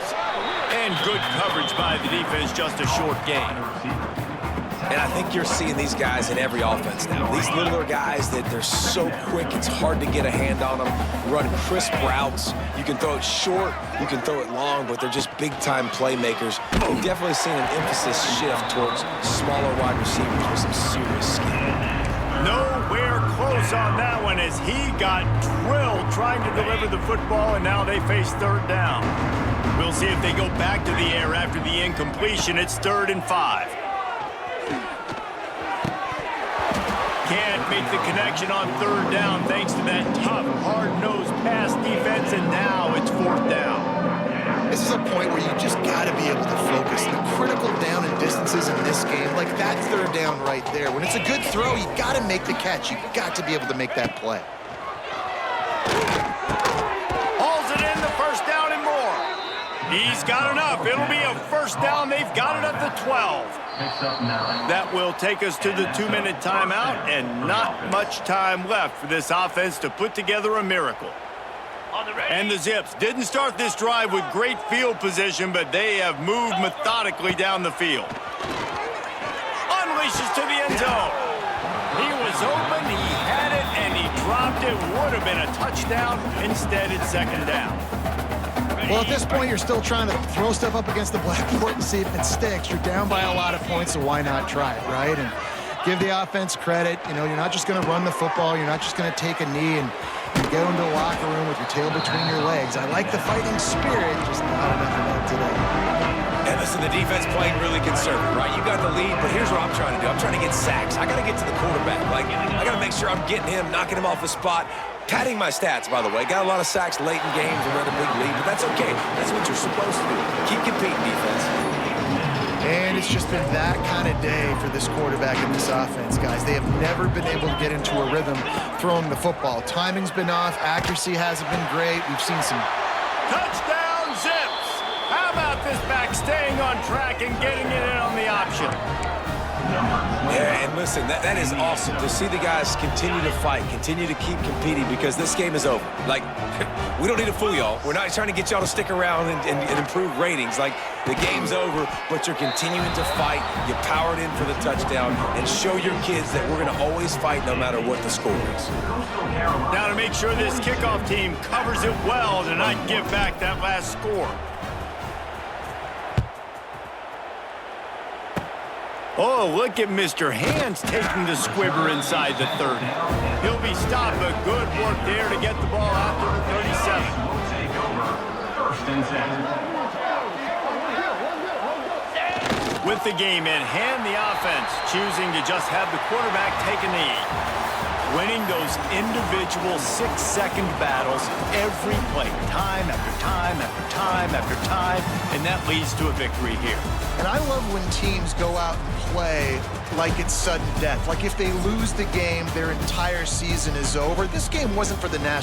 And good coverage by the defense, just a short gain. And I think you're seeing these guys in every offense now. These littler guys that they're so quick, it's hard to get a hand on them. Run crisp routes. You can throw it short, you can throw it long, but they're just big-time playmakers. We've definitely seen an emphasis shift towards smaller wide receivers with some serious skill. Nowhere close on that one as he got drilled trying to deliver the football, and now they face 3rd down. We'll see if they go back to the air after the incompletion. It's 3rd and 5. Can't make the connection on 3rd down thanks to that tough, hard-nosed pass defense, and now it's 4th down. This is a point where you just got to be able to focus. The critical down and distances in this game, like that 3rd down right there. When it's a good throw, you got to make the catch. You got to be able to make that play. Hauls it in, the 1st down and more. He's got enough. It'll be a 1st down. They've got it at the 12. That will take us to the 2-minute timeout, and not much time left for this offense to put together a miracle. And the Zips didn't start this drive with great field position, but they have moved methodically down the field. Unleashes to the end zone. He was open, he had it, and he dropped it. Would have been a touchdown. Instead, it's 2nd down. Well, at this point, you're still trying to throw stuff up against the blackboard and see if it sticks. You're down by a lot of points, so why not try it, right? And give the offense credit. You know, you're not just going to run the football. You're not just going to take a knee and go into the locker room with your tail between your legs. I like the fighting spirit, just not enough of that today. And listen, the defense playing really conservative, right? You got the lead, but here's what I'm trying to do. I'm trying to get sacks. I got to get to the quarterback. Like, I got to make sure I'm getting him, knocking him off the spot. Padding my stats, by the way. Got a lot of sacks late in games and run a big lead, but that's okay. That's what you're supposed to do. Keep competing, defense. And it's just been that kind of day for this quarterback and this offense, guys. They have never been able to get into a rhythm throwing the football. Timing's been off. Accuracy hasn't been great. We've seen some... Touchdown, Zips! How about this back staying on track and getting it in on the option? Yeah, and listen, that is awesome to see the guys continue to fight, continue to keep competing, because this game is over. Like, we don't need to fool y'all. We're not trying to get y'all to stick around and improve ratings. Like, the game's over, but you're continuing to fight. You powered in for the touchdown, and show your kids that we're going to always fight no matter what the score is. Now to make sure this kickoff team covers it well to not give back that last score. Oh, look at Mr. Hands taking the squibber inside the 30. He'll be stopped, but good work there to get the ball out to the 37. Will take over 1st and 10. With the game in hand, the offense choosing to just have the quarterback take a knee. Winning those individual 6-second battles every play, time after time after time after time, and that leads to a victory here. And I love when teams go out and play like it's sudden death. Like if they lose the game, their entire season is over. This game wasn't for the national